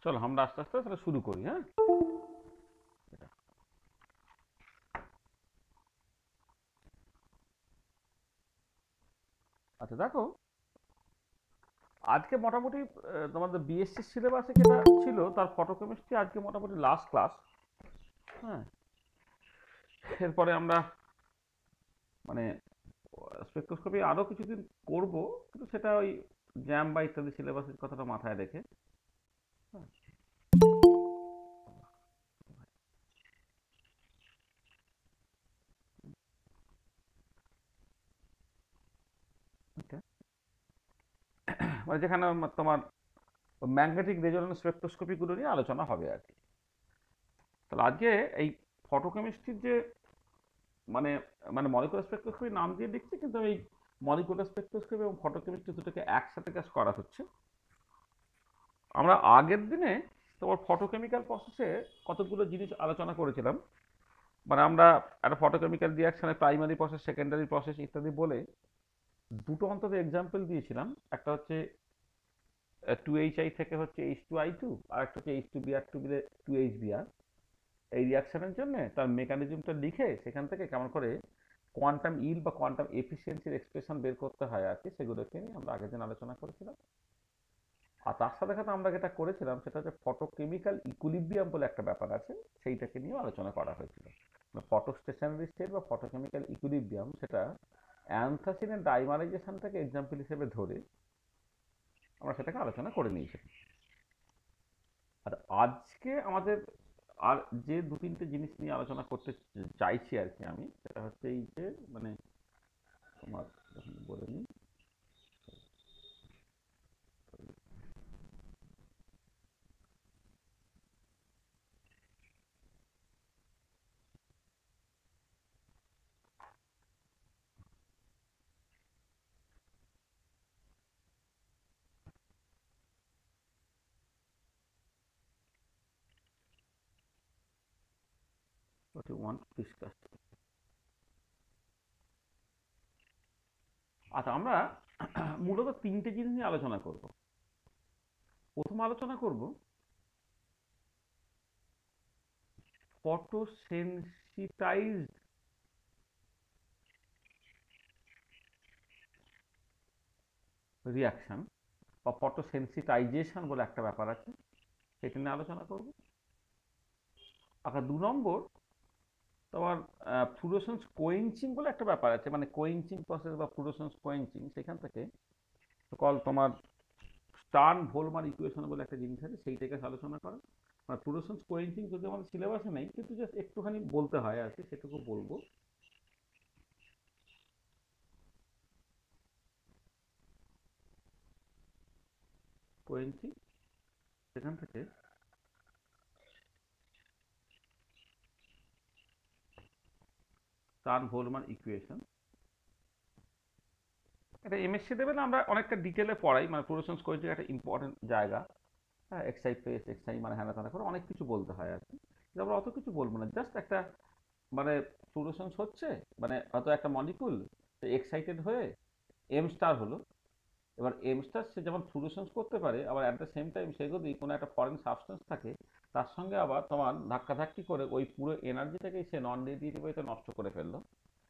চলো আমরা আস্তে আস্তে তাহলে শুরু করি। হ্যাঁ, আচ্ছা দেখো, আজকে মোটামুটি তোমাদের বিএসসি সিলেবাসে যেটা ছিল তার ফটোকেমিস্ট্রি আজকে মোটামুটি লাস্ট ক্লাস। হ্যাঁ, এরপরে আমরা মানে স্পেকট্রোস্কোপি আরও কিছুদিন করব, কিন্তু সেটা ওই জ্যাম বা ইত্যাদি সিলেবাসের কথাটা মাথায় রেখে। হ্যাঁ, okay. মানে যেখানে তোমার ম্যাগনেটিক রেজোনেন্স স্পেকট্রোস্কোপিগুলো নিয়ে আলোচনা হবে আর কি। তাহলে আজকে এই ফটোকেমিস্ট্রির যে মানে মানে মলিকুলার স্পেকট্রোস্কোপি নাম দিয়ে লিখছি, কিন্তু এই মলিকুলার স্পেকট্রোস্কোপি এবং ফটোকেমিস্ট্রি দুটোকে একসাথে কাজ করা হচ্ছে। আমরা আগের দিনে তোমার ফটোকেমিক্যাল প্রসেসে কতগুলো জিনিস আলোচনা করেছিলাম। মানে আমরা একটা ফটোকেমিক্যাল রিয়াকশনে প্রাইমারি প্রসেস, সেকেন্ডারি প্রসেস ইত্যাদি বলে দুটো অন্তত এক্সাম্পল দিয়েছিলাম। একটা হচ্ছে 2HI থেকে হচ্ছে H2I2, আর একটা হচ্ছে H2Br2 বিলে 2HBr। এই রিয়াকশনের জন্য তার মেকানিজমটা লিখে সেখান থেকে কেমন করে কোয়ান্টাম ইল বা কোয়ান্টাম এফিসিয়েন্সির এক্সপ্রেশন বের করতে হয় আর কি, সেগুলোকে নিয়ে আমরা আগের দিন আলোচনা করেছিলাম। আর তার সাথে সাথে আমরা যেটা করেছিলাম সেটা হচ্ছে ফটোকেমিক্যাল ইকুইলিব্রিয়াম বলে একটা ব্যাপার আছে, সেইটাকে নিয়েও আলোচনা করা হয়েছিল। ফটো স্টেশনারি স্টেট বা ফটোকেমিক্যাল ইকুইলিব্রিয়াম, সেটা অ্যান্থ্রাসিনের ডাইমারাইজেশনটাকে এক্সাম্পল হিসেবে ধরে আমরা সেটাকে আলোচনা করে নিয়েছিলাম। আর আজকে আমাদের আর যে দু তিনটে জিনিস নিয়ে আলোচনা করতে চাইছি আর কি আমি, সেটা হচ্ছে এই যে মানে তোমার বলে নিই, 41 ডিসকাস। আচ্ছা, আমরা মূলত তিনটে জিনিস নিয়ে আলোচনা করব। প্রথম আলোচনা করব ফটোসেন্সিটাইজড রিয়াকশন বা ফটোসেন্সিটাইজেশন বলে একটা ব্যাপার আছে, সেটা নিয়ে আলোচনা করব। আচ্ছা, 2 নম্বর তোমার ফ্লুরোসেন্স কোয়েঞ্চিং বলে একটা ব্যাপার আছে, মানে কোয়েঞ্চিং প্রসেস বা ফ্লুরোসেন্স কোয়েঞ্চিং, সেখান থেকে কল তোমার স্টার্ন ভোলমার ইকুয়েশন বলে একটা জিনিস আছে, সেইটাকে আলোচনা করা। মানে ফ্লুরোসেন্স কোয়েঞ্চিং যদি আমাদের সিলেবাসে নেই, কিন্তু জাস্ট একটুখানি বলতে হয় আর কি, সেটুকু বলবো। কোয়েঞ্চিং, সেখান থেকে স্টার্ন ভোলমার ইকুয়েশন, এটা এমএসসি দেবে না, আমরা অনেকটা ডিটেলে পড়াই। মানে ফ্লুরোসেন্স কোয়েঞ্চিং একটা ইম্পর্টেন্ট জায়গা। হ্যাঁ, এক্সআই প্রেস এক্সআই মানে হ্যানা ত্যানা করে অনেক কিছু বলতে হয় আর কি। আমরা অত কিছু বলবো না, জাস্ট একটা মানে ফ্লুরোসেন্স হচ্ছে, মানে হয়তো একটা মলিকুল এক্সাইটেড হয়ে এম স্টার হলো। এবার এম স্টার সে যেমন ফ্লুরোসেন্স করতে পারে, আবার অ্যাট দ্য সেম টাইম সে যদি কোনো একটা ফরেন সাবস্টেন্স থাকে তার সঙ্গে আবার তোমার ধাক্কাধাক্কি করে ওই পুরো এনার্জিটাকেই সে নন রেডিয়েটিভ ওয়েতে নষ্ট করে ফেললো।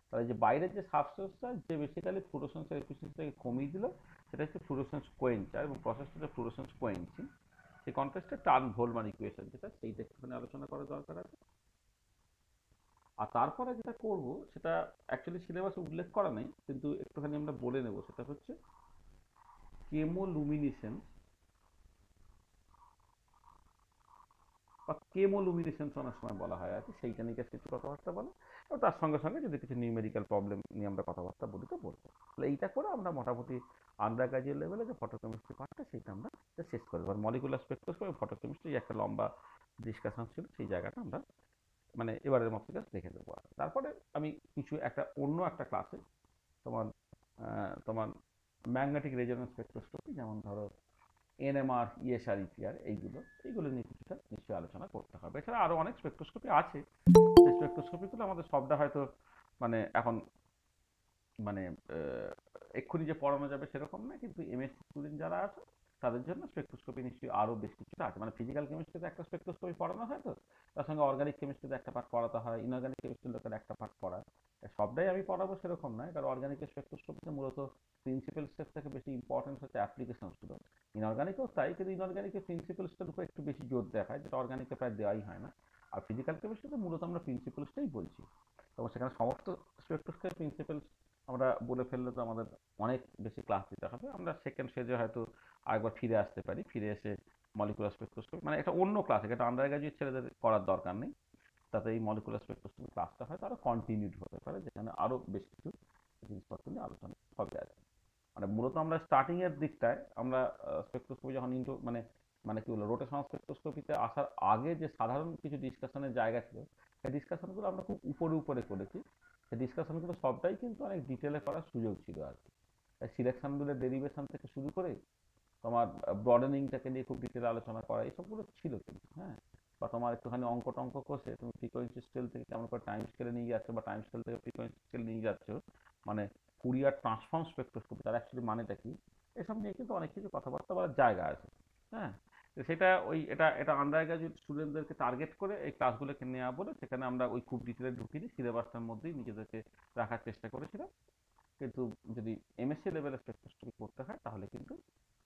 তাহলে যে বাইরের যে সাবস্টেন্সটা যে বেসিক্যালি ফ্লুরোসেন্সের এফিসিয়েন্সিটাকে কমিয়ে দিল, সেটা হচ্ছে ফ্লুরোসেন্স কোয়েঞ্চার, এবং প্রসেসটা হচ্ছে ফ্লুরোসেন্স কোয়েঞ্চিং। সেই কন্টেক্সটে টার্ন ভোলমান ইকুয়েশন যেটা, সেইটা একটুখানি আলোচনা করার দরকার আছে। আর তারপরে যেটা করব সেটা অ্যাকচুয়ালি সিলেবাসে উল্লেখ করা নেই, কিন্তু একটুখানি আমরা বলে নেব, সেটা হচ্ছে কেমোলুমিনেসেন্স বা কেমোলুমিনেসেন্স অনেক সময় বলা হয় আর কি, সেইটা নিয়ে কিছু কথাবার্তা বলে। এবং তার সঙ্গে সঙ্গে যদি কিছু নিউমেরিক্যাল প্রবলেম নিয়ে আমরা কথাবার্তা বলি তো বলবো। তাহলে এইটা করে আমরা মোটামুটি আন্ডার গ্রাজুয়েট লেভেলে যে ফটোকেমিস্ট্রি পার্টটা সেইটা আমরা শেষ করে দেবো। মলিকুলার স্পেকট্রোস্কোপি এবং ফটোকেমিস্ট্রি একটা লম্বা ডিসকাশন ছিল, সেই জায়গাটা আমরা মানে এবারের মতো জাস্ট দেখে দেবো। আর তারপরে আমি কিছু একটা অন্য একটা ক্লাসে তোমার তোমার ম্যাগনেটিক রেজোনেন্স স্পেকট্রোস্কোপি, যেমন ধরো এনএমআর, ইএসআর, ইপিআর, এইগুলো নিয়ে কিছুটা নিশ্চয়ই আলোচনা করতে হবে। এছাড়া আরও অনেক স্পেকট্রোস্কোপি আছে, সেই স্পেকট্রোস্কোপিগুলো আমাদের সবটা হয়তো মানে এখন মানে এক্ষুনি যে পড়ানো যাবে সেরকম না, কিন্তু এমএসসি স্টুডেন্ট যারা আছে তাদের জন্য স্পেকট্রোস্কোপি নিশ্চয়ই আরও বেশ কিছুটা আছে। মানে ফিজিক্যাল কেমিস্ট্রিতে একটা স্পেকট্রোস্কোপি পড়ানো হয়, তো তার সঙ্গে অর্গানিক কেমিস্ট্রিতে একটা পার্ট পড়াতে হয়, ইনঅর্গানিক কেমিস্ট্রির লোকের একটা পার্ট পড়ায়। সবটাই আমি পড়াবো সেরকম নয়, কারণ অর্গানিক স্পেকট্রোস্কোপিতে মূলত প্রিন্সিপাল স্টেপ থেকে বেশি ইম্পর্টেন্স হচ্ছে অ্যাপ্লিকেশন স্টুডেন্ট। ইনঅর্গানিকও তাই, কিন্তু ইনঅর্গানিকের প্রিন্সিপালসটার উপর একটু বেশি জোর দেওয়া হয়, যেটা অর্গানিকে প্রায় দেওয়াই হয় না। আর ফিজিক্যাল কেমিস্ট্রিতে মূলত আমরা প্রিন্সিপালসটাই বলছি। তো সেখানে সমস্ত স্পেকট্রোস্কোপি প্রিন্সিপাল আমরা বলে ফেললে তো আমাদের অনেক বেশি ক্লাস দিতে হবে। আমরা সেকেন্ড ফেজে হয়তো আরেকবার ফিরে আসতে পারি, ফিরে এসে মলিকুলার স্পেকট্রোস্কোপি, মানে এটা অন্য ক্লাস, এটা আন্ডার গ্রাজুয়েট ছেলেদের করার দরকার নেই, তাতে এই মলিকুলার স্পেকট্রোস্কোপি ক্লাসটা হয়তো আরও কন্টিনিউড হতে পারে, যেখানে আরও বেশ কিছু জিনিসপত্র নিয়ে আলোচনা হবে আর কি। মানে মূলত আমরা স্টার্টিং এর দিকটায় আমরা স্পেকট্রোস্কোপি যখন ইন্টু মানে মানে কি বলবো রোটেশনাল স্পেকট্রোস্কোপিতে আসার আগে যে সাধারণ কিছু ডিসকাশনের জায়গা ছিল, সেই ডিসকাশনগুলো আমরা খুব উপরে উপরে করেছি। সেই ডিসকাশনগুলো সবটাই কিন্তু অনেক ডিটেলে করার সুযোগ ছিল আর কি। সিলেকশনগুলোর ডেরিভেশন থেকে শুরু করে তোমার ব্রডেনিংটাকে নিয়ে খুব ডিটেলে আলোচনা করা, এইসবগুলো ছিল কিন্তু। হ্যাঁ, বা তোমার একটুখানি অঙ্ক টঙ্ক কষে তুমি ফ্রিকোয়েন্সি স্কেল থেকে কেমন করে টাইম স্কেলে নিয়ে যাচ্ছ, বা টাইম স্কেল থেকে ফ্রিকোয়েন্সি স্কেল নিয়ে যাচ্ছ, মানে ফুরিয়ার ট্রান্সফর্ম স্পেকট্রোস্কোপি তার অ্যাকচুয়ালি মানেটা কি, এসব নিয়ে কিন্তু অনেক কিছু কথাবার্তা বলার জায়গা আছে। হ্যাঁ, তো সেটা ওই এটা এটা আন্ডার গ্রাজুয়েট স্টুডেন্টদেরকে টার্গেট করে এই ক্লাসগুলোকে নেওয়া বলে সেখানে আমরা ওই খুব ডিটেলে ঢুকিনি, সিলেবাসটার মধ্যেই নিজেদেরকে রাখার চেষ্টা করেছিলাম। কিন্তু যদি এমএসসি লেভেলের স্পেকট্রোস্কোপি করতে হয় তাহলে কিন্তু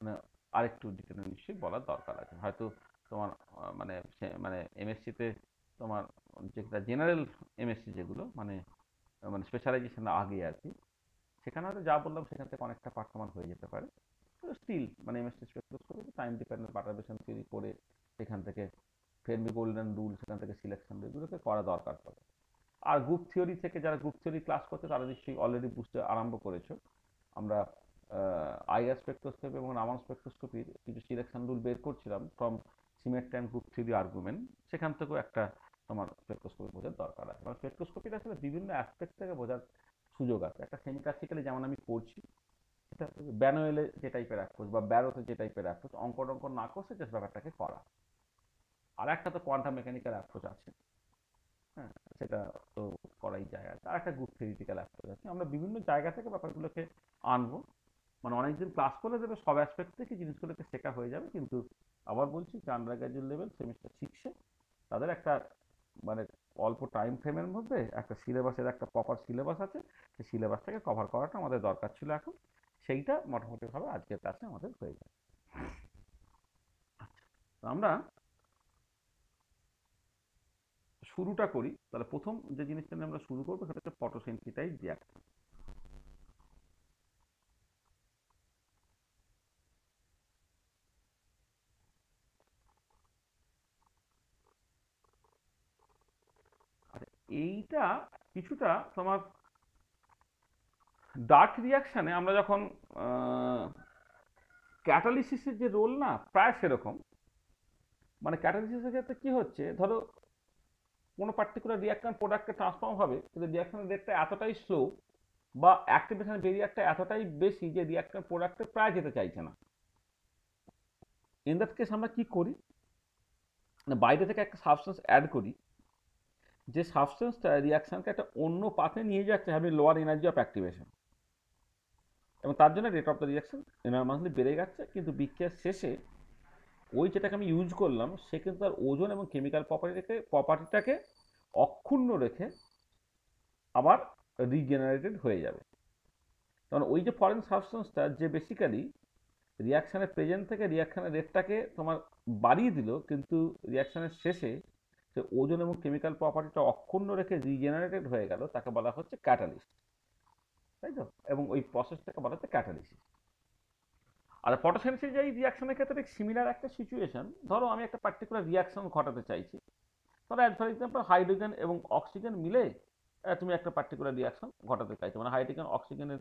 মানে আরেকটু ডিটেলে নিশ্চয়ই বলার দরকার আছে। হয়তো তোমার মানে এমএসসিতে তোমার যেটা জেনারেল এমএসসি যেগুলো মানে মানে স্পেশালাইজেশন আগে আর কি, সেখানে হয়তো যা বললাম সেখান থেকে অনেকটা পার্ট তোমার হয়ে যেতে পারে। স্টিল মানে MSc spectroscopy time dependent perturbation theory করে সেখান থেকে ফেরমি গোল্ডেন রুল, সেখান থেকে সিলেকশন, এগুলোকে করা দরকার পড়ে। আর গ্রুপ থিওরি থেকে যারা গ্রুপ থিওরি ক্লাস করছে তারা নিশ্চয়ই অলরেডি বুঝতে আরম্ভ করেছো। আমরা আইআর স্পেকট্রোস্কোপি এবং রামান স্পেকট্রোস্কোপির কিছু সিলেকশন রুল বের করছিলাম from symmetry and group theory argument, সেখান থেকেও একটা তোমার স্পেকট্রোস্কোপি বোঝার দরকার আছে। মানে স্পেকট্রোস্কোপির আসলে বিভিন্ন অ্যাসপেক্ট থেকে বোঝার সুযোগ আছে। একটা সেমি ক্লাসিক্যালি যেমন আমি পড়ছি, এটা ব্যানোয়েলে যে টাইপের অ্যাপ্রোচ বা ব্যারোতে যে টাইপের অ্যাপ্রোচ, অঙ্ক টঙ্ক না করছে জাস্ট ব্যাপারটাকে করা। আর একটা তো কোয়ান্টাম মেকানিক্যাল অ্যাপ্রোচ আছে। হ্যাঁ, সেটা তো করাই যায়। আর একটা গ্রুপ থিওরিটিক্যাল অ্যাপ্রোচ আছে। আমরা বিভিন্ন জায়গা থেকে ব্যাপারগুলোকে আনবো। মানে অনেকদিন ক্লাস করে দেবে, সব অ্যাসপেক্ট থেকে জিনিসগুলোকে শেখা হয়ে যাবে। কিন্তু আবার বলছি যে আন্ডার গ্রাজুয়েট লেভেল সেমিস্টার 6-এ তাদের একটা মানে অল্প টাইম ফ্রেমের মধ্যে একটা সিলেবাসের একটা প্রপার সিলেবাস আছে, সেই সিলেবাসটাকে কভার করাটা আমাদের দরকার ছিল এখন। সেইটা মোটামুটিভাবে আজকের ক্লাসে আমাদের হয়ে যায়। তো আমরা শুরুটা করি তাহলে। প্রথম যে জিনিসটা নিয়ে আমরা শুরু করবো সেটা হচ্ছে ফটোসেন্সিটাইজ রিঅ্যাকশন। আচ্ছা, এইটা কিছুটা তোমার ডার্ক রিয়াকশানে আমরা যখন ক্যাটালিসিসের যে রোল না প্রায় সেরকম। মানে ক্যাটালিসিসের ক্ষেত্রে কি হচ্ছে, ধরো কোনো পার্টিকুলার রিয়াকশন প্রোডাক্টে ট্রান্সফর্ম হবে, কিন্তু রিয়াকশনের রেটটা এতটাই স্লো বা অ্যাক্টিভেশন বেরিয়ারটা এতটাই বেশি যে রিয়াকশন প্রোডাক্টে প্রায় যেতে চাইছে না। ইন দ্যাট কেস আমরা কি করি না, বাইরে থেকে একটা সাবস্টেন্স অ্যাড করি, যে সাবস্টেন্সটা রিয়াকশনকে একটা অন্য পাথে নিয়ে যাচ্ছে, having lower energy of activation, এবং তার জন্য রেট অফ দ্য রিয়াকশন এনরমাসলি বেড়ে যাচ্ছে। কিন্তু বিক্রিয়ার শেষে ওই যেটাকে আমি ইউজ করলাম সে কিন্তু তার ওজন এবং কেমিক্যাল প্রপার্টিটাকে অক্ষুণ্ণ রেখে আবার রিজেনারেটেড হয়ে যাবে। কারণ ওই যে ফরেন সাবস্টেন্সটা যে বেসিক্যালি রিয়াকশানের প্রেজেন্ট থেকে রিয়াকশানের রেটটাকে তোমার বাড়িয়ে দিল, কিন্তু রিয়াকশানের শেষে সে ওজন এবং কেমিক্যাল প্রপার্টিটা অক্ষুণ্ণ রেখে রিজেনারেটেড হয়ে গেল, তাকে বলা হচ্ছে ক্যাটালিস্ট, তাই তো? এবং ওই প্রসেসটাকে বলা হচ্ছে ক্যাটালিসিস। আর ফটোসেন্সিটাইজ রিয়াকশনের ক্ষেত্রে সিমিলার একটা সিচুয়েশন। ধরো আমি একটা পার্টিকুলার রিয়াকশন ঘটাতে চাইছি, ধরো ফর এক্সাম্পল হাইড্রোজেন এবং অক্সিজেন মিলে তুমি একটা পার্টিকুলার রিয়াকশন ঘটাতে চাইছো, মানে হাইড্রোজেন অক্সিজেনের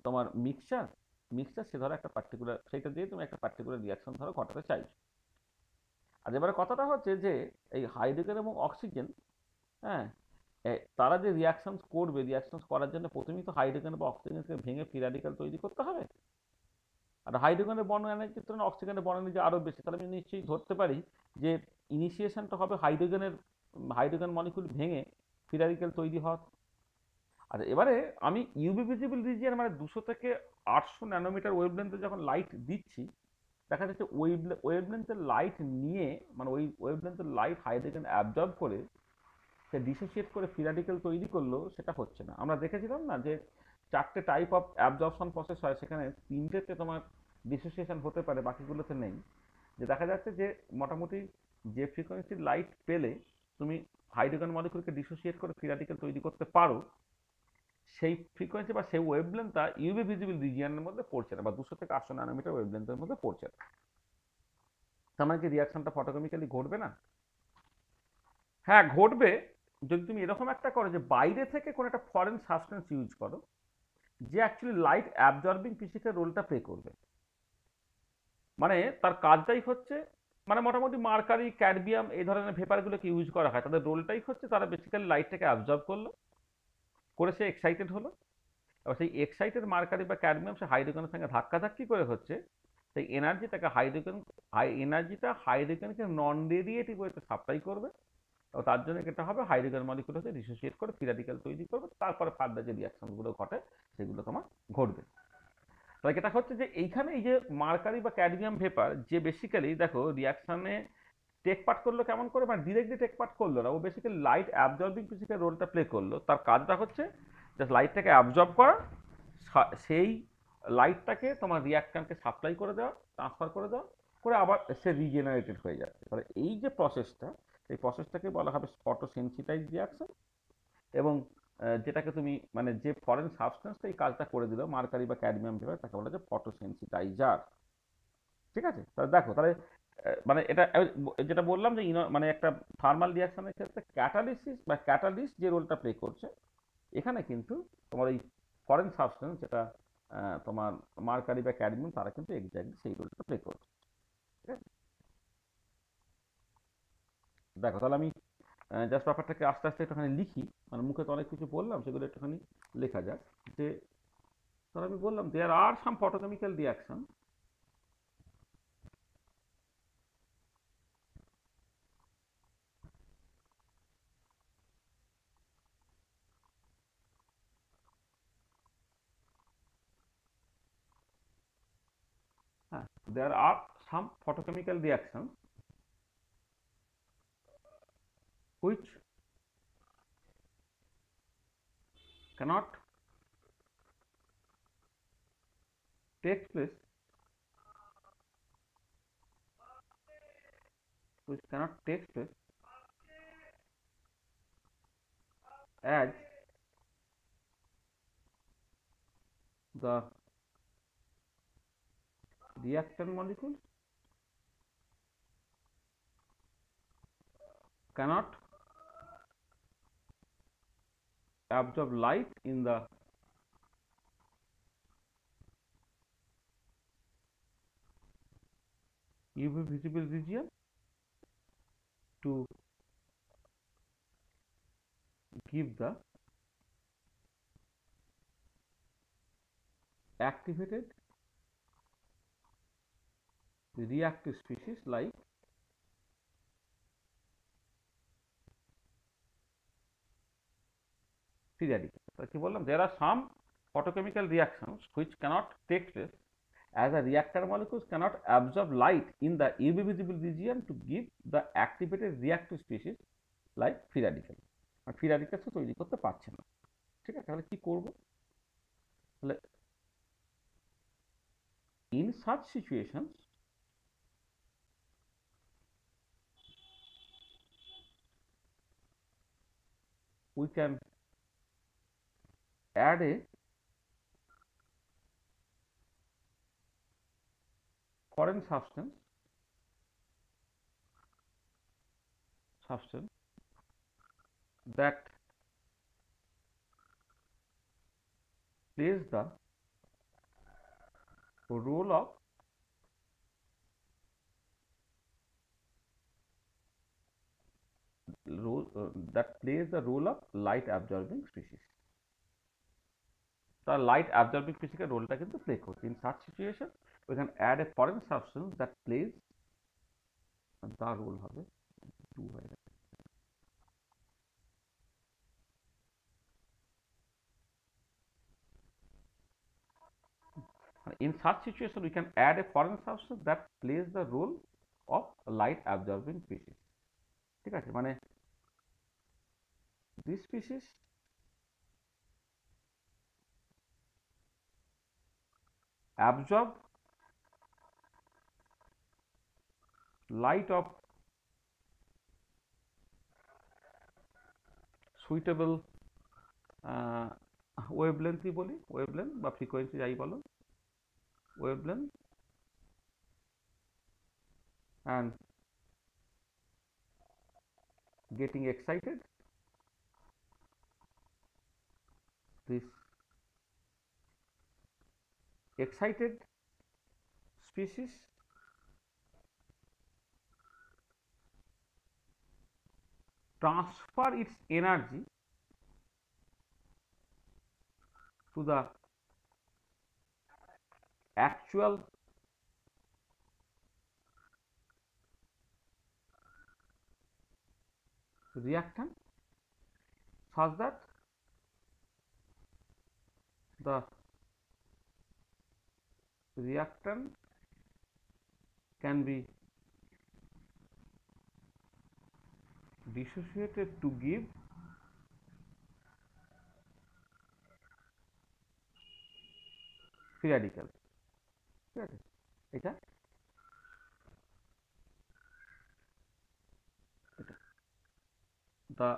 তোমার মিক্সচার মিক্সচার সে ধরো একটা পার্টিকুলার, সেইটা দিয়ে তুমি একটা পার্টিকুলার রিয়াকশন ধরো ঘটাতে চাইছো। আর এবারে কথাটা হচ্ছে যে এই হাইড্রোজেন এবং অক্সিজেন, হ্যাঁ, তারা যে রিয়াকশন করবে, রিয়াকশন করার জন্য প্রথমেই তো হাইড্রোজেন বা অক্সিজেনকে ভেঙে ফ্রি রেডিক্যাল তৈরি করতে হবে। আর হাইড্রোজেনের বর্ণ এনার্জির তুলনায় অক্সিজেনের বর্ণ এনার্জি আরও বেশি, তাহলে আমি নিশ্চয়ই ধরতে পারি যে ইনিশিয়েশনটা হবে হাইড্রোজেন মলিকুল ভেঙে ফ্রি রেডিক্যাল তৈরি হওয়া। আচ্ছা, এবারে আমি ইউভি ভিজিবল রিজিয়ন মানে 200 থেকে 800 ন্যানোমিটার ওয়েভলেন্থে যখন লাইট দিচ্ছি, দেখা যাচ্ছে ওয়েভলেন্থের লাইট নিয়ে, মানে ওই ওয়েভলেন্থের লাইট হাইড্রোজেন অ্যাবজর্ব করে সে ডিসোসিয়েট করে ফ্রি র্যাডিক্যাল তৈরি করলো, সেটা হচ্ছে না। আমরা দেখেছিলাম না যে 4টে টাইপ অফ অ্যাবজর্পশন প্রসেস হয়, সেখানে 3টেতে তোমার ডিসোসিয়েশন হতে পারে, বাকিগুলোতে নেই। যে দেখা যাচ্ছে যে মোটামুটি যে ফ্রিকোয়েন্সির লাইট পেলে তুমি হাইড্রোজেন মলিকুলকে ডিসোসিয়েট করে ফ্রি র্যাডিক্যাল তৈরি করতে পারো, সেই ফ্রিকোয়েন্সি বা সেই ওয়েভলেন্থটা ইউভি ভিজিবল রিজিয়নের মধ্যে পড়ছে না, বা 200 থেকে 800 ন্যানোমিটার ওয়েভলেন্থের মধ্যে পড়ছে না। তার মানে কি রিয়াকশনটা ফটোকেমিক্যালি ঘটবে না? হ্যাঁ ঘটবে, যদি তুমি এরকম একটা করো যে বাইরে থেকে কোনো একটা ফরেন সাবস্টেন্স ইউজ করো, যে অ্যাকচুয়ালি লাইট অ্যাবজর্বিং ফিজিক্যাল রোলটা প্লে করবে। মানে তার কাজটাই হচ্ছে, মানে মোটামুটি মার্কারি, ক্যাডমিয়াম এই ধরনের ভেপারগুলোকে ইউজ করা হয়, তাদের রোলটাই হচ্ছে তারা বেসিক্যালি লাইটটাকে অ্যাবজর্ব করলো, করে সে এক্সাইটেড হলো। এবার সেই এক্সাইটেড মার্কারি বা ক্যাডমিয়াম সে হাইড্রোজেনের সঙ্গে ধাক্কাধাক্কি করে হচ্ছে, সেই এনার্জিটাকে এনার্জিটা হাইড্রোজেনকে নন রেডিয়েটিভ ওয়েতে সাপ্লাই করবে। এবং তার জন্য যেটা হবে, হাইড্রোজেন মলিকুল হচ্ছে ডিসোসিয়েট করে ফ্রি র্যাডিক্যাল তৈরি করবে, তারপরে ফার্দার যে রিয়াকশনগুলো ঘটে সেগুলো তোমার ঘটবে। তাহলে এটা হচ্ছে যে এইখানে এই যে মার্কারি বা ক্যাডমিয়াম ভেপার, যে বেসিক্যালি দেখো রিয়াকশনে টেক পার্ট করলো কেমন করে, মানে ডিরেক্টলি টেক পার্ট করলো না, ও বেসিক্যালি লাইট অ্যাবজর্বিং ফিজিক্যাল রোলটা প্লে করলো। তার কাজটা হচ্ছে জাস্ট লাইটটাকে অ্যাবজর্ব করা, সেই লাইটটাকে তোমার রিয়াক্ট্যান্টকে সাপ্লাই করে দেওয়া, ট্রান্সফার করে দেওয়া, করে আবার সে রিজেনারেটেড হয়ে যাচ্ছে। তাহলে এই যে প্রসেসটা, এই প্রসেসটাকে বলা হবে ফটোসেন্সিটাইজ রিয়াকশন। এবং যেটাকে তুমি মানে যে ফরেন সাবস্টেন্সটা এই কাজটা করে দিল, মার্কারি বা ক্যাডমিয়াম ভেপার, তাকে বলা হচ্ছে ফটোসেন্সিটাইজার। ঠিক আছে? তাহলে দেখো, তাহলে মানে এটা যেটা বললাম যে মানে একটা থার্মাল রিয়াকশনের ক্ষেত্রে ক্যাটালিসিস বা ক্যাটালিস্ট যে রোলটা প্লে করছে, এখানে কিন্তু তোমার এই ফরেন সাবস্টেন্স যেটা তোমার মার্কারি বা ক্যাডমিয়াম, তারা কিন্তু এক্স্যাক্টলি সেই রোলটা প্লে করছে। ঠিক আছে? দেখো তাহলে আমি জাস্ট ব্যাপারটাকে আস্তে আস্তে একটুখানি লিখি, মানে মুখে তো অনেক কিছু বললাম, সেগুলো একটুখানি লেখা যাক। যে তাহলে আমি বললাম দেয়ার আর সাম পটোকেমিক্যাল রিয়াকশন, হ্যাঁ, দেয়ার আর সাম photochemical reactions which cannot take place, which cannot take place as the reactant molecules cannot absorb light in the UV visible region to give the activated reactive species like free radicals. কি বললাম, there are some photochemical reactions which cannot take place as a reactor molecules cannot absorb light in the UV visible region to give the activated reactive species like free radical, R free radicals তৈরি করতে পারছে না। ঠিক আছে? তাহলে কি করব? তাহলে in such situations we can add a foreign substance that plays the role of that plays the role of light absorbing species। তার লাইট অ্যাবজর্বিং ফিজিক্যাল রোলটা কিন্তু প্লে করছে। In such situation we can add a foreign substance that plays the role, হবে টু হয়ে যাবে। in such situation we can add a foreign substance that plays the role of light absorbing species. ঠিক আছে, মানে this species absorb light of suitable wavelength বলি, wavelength বা frequency যাই বলো, wavelength, and getting excited. This excited species transfer its energy to the actual reactant such that the reactant can be dissociated to give free radical. ঠিক আছে, এটা the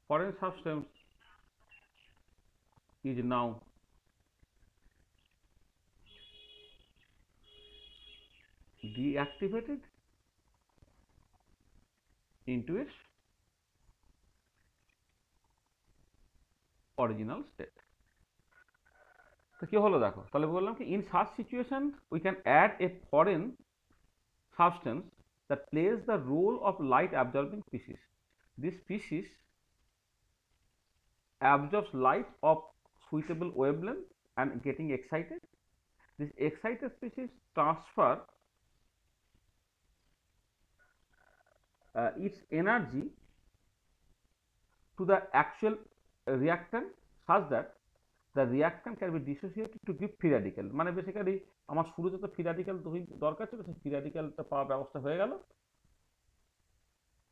foreign substance is now deactivated into its original state. তো কি হলো দেখো, তাহলে বললাম কি in such situation we can add a foreign substance that plays the role of light absorbing species. This species absorbs light of suitable wavelength and getting excited. This excited species transfer its energy to the actual reactant such that the reactant can be dissociated to give free radical. মানে basically আমার শুরুতে তো free radical দরকার ছিল, সেই free র্যাডিক্যালটা পাওয়ার ব্যবস্থা হয়ে গেল,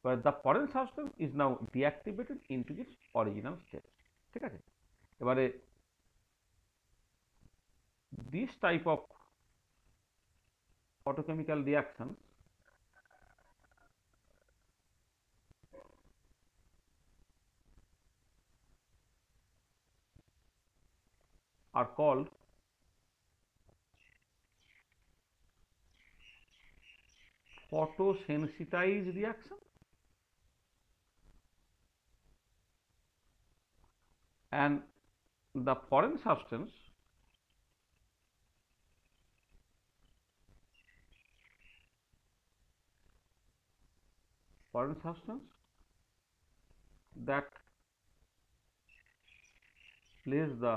but the foreign substance is now deactivated into its original state. ঠিক আছে, এবারে this type of photochemical reactions are called photosensitized reaction and the foreign substance that plays the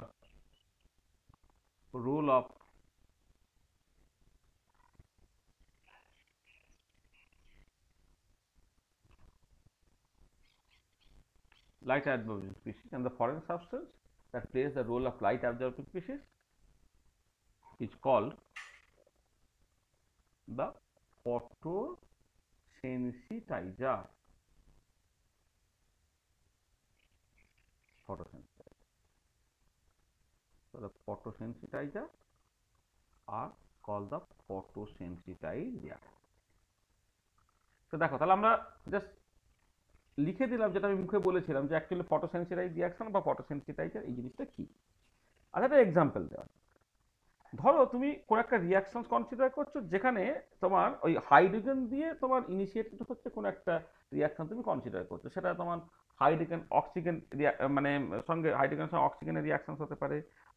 role of light absorbing species and the foreign substance that plays the role of light absorbing species is called the photosensitizer. So the photosensitizer are called the photosensitized reactor. তো দেখো, তাহলে আমরা just লিখে দিলাম যেটা আমি মুখে বলেছিলাম যে অ্যাকচুয়ালি ফটোসেন্সিটাইজ রিয়াকশন বা ফটোসেন্সিটাইজার এই জিনিসটা কি। আচ্ছা, একটা এক্সাম্পল দেওয়া, ধরো তুমি কোন একটা রিয়াকশন কনসিডার করছো যেখানে তোমার ওই হাইড্রোজেন দিয়ে তোমার ইনিশিয়েটেড হচ্ছে কোন একটা রিয়াকশন তুমি কনসিডার করছো, সেটা তোমার হাইড্রোজেন অক্সিজেন মানে সঙ্গে হাইড্রোজেনের সঙ্গে অক্সিজেনের রিয়াকশন হতে পারে,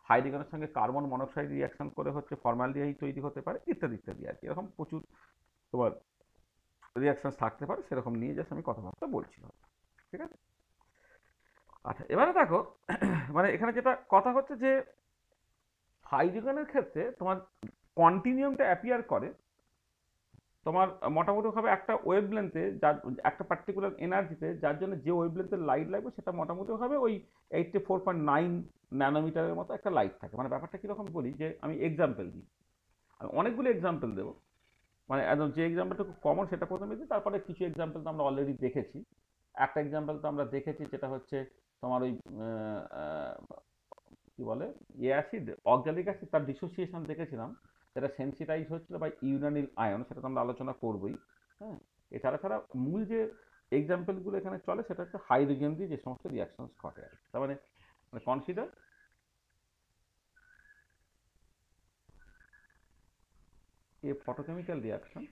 হাইড্রোজেনের সঙ্গে কার্বন মনোক্সাইড রিয়াকশন করে হচ্ছে ফর্মালডিহাইড তৈরি হতে পারে, ইত্যাদি ইত্যাদি আর কি, এরকম প্রচুর তোমার রিয়াকশন থাকতে পারে, সেরকম নিয়ে জাস্ট আমি কথাবার্তা বলছিলাম। ঠিক আছে, আচ্ছা এবারে দেখো মানে এখানে যেটা কথা হচ্ছে যে হাইড্রোজেনের ক্ষেত্রে তোমার কন্টিনিউমটা অ্যাপিয়ার করে তোমার মোটামুটি হবে একটা ওয়েভলেন্থে, যার একটা পার্টিকুলার এনার্জিতে, যার জন্য যে ওয়েভলেন্থের লাইট লাগবে সেটা মোটামুটি হবে ওই 84.9 ন্যানোমিটারের মতো একটা লাইট থাকে। মানে ব্যাপারটা কীরকম বলি, যে আমি এক্সাম্পল দিই, আমি অনেকগুলো এক্সাম্পল দেবো, মানে একদম যে এক্সাম্পলটা খুব কমন সেটা প্রথমে দিই, তারপরে কিছু এক্সাম্পল তো আমরা অলরেডি দেখেছি। একটা এক্সাম্পল তো আমরা দেখেছি, যেটা হচ্ছে তোমার ওই কি বলে, অ্যাসিড, অক্সালিক অ্যাসিড, তার ডিসোসিয়েশন দেখেছিলাম, যেটা সেন্সিটাইজ হচ্ছিল বাই ইউরানিল আয়ন, সেটা তো আমরা আলোচনা করবোই। হ্যাঁ, এছাড়া ছাড়া মূল যে এক্সাম্পলগুলো এখানে চলে সেটা হচ্ছে হাইড্রোজেন দিয়ে যে সমস্ত রিয়াকশনস ঘটে আর কি। তার মানে consider A photochemical reaction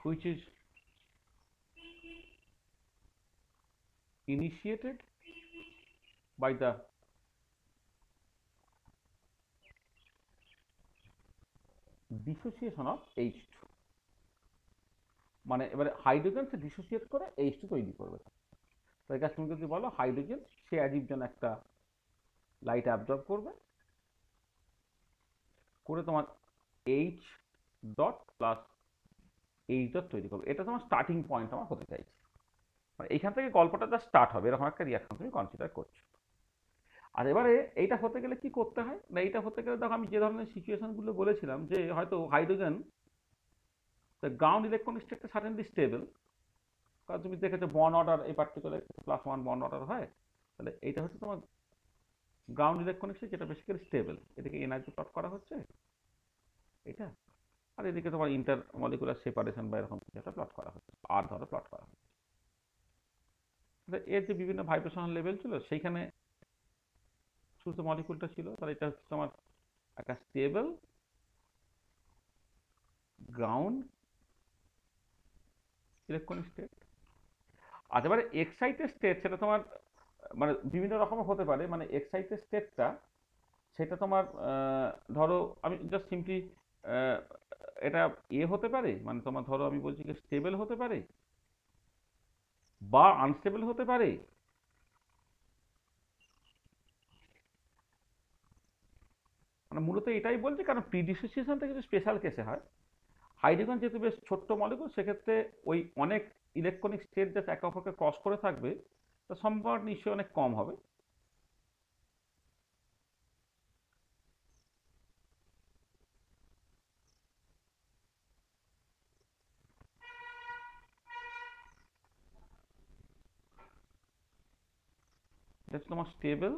which is initiated by the dissociation of H2। মানে এবারে হাইড্রোজেন সে ডিসোসিয়েট করে H2 তৈরি করবে। তো এটা তুমি যদি বলো হাইড্রোজেন সে অ্যাজিভ যেন একটা লাইট অ্যাবজর্ব করবে, করে তোমার H dot plus H dot তৈরি করবে। এটা তোমার স্টার্টিং পয়েন্ট আমার হতে চাইছে, মানে এইখান থেকে গল্পটা যা স্টার্ট হবে, এরকম একটা রিয়াকশন তুমি কনসিডার করছো। আর এবারে এইটা হতে গেলে কি করতে হয় না, এইটা হতে গেলে দেখো আমি যে ধরনের সিচুয়েশনগুলো বলেছিলাম, যে হয়তো হাইড্রোজেন গ্রাউন্ড ইলেকট্রন স্টেটটা সার্টেনলি স্টেবল, কারণ তুমি দেখেছো বন্ড অর্ডার এই পার্টিকুলার +1 বন্ড অর্ডার হয়, তাহলে এইটা হচ্ছে তোমার গ্রাউন্ড ইলেকট্রনিক্স, যেটা বেসিক্যালি স্টেবল। এদিকে এনার্জি প্লট করা হচ্ছে এটা, আর এদিকে তোমার ইন্টার মলিকুলার সেপারেশন বা এরকম কিছু একটা প্লট করা হচ্ছে, আর ধরো প্লট করা হচ্ছে। এর যে বিভিন্ন ভাইব্রেশনাল লেভেল ছিল সেইখানে শুধু মলিকুলটা ছিল, তাহলে এটা হচ্ছে তোমার একটা স্টেবল গ্রাউন্ড ইলেকট্রনিক স্টেট। আর এবারে এক্সাইটেড স্টেট সেটা তোমার মানে বিভিন্ন রকমের হতে পারে। মানে এক্সাইটেড স্টেটটা সেটা তোমার ধরো আমি জাস্ট সিম্পলি এটা হতে পারে, মানে তোমার ধরো আমি বলছি যে স্টেবল হতে পারে বা আনস্টেবল হতে পারে, মানে মূলত এটাই বলছি, কারণ প্রিডিসোসিয়েশনটা কিছু স্পেশাল কেসে হয়। হাইড্রোজেন যেহেতু বেশ ছোট্ট মলিকুল, সেক্ষেত্রে ওই অনেক ইলেকট্রনিক স্টেট যাতে একে অপরকে ক্রস করে থাকবে, তার সম্ভাবনা নিশ্চয়ই অনেক কম হবে। এটা হচ্ছে তোমার স্টেবল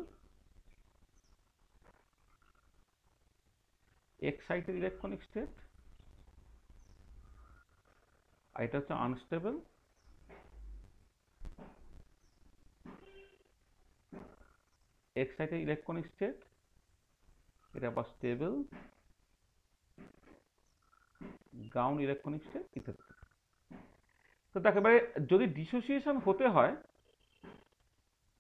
এক্সাইটেড ইলেকট্রনিক স্টেট, আর এটা হচ্ছে আনস্টেবল এক্সাইটেড ইলেকট্রনিক স্টেট, এটা আবার স্টেবল গ্রাউন্ড ইলেকট্রনিক স্টেট ইত্যাদি। তো দেখো এবারে যদি ডিসোসিয়েশন হতে হয়,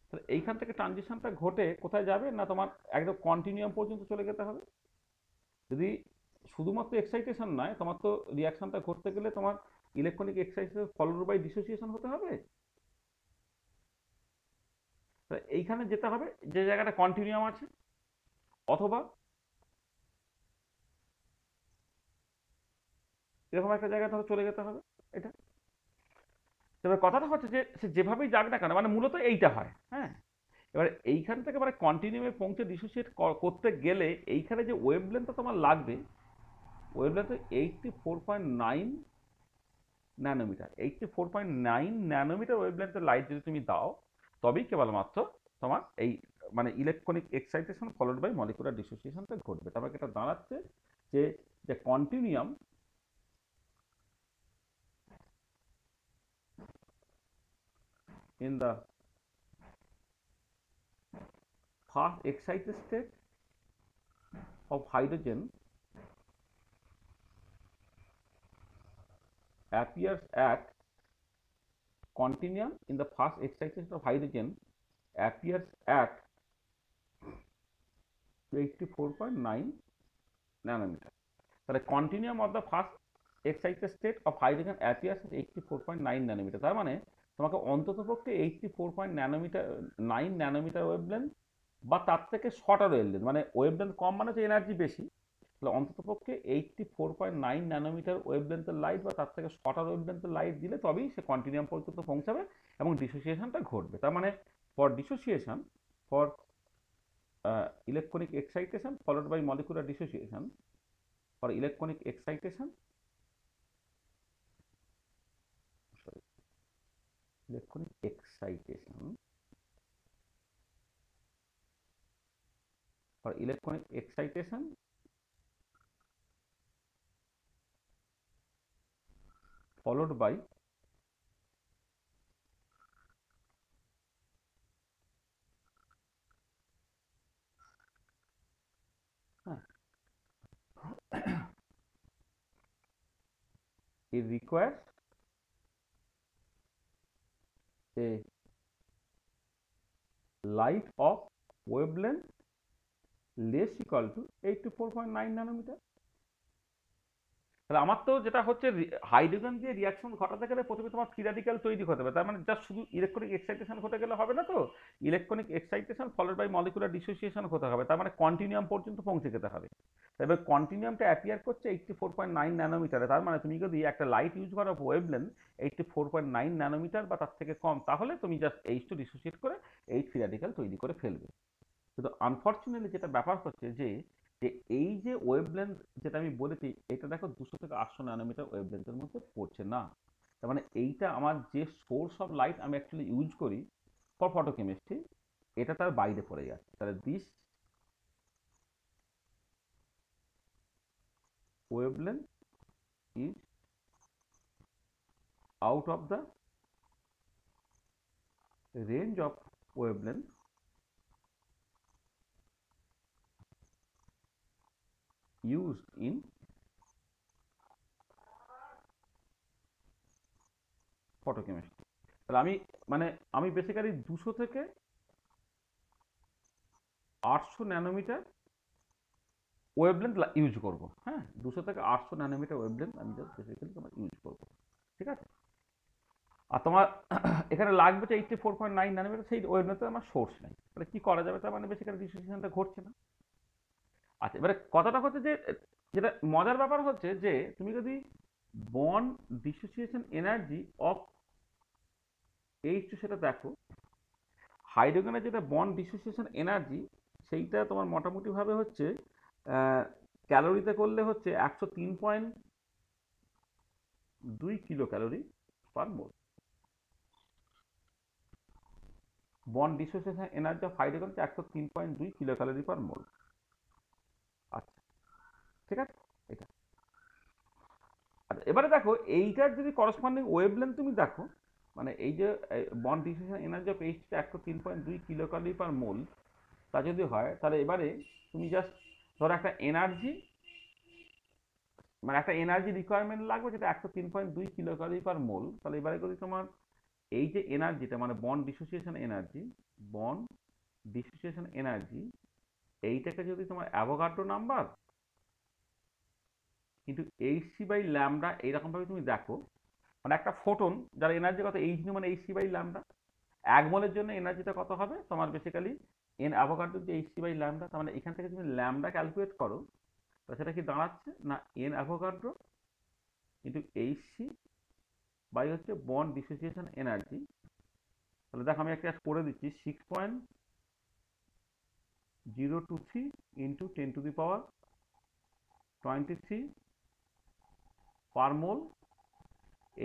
তাহলে এইখান থেকে ট্রানজিশনটা ঘটে কোথায় যাবে না, তোমার একদম কন্টিনিউয়াম পর্যন্ত চলে যেতে হবে। যদি শুধুমাত্র এক্সাইটেশন নয়, তোমার তো রিয়াকশনটা ঘটতে গেলে তোমার electronic excitation followed by dissociation হতে হবে। এইখানে যেতে হবে যে জায়গাটা কন্টিনিউয়াম আছে, অথবা এরকম একটা জায়গায় ধরো চলে যেতে হবে এটা। তবে কথাটা হচ্ছে যে সে যেভাবেই যাক না কেন, মানে মূলত এইটা হয়। হ্যাঁ, এবার এইখান থেকে মানে কন্টিনিউমে পৌঁছে ডিসোসিয়েট করতে গেলে এইখানে যে ওয়েভলেন্থটা তোমার লাগবে, ওয়েভলেন্থ 84.9 ন্যানোমিটার। 84.9 ন্যানোমিটার ওয়েভলেন্থের লাইট যদি তুমি দাও, তবেই কেবলমাত্র তোমার এই মানে electronic excitation followed by molecular ডিসোসিয়েশনটা ঘটবে। তারপর এটা দাঁড়াচ্ছে যে যে continuum in the fast excited state of hydrogen appears at continuum in the fast excitation of hydrogen appears at 84.9 nanometer। তাহলে continuum of the fast excited state of hydrogen appears at 84.9 nanometer। তার মানে তোমাকে অন্ততপক্ষে 84.9 nanometre wavelength বা তার থেকে shorter wavelength, মানে wavelength কম মানে হচ্ছে এনার্জি বেশি, তাহলে অন্ততপক্ষে 84.9 ন্যানোমিটার ওয়েভলেন্থের লাইট বা তার থেকে শর্টার ওয়েভলেন্থের লাইট দিলে তবেই সে কন্টিনিউয়াম পর্যন্ত পৌঁছাবে এবং ডিসোসিয়েশনটা ঘটবে। তার মানে for dissociation, for electronic excitation followed by molecular dissociation, for electronic excitation, sorry, electronic excitation, for electronic excitation followed by it requires a light of wavelength less equal to 84.9 nanometer। তাহলে আমার তো যেটা হচ্ছে হাইড্রোজেন দিয়ে reaction ঘটাতে গেলে প্রথমে তোমার ফ্রি র্যাডিক্যাল তৈরি হতে হবে, তার মানে জাস্ট শুধু ইলেকট্রনিক এক্সাইটেশন ঘটে গেলে হবে না, তো electronic excitation followed by molecular dissociation হতে হবে, তার মানে কন্টিনিউয়াম পর্যন্ত পৌঁছে যেতে হবে। এবার কন্টিনিউয়ামটা অ্যাপিয়ার করছে 84.9 ন্যানোমিটারে, তার মানে তুমি যদি একটা লাইট ইউজ করো ওয়েভলেন্থ 84.9 ন্যানোমিটার বা তার থেকে কম, তাহলে তুমি জাস্ট H2 ডিসোসিয়েট করে ফ্রি র্যাডিক্যাল তৈরি করে ফেলবে। কিন্তু আনফর্চুনেটলি যেটা ব্যাপার হচ্ছে যে যে এই যে ওয়েভলেন্থ যেটা আমি বলেছি, এটা দেখো 200 থেকে 800 ন্যানোমিটার ওয়েভলেন্থের মধ্যে পড়ছে না। তার মানে এইটা আমার যে সোর্স অফ লাইট আমি অ্যাকচুয়ালি ইউজ করি ফর ফটোকেমিস্ট্রি, এটা তার বাইরে পড়ে যাচ্ছে। তাহলে this wavelength is out of the range of wavelength used in photochemistry। তাহলে আমি মানে আমি বেসিক্যালি 200 থেকে 800 ন্যানোমিটার ওয়েভলেন্থ ইউজ করব। হ্যাঁ, 200 থেকে 800 ন্যানোমিটার ওয়েভলেন্থ আমি জাস্ট বেসিক্যালি তোমার ইউজ করব, ঠিক আছে। আর তোমার এখানে লাগবে যে 84.9 ন্যানোমিটার, সেই ওয়েভলেন্থে আমার সোর্স নেই, তাহলে কি করা যাবে? তার মানে বেসিক্যালি ডিসোসিয়েশনটা ঘটছে না। আচ্ছা, এবারে কথাটা হচ্ছে যে যেটা মজার ব্যাপার হচ্ছে যে তুমি যদি bond dissociation energy of H2 সেটা দেখো, হাইড্রোজেনের যেটা বন্ড ডিসোসিয়েশন এনার্জি সেইটা তোমার মোটামুটিভাবে হচ্ছে ক্যালোরিতে করলে হচ্ছে 103.2 kilo calorie per mole. Bond dissociation energy of hydrogen হচ্ছে 103.2 কিলো ক্যালোরি পার মোল। আচ্ছা, ঠিক আছে এটা। আচ্ছা, এবারে দেখো এইটার যদি করসপন্ডিং ওয়েভলেন্থ তুমি দেখো, মানে এই যে bond dissociation energy of H2 103.2 kilo calorie per mole, তা যদি হয় তাহলে এবারে তুমি জাস্ট ধরো একটা এনার্জি, মানে একটা এনার্জি রিকোয়ারমেন্ট লাগবে যেটা 103.2 কিলো ক্যালোরি পার মোল। তাহলে এবারে যদি তোমার এই যে এনার্জিটা মানে বন্ড ডিসোসিয়েশন এনার্জি এইটাকে যদি তোমার অ্যাভোগাড্রো নাম্বার কিন্তু এইচসি বাই ল্যামডা এইরকম ভাবে তুমি দেখো, মানে একটা ফোটন যার এনার্জি কত এইচ নিউ মানে এইচসি বাই ল্যামডা, এক মোলের জন্য এনার্জিটা কত হবে তোমার বেসিক্যালি এন অ্যাভোগাড্রো যে এইচসি বাই ল্যামডা, তার মানে এখান থেকে তুমি ল্যামডা ক্যালকুলেট করো, তো সেটা কি দাঁড়াচ্ছে না N Avogadro into H C by হচ্ছে বন্ড ডিসোসিয়েশন এনার্জি। তাহলে দেখো আমি একটা করে দিচ্ছি 6.023 ইন্টু 10⁻23 পার মোল।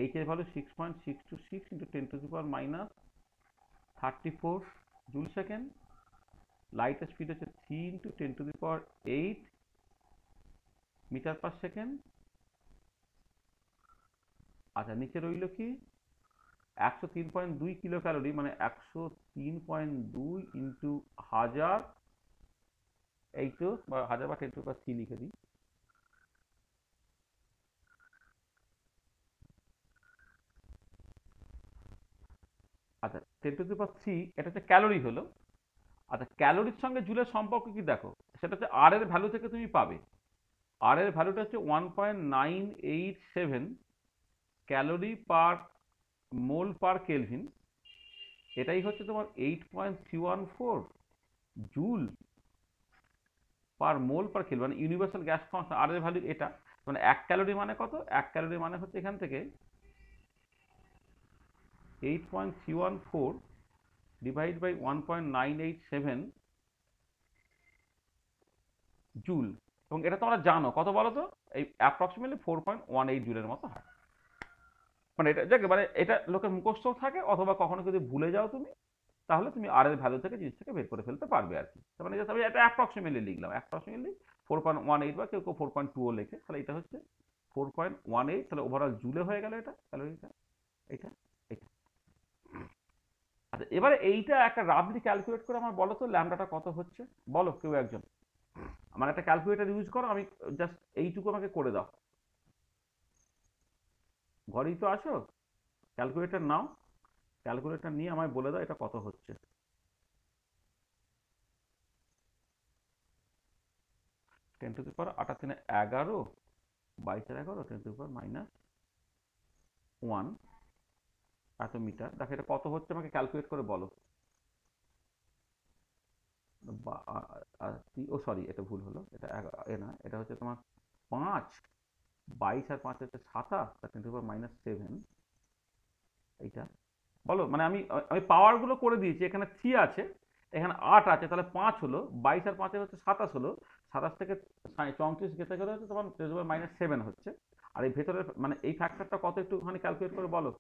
এইচ এর ভ্যালু 6.626 ইন্টু 10⁻−34 জুল সেকেন্ড। লাইটের স্পিড হচ্ছে 3 ইন্টু 10⁸ মিটার পার সেকেন্ড। আচ্ছা, নিচে রইল কি 103.2 কিলো ক্যালোরি, মানে 103.2 ইন্টু 1000, এই তো 1000 বা 10⁻³ লিখে দিই। আচ্ছা, 10⁻³ এটা হচ্ছে ক্যালোরি হলো। আচ্ছা, ক্যালোরির সঙ্গে জুলের সম্পর্ক কি দেখো, সেটা হচ্ছে আর এর ভ্যালু থেকে তুমি পাবে, আর এর ভ্যালুটা হচ্ছে 1.987 ক্যালোরি পার মোল পার কেলভিন। এটাই হচ্ছে তোমার 8.314 জুল পার মোল পার কিলো, মানে ইউনিভার্সাল গ্যাস কনস্ট্যান্ট আর এর ভ্যালু এটা, মানে 1 ক্যালোরি মানে কত, 1 ক্যালোরি মানে হচ্ছে এখান থেকে 8.314 ডিভাইড বাই 1.987 জুল, এবং এটা তোমরা জানো কত বলো তো, এই অ্যাপ্রক্সিমেটলি 4.18 জুলের মতো হয়। মানে এটা যাকে মানে এটা লোকের মুখস্থ থাকে, অথবা কখনো যদি ভুলে যাও তুমি, তাহলে তুমি আর এর ভ্যালু থেকে জিনিসটাকে বের করে ফেলতে পারবে আর কি। তার মানে আমি এটা অ্যাপ্রক্সিমেটলি লিখলাম, অ্যাপ্রক্সিমেটলি 4.18, বা কেউ কেউ 4.2 লেখে, তাহলে এটা হচ্ছে 4.18, তাহলে ওভারঅল জুলে হয়ে গেল এটা ক্যালোরিটা, এটা এটা। আচ্ছা, এবারে এইটা একটা রাফলি ক্যালকুলেট করে আমার বলো তো ল্যামডাটা কত হচ্ছে, বলো কেউ একজন। আমার একটা ক্যালকুলেটর ইউজ করো, আমি জাস্ট এইটুকু আমাকে করে দাও। ঘরেই তো আসো, ক্যালকুলেটর নাও, ক্যালকুলেটর নিয়ে আমায় বলে দাও এটা কত হচ্ছে। 10 to the power 8 3 11, 22 R 11, 10 to the পাওয়ার -1 এত মিটার। দেখো এটা কত হচ্ছে, আমাকে ক্যালকুলেট করে বলো। ও সরি, এটা ভুল হলো, এটা এ না, এটা হচ্ছে তোমার 5, 22 আর 5 হচ্ছে 27, 10 টু দি পাওয়ার -7, এইটা বলো। মানে আমি আমি পাওয়ারগুলো করে দিয়েছি, এখানে 3 আছে, এখানে 8 আছে, তাহলে 5 হলো, 22 আর 5 হচ্ছে 27 হলো, 27 থেকে 34 গেতে গেলে হচ্ছে তোমার -7 হচ্ছে। আর এই ভেতরের মানে এই ফ্যাক্টরটা কত একটুখানি ক্যালকুলেট করে বলো।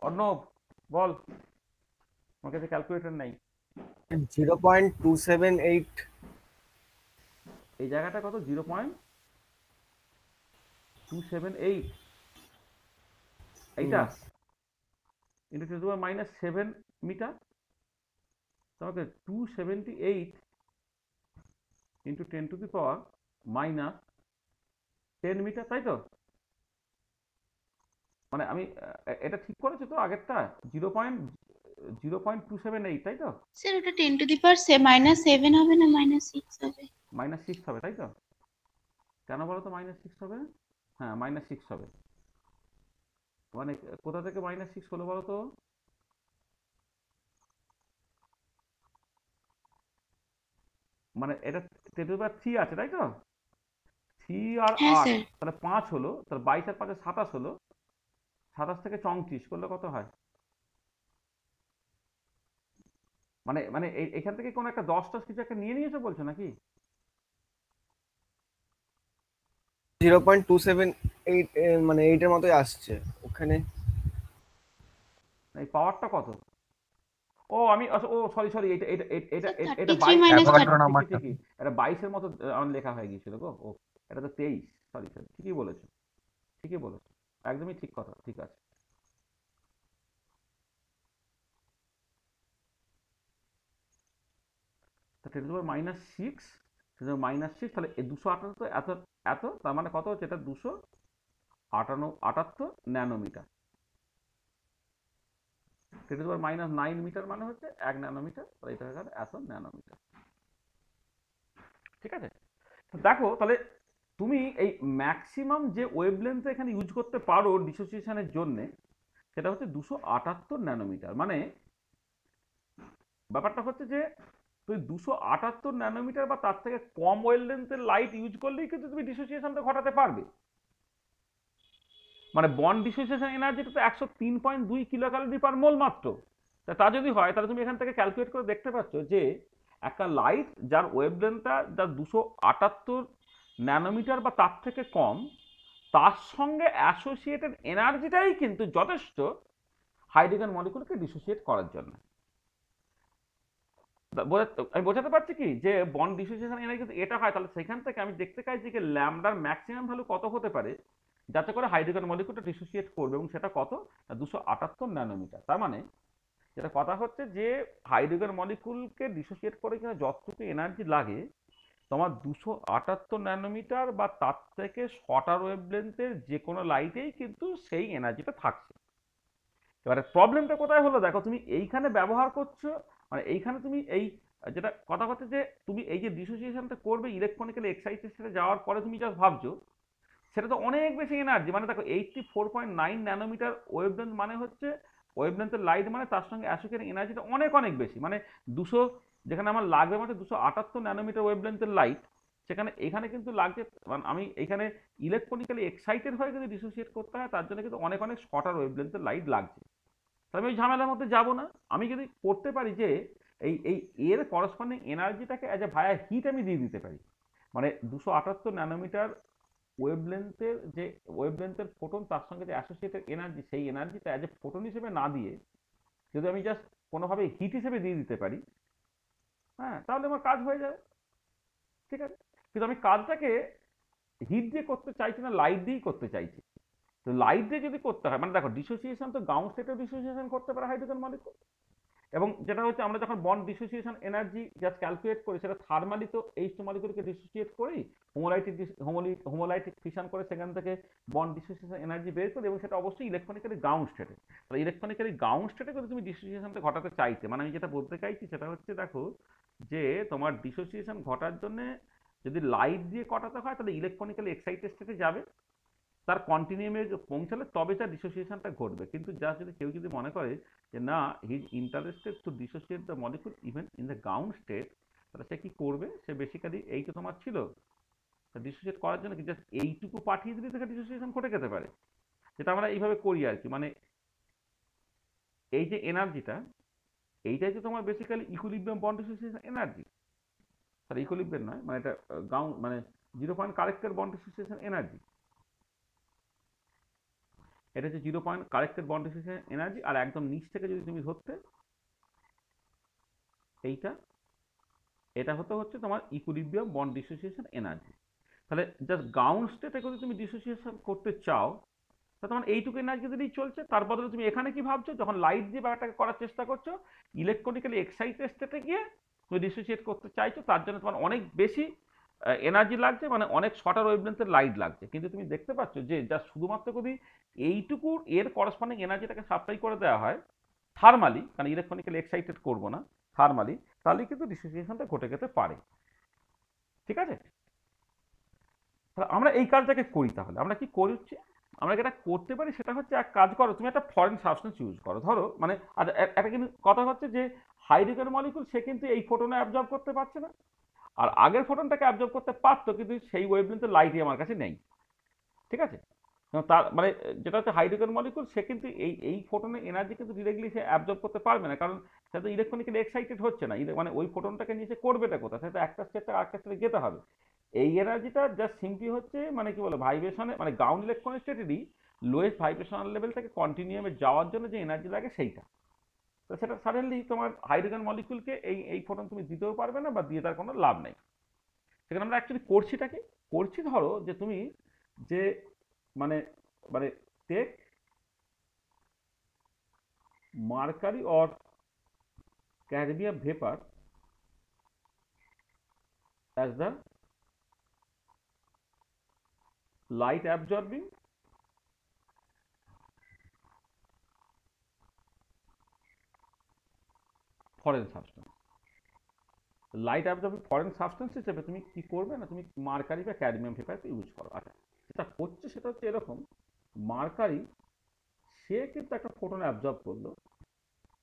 অর্ণব বল, আমার কাছে ক্যালকুলেটর নেই। 0.278। এই জায়গাটা কত, 0.278, এইটা into 10 to the power -7 metre, তোমাকে 278 into 10 to the power -10 metre, তাই তো? মানে আমি এটা ঠিক করেছো তো আগেরটা, 0.278, তাই তো? স্যার ওটা 10 টু দি পাওয়ার -7 হবে না -6 হবে? -6 হবে, তাই তো? কেন বলো তো -6 হবে? হ্যাঁ -6 হবে। মানে কোথা থেকে -6 হলো বলো তো? মানে এটা 10 টু দি পাওয়ার 3 আছে, তাই তো? 3 আর হ্যাঁ 8, স্যার। তাহলে 5 হলো, তাহলে 22 আর 5 27 হলো, 27 থেকে 34 করলে কত হয়? মানে মানে এখান থেকে কোনো একটা 10 কিছু একটা নিয়ে নিয়েছো বলছো নাকি? 0.278, মানে এইটার মতোই আসছে ওখানে। এই পাওয়ারটা কত? ও আমি আচ্ছা, ও সরি সরি, এটা এটা এটা এটা স্যার এটা 33 22, মাইনাস হ্যাঁ 30। হ্যাঁ ঠিকই ঠিকই, এটা 22-এর মতো আমার লেখা হয়ে গিয়েছিল গো। ও এটা তো 23, সরি সরি, ঠিকই বলেছো, ঠিকই বলেছো, একদমই ঠিক কথা, ঠিক আছে। তা 10 টু দি পাওয়ার -6, -6, তাহলে এই 278 তো এত, এত তার মানে কত হচ্ছে, এটা 278 nanometre. 10 to the power -9 metre মানে হচ্ছে 1 ন্যানোমিটার, তাহলে এটা হয়ে গেল এত ন্যানোমিটার। ঠিক আছে, দেখো তাহলে তুমি এই ম্যাক্সিমাম যে ওয়েভলেন্থ এখানে ইউজ করতে পারো ডিসোসিয়েশনের জন্য, সেটা হচ্ছে 278 ন্যানোমিটার। মানে ব্যাপারটা হচ্ছে যে তুমি 278 ন্যানোমিটার বা তার থেকে কম ওয়েভলেন্থের লাইট ইউজ করলেই কিন্তু তুমি ডিসোসিয়েশনটা ঘটাতে পারবে। মানে বন্ড ডিসোসিয়েশন এনার্জিটা তো 103.2 কিলো ক্যালোরি পার মোল মাত্র। তা যদি হয় তাহলে তুমি এখান থেকে ক্যালকুলেট করে দেখতে পাচ্ছ যে একটা লাইট যার ওয়েভলেন্থটা যার 278 ন্যানোমিটার বা তার থেকে কম, তার সঙ্গে অ্যাসোসিয়েটেড এনার্জিটাই কিন্তু যথেষ্ট হাইড্রোজেন মলিকুলকে ডিসোসিয়েট করার জন্য। আমি বোঝাতে পারছি কি, যে বন্ড ডিসোসিয়েশন এনার্জি যদি এটা হয়, তাহলে সেখান থেকে আমি দেখতে চাইছি যে ল্যামডার ম্যাক্সিমাম ভ্যালু কত হতে পারে যাতে করে হাইড্রোজেন মলিকুলটা ডিসোসিয়েট করবে, এবং সেটা কত, 278 ন্যানোমিটার। তার মানে যেটা কথা হচ্ছে যে হাইড্রোজেন মলিকুলকে ডিসোসিয়েট করে কিনা যতটুকু এনার্জি লাগে, তোমার 278 ন্যানোমিটার বা তার থেকে শর্টার ওয়েভলেন্থের যে কোনো লাইটেই কিন্তু সেই এনার্জিটা থাকছে। এবারে প্রবলেমটা কোথায় হলো দেখো, তুমি এইখানে ব্যবহার করছো, মানে এইখানে তুমি এই যেটা কথা হচ্ছে যে তুমি এই যে ডিসোসিয়েশনটা করবে ইলেকট্রনিক্যালি এক্সাইটেশনে যাওয়ার পরে তুমি জাস্ট ভাবছো, সেটা তো অনেক বেশি এনার্জি। মানে দেখো 84.9 ন্যানোমিটার ওয়েভলেন্থ মানে হচ্ছে ওয়েভলেন্থের লাইট, মানে তার সঙ্গে অ্যাসোসিয়েটেড এনার্জিটা অনেক অনেক বেশি, মানে যেখানে আমার লাগবে মাত্র 278 ন্যানোমিটার ওয়েভলেন্থের লাইট, সেখানে এখানে কিন্তু লাগছে, মানে আমি এখানে ইলেকট্রনিক্যালি এক্সাইটেড হয়ে যদি ডিসোসিয়েট করতে হয় তার জন্য কিন্তু অনেক অনেক শর্টার ওয়েভলেন্থের লাইট লাগছে। তাহলে আমি ওই ঝামেলার মধ্যে যাব না। আমি যদি করতে পারি যে এই এই এর করসপন্ডিং এনার্জিটাকে অ্যাজ এ ভায়া হিট আমি দিয়ে দিতে পারি, মানে 278 ন্যানোমিটার ওয়েভলেন্থের ফোটন তার সঙ্গে যে অ্যাসোসিয়েটেড এনার্জি, সেই এনার্জিটা অ্যাজ এ ফোটন হিসেবে না দিয়ে যদি আমি জাস্ট কোনোভাবে হিট হিসেবে দিয়ে দিতে পারি, হ্যাঁ, তাহলে আমার কাজ হয়ে যাবে। ঠিক আছে, কিন্তু আমি কাজটাকে হিট দিয়ে করতে চাইছি না, লাইট দিয়েই করতে চাইছি। তো লাইট দিয়ে যদি করতে হয়, মানে দেখো ডিসোসিয়েশন তো গ্রাউন্ড স্টেটেও ডিসোসিয়েশন করতে পারে হাইড্রোজেন মলিকুল, এবং যেটা হচ্ছে আমরা যখন bond dissociation energy just calculate করি, সেটা থার্মালি তো H2 মলিকুলকে ডিসোসিয়েট করি, হোমোলাইটিক ফিশন করে সেখান থেকে বন্ড ডিসোসিয়েশন এনার্জি বের করি, এবং সেটা অবশ্যই ইলেকট্রনিক্যালি গ্রাউন্ড স্টেটে। তাহলে ইলেকট্রনিক্যালি গ্রাউন্ড স্টেটে করে তুমি ডিসোসিয়েশনটা ঘটাতে চাইতে, মানে আমি যেটা বলতে চাইছি সেটা হচ্ছে, দেখো যে তোমার ডিসোসিয়েশন ঘটার জন্য যদি লাইট দিয়ে কটাতে হয় তাহলে ইলেকট্রনিক্যালি এক্সাইটেড স্টেটে যাবে, তার কন্টিনিউমে পৌঁছালে তবে তার ডিসোসিয়েশনটা ঘটবে। কিন্তু যা যদি কেউ যদি মনে করে যে না, he is interested to dissociate the molecule even in the ground state, তাহলে সে কি করবে, সে বেসিক্যালি এই তো তোমার ছিল ডিসোসিয়েট করার জন্য কি জাস্ট এইটুকু পাঠিয়ে দিলে তাকে ডিসোসিয়েশন ঘটে যেতে পারে, যেটা আমরা এইভাবে করি আর কি। মানে এই যে এনার্জিটা, এইটাই তো তোমার basically equilibrium bond dissociation energy, তাহলে ইকুইলিব্রিয়াম নয়, মানে এটা গ্রাউন্ড মানে 0 point corrected bond dissociation energy, এটা হচ্ছে 0 point corrected bond dissociation energy. আর একদম নিচ থেকে যদি তুমি ধরতে, এইটা এটা হচ্ছে তোমার ইকুইলিব্রিয়াম বন্ড ডিসোসিয়েশন এনার্জি। তাহলে জাস্ট গ্রাউন্ড স্টেটে যদি তুমি ডিসোসিয়েশন করতে চাও, তা তোমার এইটুকু এনার্জি দিয়েই চলছে। তার বদলে তুমি এখানে কি ভাবছো, যখন লাইট দিয়ে ব্যাপারটাকে করার চেষ্টা করছো, ইলেকট্রনিক্যালি এক্সাইটেড স্টেটে গিয়ে তুমি ডিসোসিয়েট করতে চাইছো, তার জন্য তোমার অনেক বেশি এনার্জি লাগছে, মানে অনেক শর্টার ওয়েভলেন্থের লাইট লাগছে। কিন্তু তুমি দেখতে পাচ্ছ যে যা শুধুমাত্র যদি এইটুকু এর করসপন্ডিং এনার্জিটাকে সাপ্লাই করে দেওয়া হয় থার্মালি, কারণ ইলেকট্রনিক্যালি এক্সাইটেড করবো না, থার্মালি, তাহলে কিন্তু ডিসোসিয়েশনটা ঘটে যেতে পারে। ঠিক আছে, তাহলে আমরা এই কাজটাকে করি। তাহলে আমরা কি করছি, আমরা যেটা করতে পারি সেটা হচ্ছে, এক কাজ করো, তুমি একটা ফরেন সাবস্টেন্স ইউজ করো, ধরো মানে আচ্ছা একটা কিন্তু কথা হচ্ছে যে হাইড্রোজেন মলিকুল সে কিন্তু এই ফোটনে অ্যাবজর্ব করতে পারছে না, আর আগের ফোটনটাকে অ্যাবজর্ব করতে পারতো, কিন্তু সেই ওয়েভলেন্থের লাইটই আমার কাছে নেই। ঠিক আছে, তার মানে যেটা হচ্ছে হাইড্রোজেন মলিকুল, সে কিন্তু এই ফোটনের এনার্জি কিন্তু ডিরেক্টলি সে অ্যাবজর্ব করতে পারবে না, কারণ সে তো ইলেকট্রনিক্যালি এক্সাইটেড হচ্ছে না। মানে ওই ফোটনটাকে নিয়ে সে করবেটা কোথায়, সেটা একটা স্টেট থেকে আরেকটা স্টেটে যেতে হবে। এই এনার্জিটা জাস্ট সিম্পলি হচ্ছে মানে কি বলে ভাইব্রেশনে, মানে গ্রাউন্ড ইলেকট্রন স্টেটেরই লোয়েস্ট ভাইব্রেশনাল লেভেল থেকে কন্টিনিউমে যাওয়ার জন্য যে এনার্জি লাগে সেইটা। তো সেটা সাডেনলি তোমার হাইড্রোজেন মলিকুলকে এই ফোটন তুমি দিতেও পারবে না, বা দিয়ে তার কোনো লাভ নেই। সেখানে আমরা অ্যাকচুয়ালি করছিটাকে করছি, ধরো যে তুমি যে মানে মানে take mercury or cadmium vapour as the light absorbing foreign substance. Light absorbing foreign substance হিসেবে তুমি কি করবে না, তুমি মার্কারি বা ক্যাডমিয়াম ভেপারকে ইউজ করো। আচ্ছা, যেটা হচ্ছে সেটা হচ্ছে এরকম, মার্কারি সে কিন্তু একটা ফোটন অ্যাবজর্ব করলো,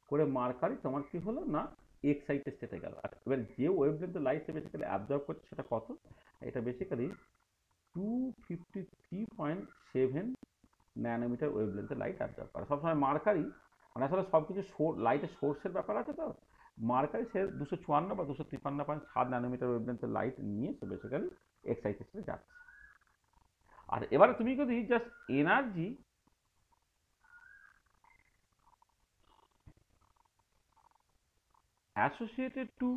করে মার্কারি তোমার কি হলো না এক্সাইটেড স্টেটে গেল। আচ্ছা, এবার যে ওয়েভলেন্থের লাইট সে বেসিক্যালি অ্যাবজর্ব করছে সেটা কত, এটা বেসিক্যালি 253.7 ন্যানোমিটার ওয়েভলেন্থের লাইট অ্যাবজর্ব করে। সবসময় মার্কারি মানে আসলে সব কিছু লাইটের সোর্সের ব্যাপার আছে, তো মার্কারি সে 254 বা 253.7 ন্যানোমিটার ওয়েভলেন্থের লাইট নিয়ে সে বেসিক্যালি এক্সাইটেশনে যাচ্ছে। আর এবারে তুমি যদি just energy associated to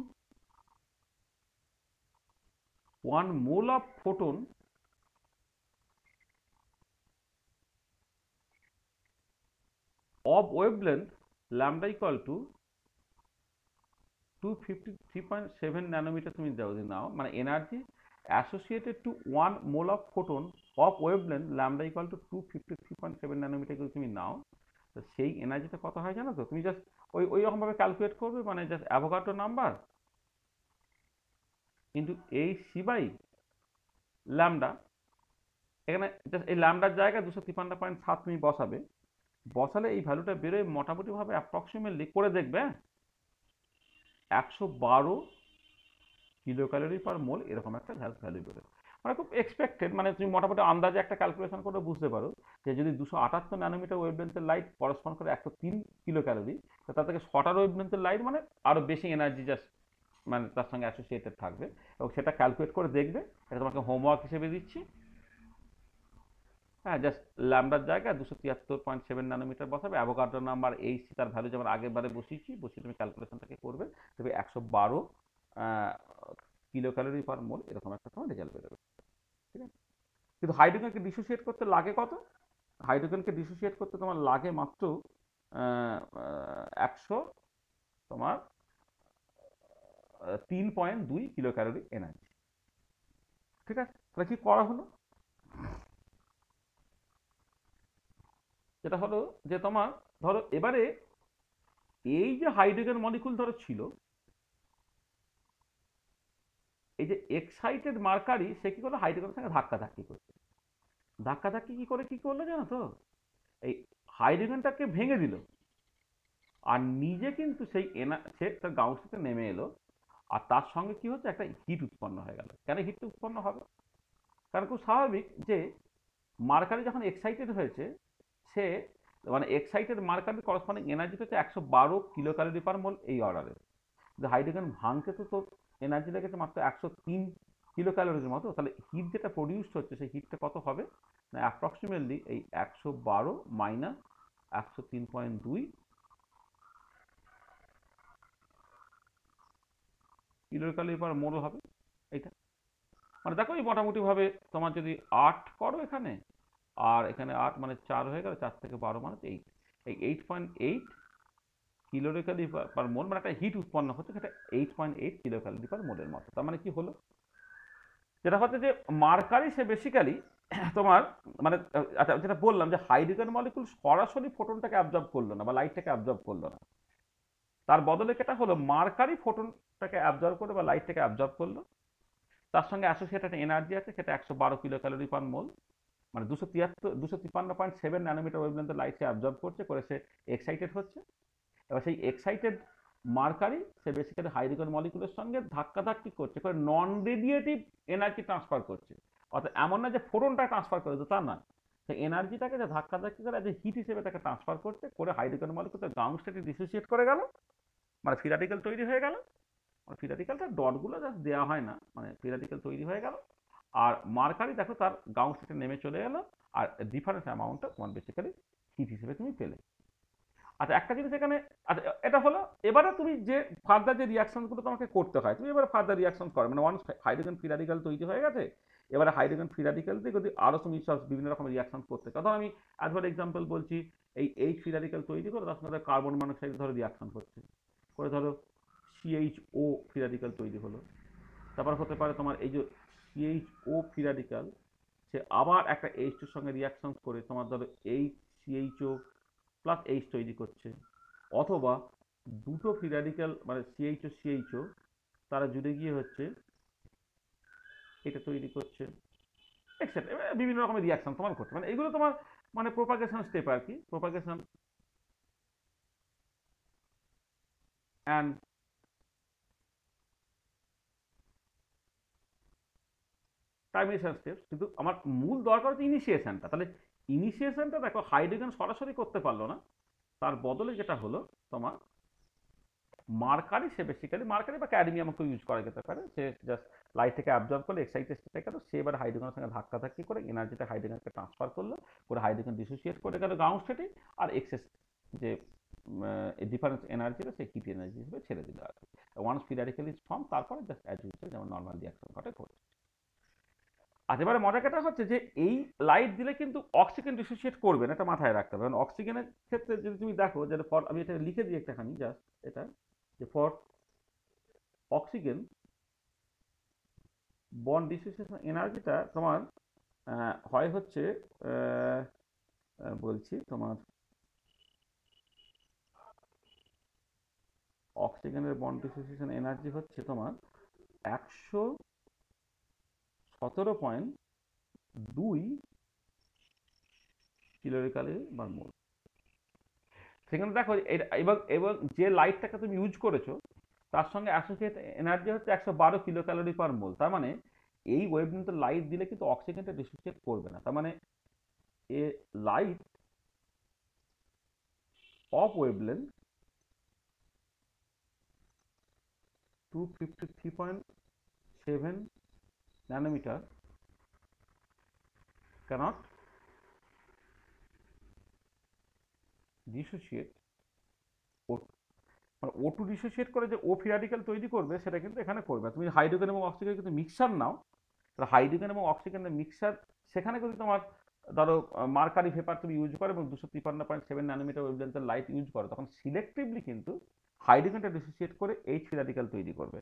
1 mole of photon of wavelength lambda equal to 253.7 nanometre তুমি যদি নাও, মানে energy associated to 1 mole of photon of wavelength lambda equal to 253.7 nanometre যদি তুমি নাও, তো সেই এনার্জিটা কত হয় জানো তো? তুমি জাস্ট ওই রকমভাবে ক্যালকুলেট করবে, মানে জাস্ট অ্যাভোগাড্রো নাম্বার কিন্তু এই সি বাই ল্যামডা, এখানে জাস্ট এই ল্যামডার জায়গায় 253.7 তুমি বসাবে, বসালে এই ভ্যালুটা বেরোয় মোটামুটিভাবে অ্যাপ্রক্সিমেটলি করে দেখবে। 112 কিলো ক্যালোরি পার মোল এরকম একটা ভ্যালু বেরোবে। মানে খুব এক্সপেক্টেড, মানে তুমি মোটামুটি আন্দাজে একটা ক্যালকুলেশন করে বুঝতে পারো যে যদি 278 ন্যানোমিটার ওয়েভলেন্থের লাইট করসপন্ড করে 103 কিলো ক্যালোরি, তো তার থেকে 6টা ওয়েভলেন্থের লাইট মানে আরও বেশি এনার্জি জাস্ট মানে তার সঙ্গে অ্যাসোসিয়েটেড থাকবে, এবং সেটা ক্যালকুলেট করে দেখবে। এটা তোমাকে হোমওয়ার্ক হিসেবে দিচ্ছি। হ্যাঁ, জাস্ট ল্যামডার জায়গায় 273.7 ন্যানোমিটার বসাবে, অ্যাভোগাড্রো নাম্বার এইচসি তার ভ্যালু যেমন আগের বারে বসিয়ে তুমি ক্যালকুলেশনটাকে করবে, তবে 112 কিলো ক্যালোরি পার মোল এরকম একটা তোমার রেজাল্ট বেরোবে। ঠিক আছে, কিন্তু হাইড্রোজেনকে ডিসোসিয়েট করতে লাগে কত? হাইড্রোজেনকে ডিসোসিয়েট করতে তোমার লাগে মাত্র 100 তোমার 3.2 কিলো ক্যালোরি এনার্জি। ঠিক আছে, তাহলে কি করা হলো? যেটা হলো যে তোমার ধরো এবারে এই যে হাইড্রোজেন মলিকুল ধরো ছিল, এই যে এক্সাইটেড মার্কারি সে কি করলো, হাইড্রোজেনের সঙ্গে ধাক্কাধাক্কি করছে। ধাক্কাধাক্কি কি করে কি করলো জানো তো, এই হাইড্রোজেনটাকে ভেঙে দিল, আর নিজে কিন্তু সেই সে তার গাউসিতে নেমে এলো, আর তার সঙ্গে কি হচ্ছে, একটা হিট উৎপন্ন হয়ে গেল। কেন হিট উৎপন্ন হবে? কারণ খুব স্বাভাবিক যে মার্কারি যখন এক্সাইটেড হয়েছে, সে মানে এক্সাইটেড মার্কারির করসপন্ডিং এনার্জি হচ্ছে 112 কিলো ক্যালোরি পার মোল এই অর্ডারে। যে হাইড্রোজেন ভাঙতে তো তোর এনার্জি লেগেছে মাত্র 103 কিলো ক্যালোরির মতো, তাহলে হিট যেটা প্রডিউসড হচ্ছে সেই হিটটা কত হবে না, অ্যাপ্রক্সিমেটলি এই 112 মাইনাস 103.2 কিলো ক্যালোরি পার মোল হবে এইটা। মানে দেখো এই মোটামুটিভাবে তোমার যদি 8 করো এখানে, আর এখানে 8 মানে 4 হয়ে গেল, 4 থেকে 12 মানে 8, এই 8.8 কিলো ক্যালোরি পার মোল, মানে একটা হিট উৎপন্ন হচ্ছে, সেটা 8.8 কিলো ক্যালোরি পার মোলের মতো। তার মানে কি হলো, যেটা হচ্ছে যে মার্কারি সে বেসিক্যালি তোমার মানে আচ্ছা যেটা বললাম যে হাইড্রোজেন মলিকুল সরাসরি ফোটনটাকে অ্যাবজর্ব করলো না বা লাইটটাকে অ্যাবজর্ব করলো না, তার বদলে যেটা হলো মার্কারি ফোটনটাকে অ্যাবজর্ব করে বা লাইটটাকে অ্যাবজর্ব করলো, তার সঙ্গে অ্যাসোসিয়েটেড এনার্জি আছে, সেটা 112 কিলো ক্যালোরি পার মোল, মানে 253.7 ন্যানোমিটার ওয়েভলেন্থের লাইট সে অ্যাবজর্ব করছে, করে সে এক্সাইটেড হচ্ছে। এবার সেই এক্সাইটেড মার্কারি সে বেসিক্যালি হাইড্রোজেন মলিকুলের সঙ্গে ধাক্কাধাক্কি করছে, করে নন রেডিয়েটিভ এনার্জি ট্রান্সফার করছে। অর্থাৎ এমন না যে ফোটনটা ট্রান্সফার করে, তা না, সেই এনার্জিটাকে যে ধাক্কাধাক্কি করে যে হিট হিসেবে তাকে ট্রান্সফার করছে, করে হাইড্রোজেন মলিকুল গ্রাউন্ড স্টেটে ডিসোসিয়েট করে গেল, মানে ফ্রি র্যাডিক্যাল তৈরি হয়ে গেল। মানে ফ্রি র্যাডিক্যালটা ডটগুলো জাস্ট দেওয়া হয় না, মানে ফ্রি র্যাডিক্যাল তৈরি হয়ে গেল, আর মার্কারি দেখো তার গ্রাউন্ড স্টেটে নেমে চলে এলো, আর ডিফারেন্স অ্যামাউন্টটা তোমার বেসিক্যালি হিট হিসেবে তুমি পেলে। আচ্ছা একটা জিনিস এখানে, আচ্ছা এটা হলো, এবারে তুমি যে ফার্দার যে রিয়াকশনগুলো তোমাকে করতে হয়, তুমি এবারে ফার্দার রিয়াকশন করো, মানে ওয়ান্স হাইড্রোজেন ফ্রি র্যাডিক্যাল তৈরি হয়ে গেছে, এবারে হাইড্রোজেন ফ্রি র্যাডিক্যাল দিয়ে যদি আরও তুমি সব বিভিন্ন রকম রিয়াকশন করতে চাও, ধরো আমি অ্যাজ ফর এক্সাম্পল বলছি, এই এইচ ফ্রি র্যাডিক্যাল তৈরি করে তার সঙ্গে কার্বন মনোক্সাইড ধরো রিয়াকশন করছে, করে ধরো সিএইচও ফ্রি র্যাডিক্যাল তৈরি হলো। তারপর হতে পারে তোমার এই যে সিএইচও ফ্রি র্যাডিক্যাল, সে আবার একটা এইচটার সঙ্গে রিয়াকশন করে তোমার ধরো এইচ সিএইচও প্লাস এইচ তৈরি করছে, অথবা দুটো ফ্রি র্যাডিক্যাল মানে সিএইচও তারা জুড়ে গিয়ে হচ্ছে এটা তৈরি করছে, এক্সেট্রা বিভিন্ন রকমের রিয়াকশন তোমার করছে। মানে এগুলো তোমার মানে প্রোপাগেশন স্টেপ আর কি, প্রোপাগেশন অ্যান্ড টার্মিনেশন স্টেপ। কিন্তু আমার মূল দরকার হচ্ছে ইনিশিয়েশনটা। তাহলে ইনিশিয়েশনটা দেখো হাইড্রোজেন সরাসরি করতে পারলো না, তার বদলে যেটা হলো তোমার মার্কারি, সে বেসিক্যালি মার্কারি বা ক্যাডমিয়ামকে ইউজ করা যেতে পারে, সে জাস্ট লাইট থেকে অ্যাবজর্ব করলে এক্সাইটেড থেকে গেল, সে এবার হাইড্রোজেনের সঙ্গে ধাক্কাধাক্কি করে এনার্জিটা হাইড্রোজেনকে ট্রান্সফার করলো, করে হাইড্রোজেন ডিসোসিয়েট করে গেল গ্রাউন্ড স্টেটে, আর এক্সেস যে ডিফারেন্স এনার্জিটা সে কিট এনার্জি হিসেবে ছেড়ে দিল আর কি। Once free radical is form, তারপরে জাস্ট অ্যাজ ইউজুয়াল যেমন নর্মাল রিয়াকশন ঘটে ঘটে। আর এবারে মজাটা হচ্ছে যে এই লাইট দিলে কিন্তু অক্সিজেন ডিসোসিয়েট করবে না, এটা মাথায় রাখতে হবে। কারণ অক্সিজেনের ক্ষেত্রে যদি তুমি দেখো যে ফর, আমি এটা লিখে দিই একটাখানি জাস্ট, এটা যে ফর অক্সিজেন বন্ড ডিসোসিয়েশন এনার্জিটা তোমার হয় হচ্ছে বলছি তোমার অক্সিজেনের বন্ড ডিসোসিয়েশন এনার্জি হচ্ছে তোমার 117.2 কিলোক্যালোরি পার মোল। সেখানে দেখো এবং এবং যে লাইটটাকে তুমি ইউজ করেছো তার সঙ্গে অ্যাসোসিয়েট এনার্জি হচ্ছে 112 কিলো ক্যালোরি পার মোল। তার মানে এই ওয়েভলেন্থে লাইট দিলে কিন্তু অক্সিজেনটা ডিসোসিয়েট করবে না। তার মানে a light of wavelength 253.7 nanometer cannot dissociate মানে ও টু ডিসোসিয়েট করে যে ও ফ্রি র্যাডিক্যাল তৈরি করবে সেটা কিন্তু এখানে করবে না। তুমি হাইড্রোজেন এবং অক্সিজেন কিন্তু মিক্সার নাও, তাহলে হাইড্রোজেন এবং অক্সিজেনের মিক্সার সেখানে কিন্তু তোমার ধরো মার্কারি ভেপার তুমি ইউজ করো এবং 253.7 ন্যানোমিটার ওয়েভলেন্থের লাইট ইউজ করো, তখন সিলেক্টিভলি কিন্তু হাইড্রোজেনটা ডিসোসিয়েট করে এইচ ফ্রি র্যাডিক্যাল তৈরি করবে।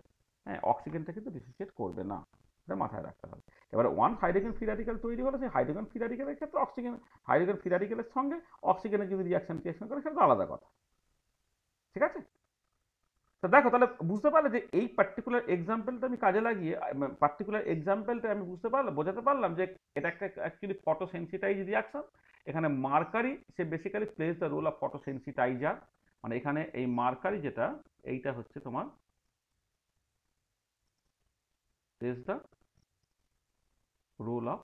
হ্যাঁ, অক্সিজেনটা কিন্তু ডিসোসিয়েট করবে না, এটা মাথায় রাখতে হবে। এবারে ওয়ান হাইড্রোজেন ফ্রি র্যাডিক্যাল তৈরি হলে সেই হাইড্রোজেন ফ্রি র্যাডিক্যালের ক্ষেত্রে অক্সিজেন, হাইড্রোজেন ফ্রি র্যাডিক্যালের সঙ্গে অক্সিজেনের যদি রিয়াকশন করে সেটা আলাদা কথা। ঠিক আছে? তো দেখো, তাহলে বুঝতে পারলে যে এই পার্টিকুলার এক্সাম্পলটা আমি কাজে লাগিয়ে আমি বুঝতে পারলাম, বোঝাতে পারলাম যে এটা একটা অ্যাকচুয়ালি ফটোসেন্সিটাইজ রিয়াকশন। এখানে মার্কারি সে basically plays the role of photosensitiser, মানে এখানে এই মার্কারি যেটা এইটা হচ্ছে তোমার plays the role of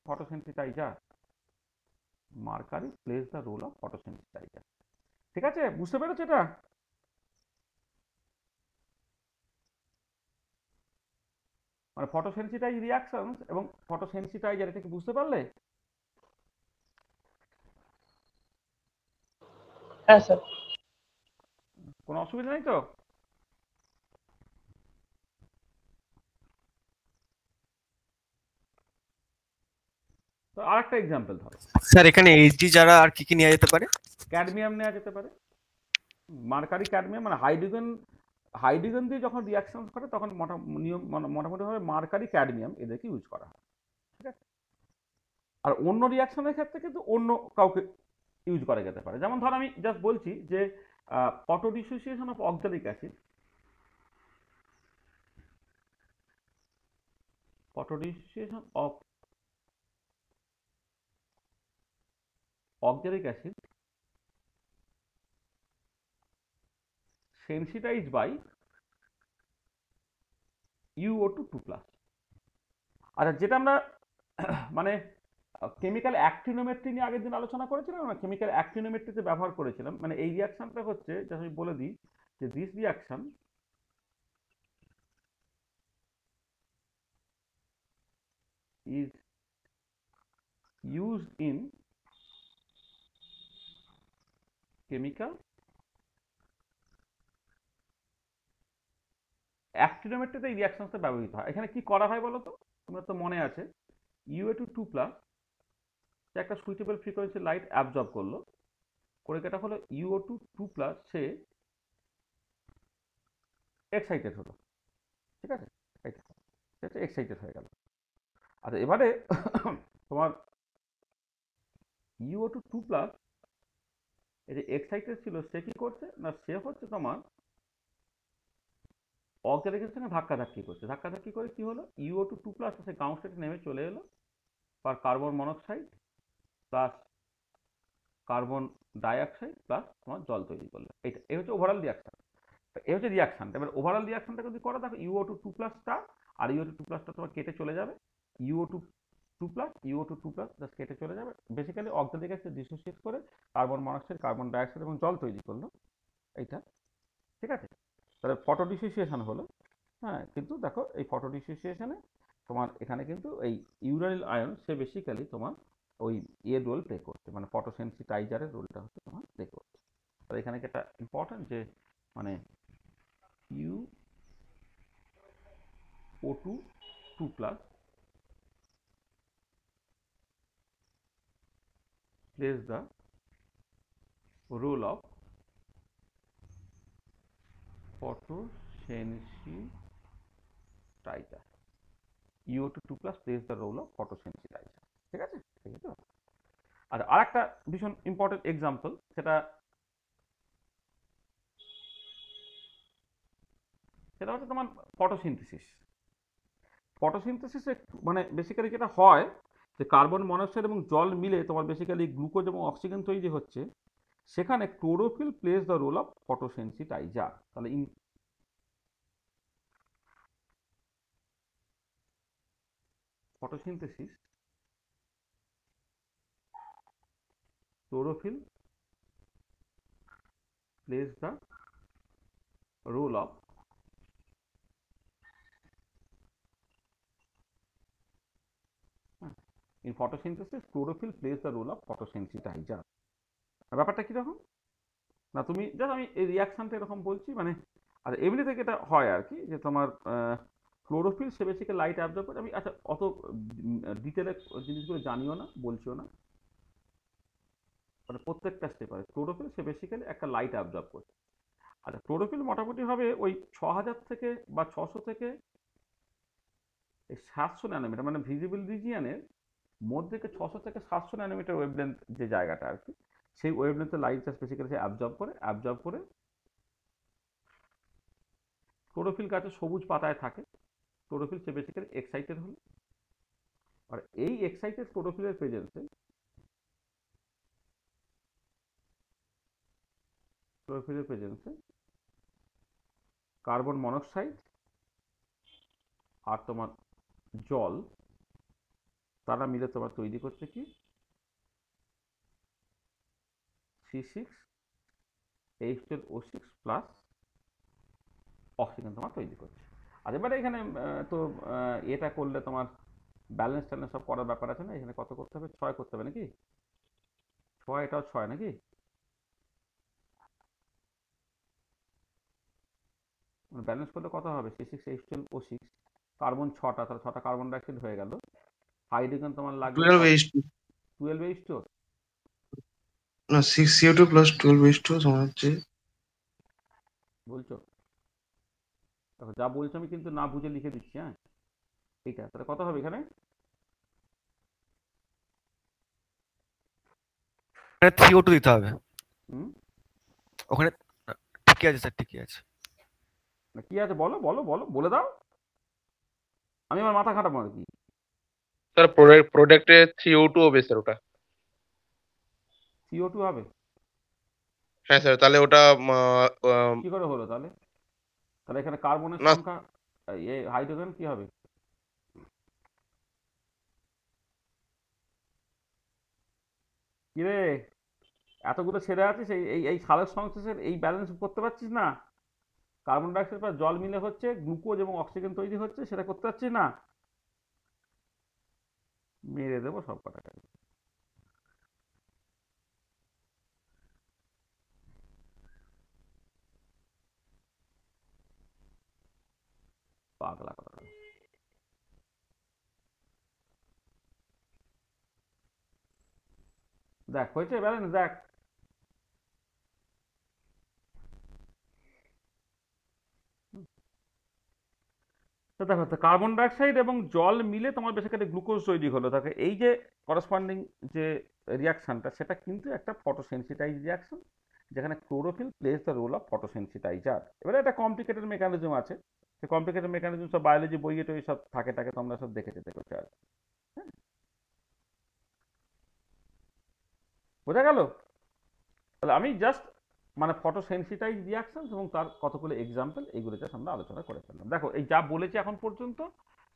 photosensitiser. Mercury plays the role of photosensitiser. ঠিক আছে, বুঝতে পেরেছো এটা? মানে ফটোসেন্সিটাইজ রিয়াকশনস এবং ফটোসেন্সিটাইজার, এটা কি বুঝতে পারলে? হ্যাঁ স্যার। কোনো অসুবিধা নেই তো? তো আরেকটা এক্সাম্পল ধরো, স্যার এখানে এইচডি যারা আর কি কি নেওয়া যেতে পারে? ক্যাডমিয়াম নেওয়া যেতে পারে। মার্কারি ক্যাডমিয়াম মানে হাইড্রোজেন দিয়ে যখন রিয়াকশন করে তখন মোটামুটিভাবে মার্কারি ক্যাডমিয়াম এদেরকে ইউজ করা হয়। ঠিক আছে? আর অন্য রিয়াকশনের ক্ষেত্রে কিন্তু অন্য কাউকে ইউজ করা যেতে পারে। যেমন ধর আমি জাস্ট বলছি যে photo dissociation of oxalic acid, photo dissociation of oxalic acid sensitized by UO2 2+। আচ্ছা, যেটা আমরা মানে কেমিক্যাল অ্যাক্টিনোমেট্রি নিয়ে আগের দিন আলোচনা করেছিলাম না, কেমিক্যাল অ্যাক্টিনোমেট্রিতে ব্যবহার করেছিলাম। মানে এই রিয়াকশনটা হচ্ছে, যা আমি বলে দিই যে this reaction is used in chemical অ্যাক্টিনোমেট্রিতে এই রিয়াকশনটা ব্যবহৃত হয়। এখানে কি করা হয় বলো তো? তোমার তো মনে আছে UO2 2+ একটা সুইটেবল ফ্রিকোয়েন্সি লাইট অ্যাবজর্ব করলো, করে যেটা হলো UO2 2+ সে এক্সাইটেড হলো। ঠিক আছে, এটা এক্সাইটেড হয়ে গেল। আচ্ছা, এবারে তোমার UO2 2+ এই যে এক্সাইটেড ছিল সে কি করছে না, সে হচ্ছে তোমার অক্সালিকের সঙ্গে ধাক্কাধাক্কি করছে। ধাক্কাধাক্কি করে কি হলো, UO2 2+ সে গ্রাউন্ড স্টেটে নেমে চলে এলো, আর carbon monoxide plus carbon dioxide plus তোমার জল তৈরি করলো। এটা এই হচ্ছে ওভারঅল রিয়াকশন। এই হচ্ছে রিয়াকশনটা। এবার ওভারঅল রিয়াকশনটা যদি করো, দেখো UO2 2+টা আর UO2 2+টা তোমার কেটে চলে যাবে, UO2 2+, জাস্ট কেটে চলে যাবে। বেসিক্যালি অক্সালিক অ্যাসিড ডিসোসিয়েট করে কার্বন মনোক্সাইড, কার্বন ডাইঅক্সাইড এবং জল তৈরি করলো এইটা। ঠিক আছে, তাহলে ফটো ডিসোসিয়েশন হলো। হ্যাঁ, কিন্তু দেখো এই ফটো ডিসোসিয়েশনে তোমার এখানে কিন্তু এই ইউরাইল আয়ন সে বেসিক্যালি তোমার ওই রোল প্লে করছে, মানে ফটোসেন্সিটাইজারের রোলটা হচ্ছে তোমার প্লে করছে। আর এখানে যেটা ইম্পর্টেন্ট যে মানে UO2 2+ plays the role of photosensitizer। UO2 2+ plays the role of photosensitizer। ঠিক আছে, ঠিক আছে। আর আরেকটা ভীষণ ইম্পর্টেন্ট এক্সাম্পল, সেটা হচ্ছে তোমার ফটোসিনথেসিস। ফটোসিনথেসিসে মানে বেসিক্যালি যেটা হয় যে কার্বন মনোক্সাইড এবং জল মিলে তোমার বেসিক্যালি গ্লুকোজ এবং অক্সিজেন তৈরি হচ্ছে, সেখানে chlorophyll plays the role of photosensitiser. তাহলে in photosynthesis, chlorophyll plays the role of in photosynthesis, chlorophyll plays the role of photosensitizer। ব্যাপারটা কিরকম না, তুমি জাস্ট আমি এই রিয়াকশনটা এরকম বলছি, মানে আচ্ছা এমনি থেকে এটা হয় আর কি, যে তোমার ক্লোরোফিল সে বেসিক্যালি লাইট অ্যাবজর্ব করে। আমি আচ্ছা অত ডিটেলে জিনিসগুলো জানিও না, বলছিও না, মানে প্রত্যেকটা স্টেপে ক্লোরোফিল সে বেসিক্যালি একটা লাইট অ্যাবজর্ব করে। আচ্ছা ক্লোরোফিল মোটামুটি হবে ওই 6000 থেকে বা 600 থেকে এই 700 ন্যানোমিটার, মানে ভিজিবল রিজিয়নের মধ্যে 600 থেকে 700 ন্যানোমিটার ওয়েভলেন্থ যে জায়গাটা আর কি, সেই ওয়েভলেন্থের লাইটটা বেসিক্যালি সে অ্যাবজর্ব করে। ক্লোরোফিল গাছে সবুজ পাতায় থাকে, ক্লোরোফিল সে বেসিক্যালি এক্সাইটেড হলো, আর এই এক্সাইটেড ক্লোরোফিলের প্রেজেন্সে কার্বন মনোক্সাইড আর তোমার জল, তারা মিলে তোমার তৈরি করছে কি C6H12O6 প্লাস অক্সিজেন তোমার তৈরি করছে। আর এবারে এখানে তো এটা করলে তোমার ব্যালেন্স ট্যালেন্স সব করার ব্যাপার আছে না, এখানে কত করতে হবে, 6 করতে হবে নাকি, 6, এটাও 6 নাকি, ব্যালেন্স করলে কত হবে, C6H12O6, কার্বন 6টা, তাহলে 6টা কার্বন ডাইঅক্সাইড হয়ে গেল, হাইড্রোজেন তোমার লাগবে 12H2 12H2, না 6CO2 প্লাস 12H2 সমান হচ্ছে বলছো দেখো যা বলছো আমি কিন্তু না বুঝে লিখে দিচ্ছি, হ্যাঁ এইটা তাহলে কত হবে এখানে, CO2 দিতে হবে হুম ওখানে। ঠিকই আছে স্যার, ঠিকই আছে। না কি আছে বলো বলো বলো, বলে দাও, আমি আমার মাথা খাটাবো আর কি। স্যার প্রোডাক্টে CO2 হবে স্যার ওটা। CO2 হবে, হ্যাঁ স্যার, তাহলে ওটা কি করে হলো তাহলে, তাহলে এখানে কার্বনের না সংখ্যা, হাইড্রোজেন কি হবে, কি রে এতগুলো ছেড়ে আছিস, এই এই এই সালের সংশ্লেষের এই ব্যালেন্স করতে পারছিস না, কার্বন ডাইঅক্সাইড প্লাস জল মিলে হচ্ছে গ্লুকোজ এবং অক্সিজেন তৈরি হচ্ছে, সেটা করতে পারছিস না, মেরে দেবো সব কটাকে, পাগলা কথা। দেখ হয়েছে ব্যালেন্স, দেখ তো দেখো তো কার্বন ডাইঅক্সাইড এবং জল মিলে তোমার বেসিক্যালি গ্লুকোজ তৈরি হলো, তাকে এই যে করসপন্ডিং যে রিয়াকশনটা, সেটা কিন্তু একটা ফটোসেন্সিটাইজ রিয়াকশন, যেখানে chlorophyll plays the role of photosensitiser. এবারে একটা কমপ্লিকেটেড মেকানিজম আছে, সেই কমপ্লিকেটেড মেকানিজম সব বায়োলজি বইয়ে টই সব থাকে টাকে, তোমরা সব দেখে যেতে করছে আর কি। হ্যাঁ, বোঝা গেল, তাহলে আমি জাস্ট মানে ফটোসেন্সিটাইজ রিয়াকশন এবং তার কতগুলো এক্সাম্পল এইগুলো জাস্ট আমরা আলোচনা করে ফেললাম। দেখো এই যা বলেছি এখন পর্যন্ত,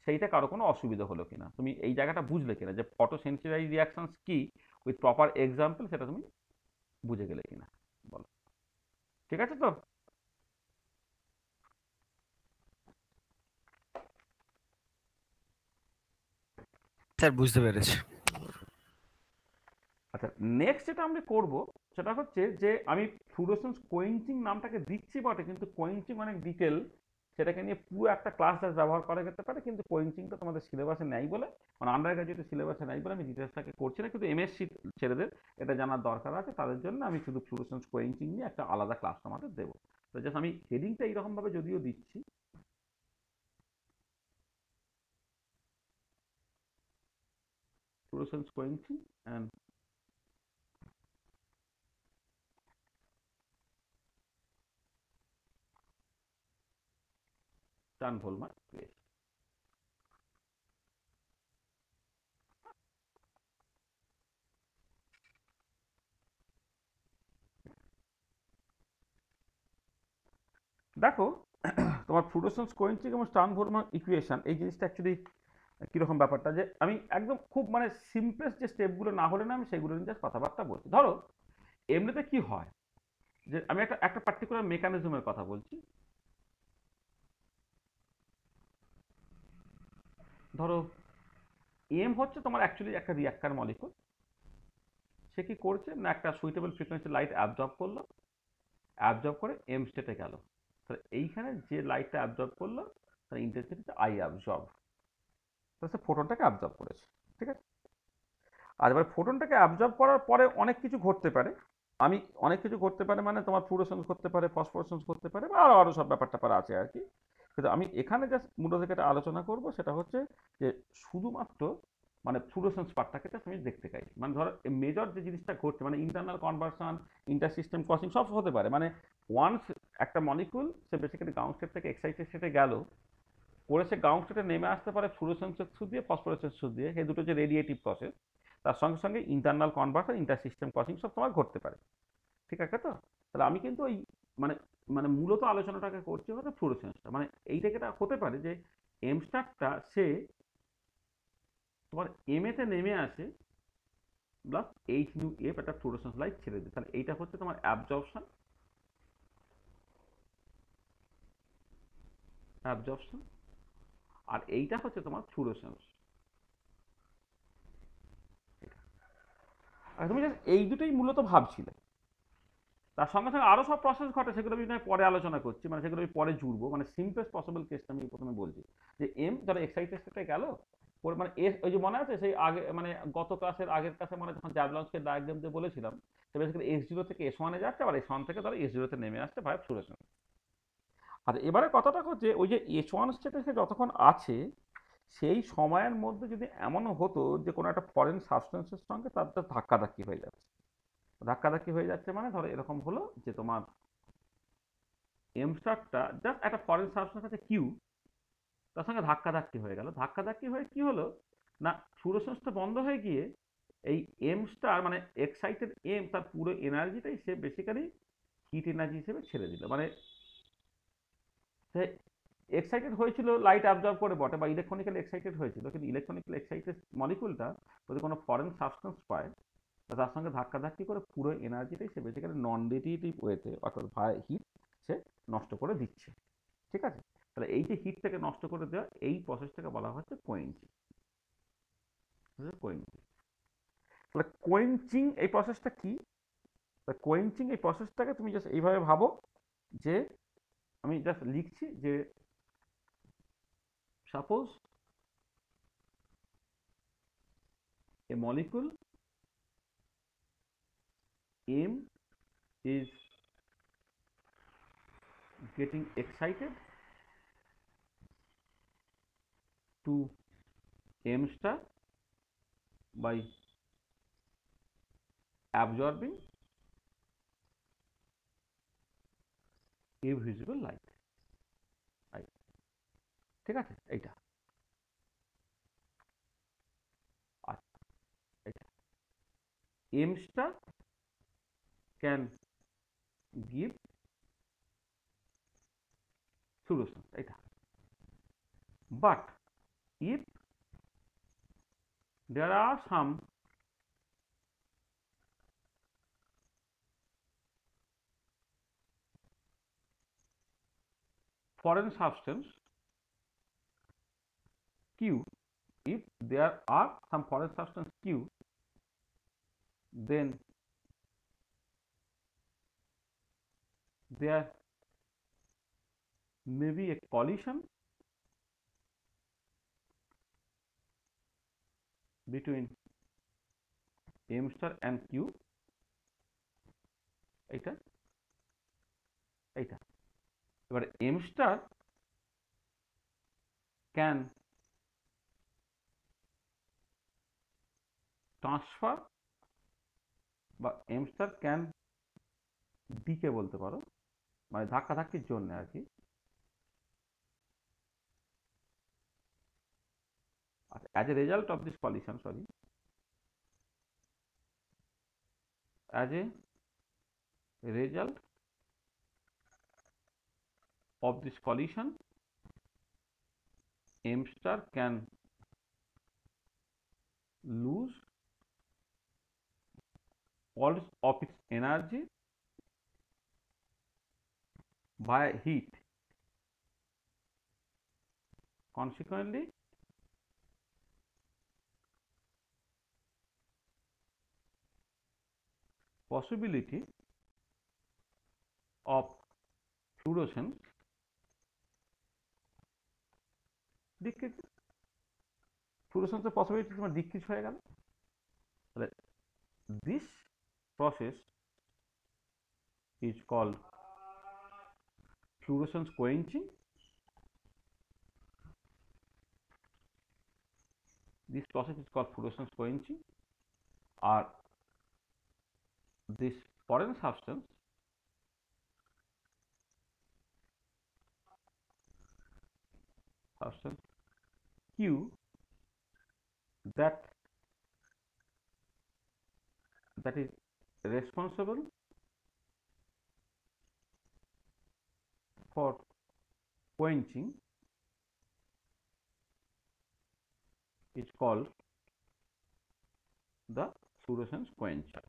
সেইটা কারো কোনো অসুবিধা হলো কিনা, তুমি এই জায়গাটা বুঝলে কিনা যে ফটোসেন্সিটাইজ রিয়াকশনস কি উইথ প্রপার এক্সাম্পল, সেটা তুমি বুঝে গেলে কিনা বলো, ঠিক আছে তো। স্যার বুঝতে পেরেছি। আচ্ছা নেক্সট যেটা আমরা করব সেটা হচ্ছে যে আমি ফ্লুরোসেন্স কোয়েঞ্চিং নামটাকে দিচ্ছি বটে, কিন্তু কোয়েঞ্চিং অনেক ডিটেল, সেটাকে নিয়ে পুরো একটা ক্লাস ব্যবহার করা যেতে পারে, কিন্তু কোয়েঞ্চিংটা তোমাদের সিলেবাসে নেই বলে, মানে আন্ডার গ্রাজুয়েটের সিলেবাসে নেই বলে আমি ডিটেলসটাকে করছি না, কিন্তু এমএসসি ছেলেদের এটা জানার দরকার আছে, তাদের জন্য আমি শুধু ফ্লুরোসেন্স কোয়েঞ্চিং নিয়ে একটা আলাদা ক্লাস তোমাদের দেবো। তো জাস্ট আমি হেডিংটা এইরকমভাবে যদিও দিচ্ছি, ফ্লুরোসেন্স কোয়েঞ্চিং অ্যান্ড চান ভোলমার দেখো তোমার ফ্লুরোসেন্স কোয়েঞ্চিং এবং স্টার্নবর্গম্যান ইকুয়েশন এই জিনিসটা অ্যাকচুয়ালি কীরকম ব্যাপারটা, যে আমি একদম খুব মানে সিম্পলেস্ট যে স্টেপগুলো না হলে না আমি সেগুলো নিয়ে জাস্ট কথাবার্তা বলছি। ধরো এমনিতে কি হয়, যে আমি একটা একটা পার্টিকুলার মেকানিজমের কথা বলছি। ধরো এম হচ্ছে তোমার অ্যাকচুয়ালি একটা রিয়াক্টার মলিকুল। সে কি করছে না, একটা সুইটেবল ফ্রিকোয়েন্সি লাইট অ্যাবজর্ব করলো, অ্যাবজর্ব করে এম স্টেটে গেল। তাহলে এইখানে যে লাইটটা অ্যাবজর্ব করলো তার ইন্টেন্সিটিতে আই অ্যাবজর্ব, তাহলে সে ফোটনটাকে অ্যাবজর্ব করেছে। ঠিক আছে, আর এবার ফোটনটাকে অ্যাবজর্ব করার পরে অনেক কিছু ঘটতে পারে। আমি অনেক কিছু ঘটতে পারে মানে তোমার ফ্লুরোসেন্স করতে পারে, ফসফোরেসেন্স করতে পারে, বা আরও আরও সব ব্যাপার ট্যাপার আছে আর কি। কিন্তু আমি এখানে জাস্ট মূলত থেকে একটা আলোচনা করব, সেটা হচ্ছে যে শুধুমাত্র মানে ফ্লুরোসেন্স পার্টটাকে জাস্ট আমি দেখতে চাই। মানে ধরো মেজর যে জিনিসটা ঘটছে মানে internal conversion, inter system crossing সব হতে পারে। মানে ওয়ান্স একটা মলিকুল সে বেসিক্যালি গ্রাউন্ড স্টেট থেকে এক্সাইটেড স্টেটে গেল, করে সে গ্রাউন্ড স্টেটে নেমে আসতে পারে ফ্লুরোসেন্সের থ্রু দিয়ে, ফসফোরেসের থ্রু দিয়ে, এই দুটো যে রেডিয়েটিভ প্রসেস, তার সঙ্গে সঙ্গে internal conversion, inter system crossing সব সময় ঘটতে পারে। ঠিক আছে তো? তাহলে আমি কিন্তু ওই মানে মানে মূলত আলোচনাটাকে করছি হচ্ছে ফ্লুরোসেন্সটা, মানে এইটাকে এটা হতে পারে যে এম স্টারটা সে তোমার এম এতে নেমে আসে প্লাস এইচ নিউ এফ একটা ফ্লুরোসেন্স লাইট ছেড়ে দেয়। তাহলে এইটা হচ্ছে তোমার অ্যাবজর্পশন, অ্যাবজর্পশন, আর এইটা হচ্ছে তোমার ফ্লুরোসেন্স। আর তুমি জাস্ট এই দুটোই মূলত ভাবছিলে। তার সঙ্গে সঙ্গে আরও সব প্রসেস ঘটে, সেগুলো আমি নয় পরে আলোচনা করছি, মানে সেগুলো আমি পরে জুড়বো। মানে সিম্পলেস্ট পসিবল কেসটা আমি প্রথমে বলছি যে এম ধরো এক্সাইটেড স্টেটে গেল, ওর মানে এস ওই যে মনে আছে সেই আগে মানে গত ক্লাসের আগের ক্লাসে মানে যখন জ্যাভলন্সকে ডায়াগ্রাম দিয়ে বলেছিলাম, সে বেসিক্যালি এস জিরো থেকে এস ওয়ানে যাচ্ছে, আবার এস ওয়ান থেকে ধরো এস জিরোতে নেমে আসছে ভাই ফ্লুরোসেন্স। আর এবারে কথাটা হচ্ছে ওই যে এস ওয়ান স্টেটে সে যতক্ষণ আছে সেই সময়ের মধ্যে যদি এমনও হতো যে কোনো একটা ফরেন সাবস্টেন্সের সঙ্গে তার ধাক্কাধাক্কি হয়ে যাচ্ছে। ধাক্কাধাক্কি হয়ে যাচ্ছে মানে ধরো এরকম হলো যে তোমার এম স্টারটা জাস্ট একটা ফরেন সাবস্টেন্স আছে কিউ, তার সঙ্গে ধাক্কাধাক্কি হয়ে গেল। ধাক্কাধাক্কি হয়ে কি হলো না, ফ্লুরোসেন্সটা বন্ধ হয়ে গিয়ে এই এম স্টার মানে এক্সাইটেড এম তার পুরো এনার্জিটাই সে বেসিক্যালি হিট এনার্জি হিসেবে ছেড়ে দিল। মানে সে এক্সাইটেড হয়েছিল লাইট অ্যাবজর্ব করে বটে, বা ইলেকট্রনিক্যালি এক্সাইটেড হয়েছিল, কিন্তু ইলেকট্রনিক্যালি এক্সাইটেড মলিকুলটা যদি কোনো ফরেন সাবস্টেন্স পায় তার সঙ্গে ধাক্কাধাক্কি করে পুরো এনার্জিটাই সে বেসিক্যালি নন রেডিয়েটিভ ওয়েতে অর্থাৎ ভাই হিট সে নষ্ট করে দিচ্ছে। ঠিক আছে, তাহলে এই যে হিটটাকে নষ্ট করে দেওয়া এই প্রসেসটাকে বলা হচ্ছে কোয়েঞ্চিং। কোয়েঞ্চিং, তাহলে কোয়েঞ্চিং এই প্রসেসটা কি? কোয়েঞ্চিং এই প্রসেসটাকে তুমি জাস্ট এইভাবে ভাবো যে আমি জাস্ট লিখছি যে suppose A molecule M is getting excited to M star by absorbing a visible light. ঠিক আছে, এইটা আচ্ছা, এইটা M star can give fluorescence, এইটা। But if there are some foreign substance Q, if there are some foreign substance Q, then there may be a collision between M star and Q, এইটা এইটা। এবার M star can transfer বা M star can decay বলতে পারো, মানে ধাক্কাধাক্কির জন্য আর কি। আচ্ছা, as a result of this collision, sorry, as a result of this collision, M star can lose all of its energy by heat. Consequently, possibility of fluorescence decreases. Fluorescence possibility তোমার decrease হয়ে গেল। তাহলে this process is called fluorescence quenching. This process is called fluorescence quenching, or this foreign substance Q that is responsible for quenching is called the fluorescence quencher.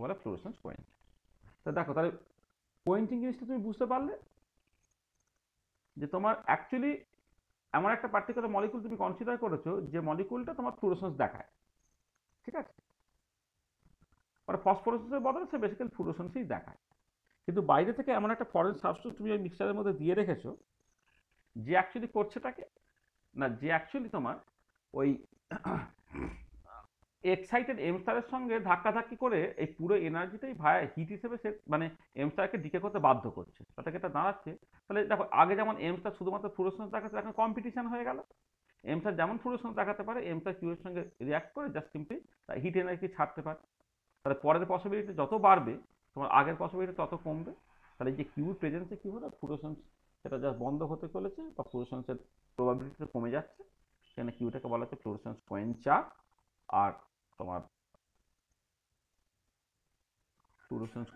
বলে fluorescence quench. তো দেখো তাহলে quenching জিনিসটা তুমি বুঝতে পারলে যে তোমার অ্যাকচুয়ালি এমন একটা পার্টিকুলার মলিকুল তুমি কনসিডার করেছো যে মলিকুলটা তোমার ফ্লুরোসেন্স দেখায়, ঠিক আছে? মানে ফসফোরাসের বদলে সে বেসিক্যালি ফ্লুরোসেন্সই দেখায়, কিন্তু বাইরে থেকে এমন একটা ফরেন সাবস্টেন্স তুমি ওই মিক্সচারের মধ্যে দিয়ে রেখেছো যে অ্যাকচুয়ালি করছেটাকে না, যে অ্যাকচুয়ালি তোমার ওই এক্সাইটেড এম স্টারের সঙ্গে ধাক্কাধাক্কি করে এই পুরো এনার্জিটাই ভায়া হিট হিসেবে সে মানে এম স্টারকে ডিকে করতে বাধ্য করছে। তাতে এটা দাঁড়াচ্ছে, তাহলে দেখো আগে যেমন এম স্টার শুধুমাত্র ফ্লুরোসেন্স দেখাচ্ছে, এখন কম্পিটিশন হয়ে গেল। এম স্টার যেমন ফ্লুরোসেন্স দেখাতে পারে, এম স্টার কিউ এর সঙ্গে রিয়াক্ট করে জাস্ট সিম্পলি হিট এনার্জি ছাড়তে পারে। তাহলে পরের পসিবিলিটি যত বাড়বে তোমার আগের পসিবিলিটি তত কমবে। তাহলে এই যে কিউর প্রেজেন্সে কি হলো, ফ্লুরোসেন্স সেটা জাস্ট বন্ধ হতে চলেছে বা ফ্লুরোসেন্সের প্রবাবিলিটিটা কমে যাচ্ছে। সেখানে কিউটাকে বলা হচ্ছে ফ্লুরোসেন্স কোয়েঞ্চার, আর তোমার ফ্লুরোসেন্স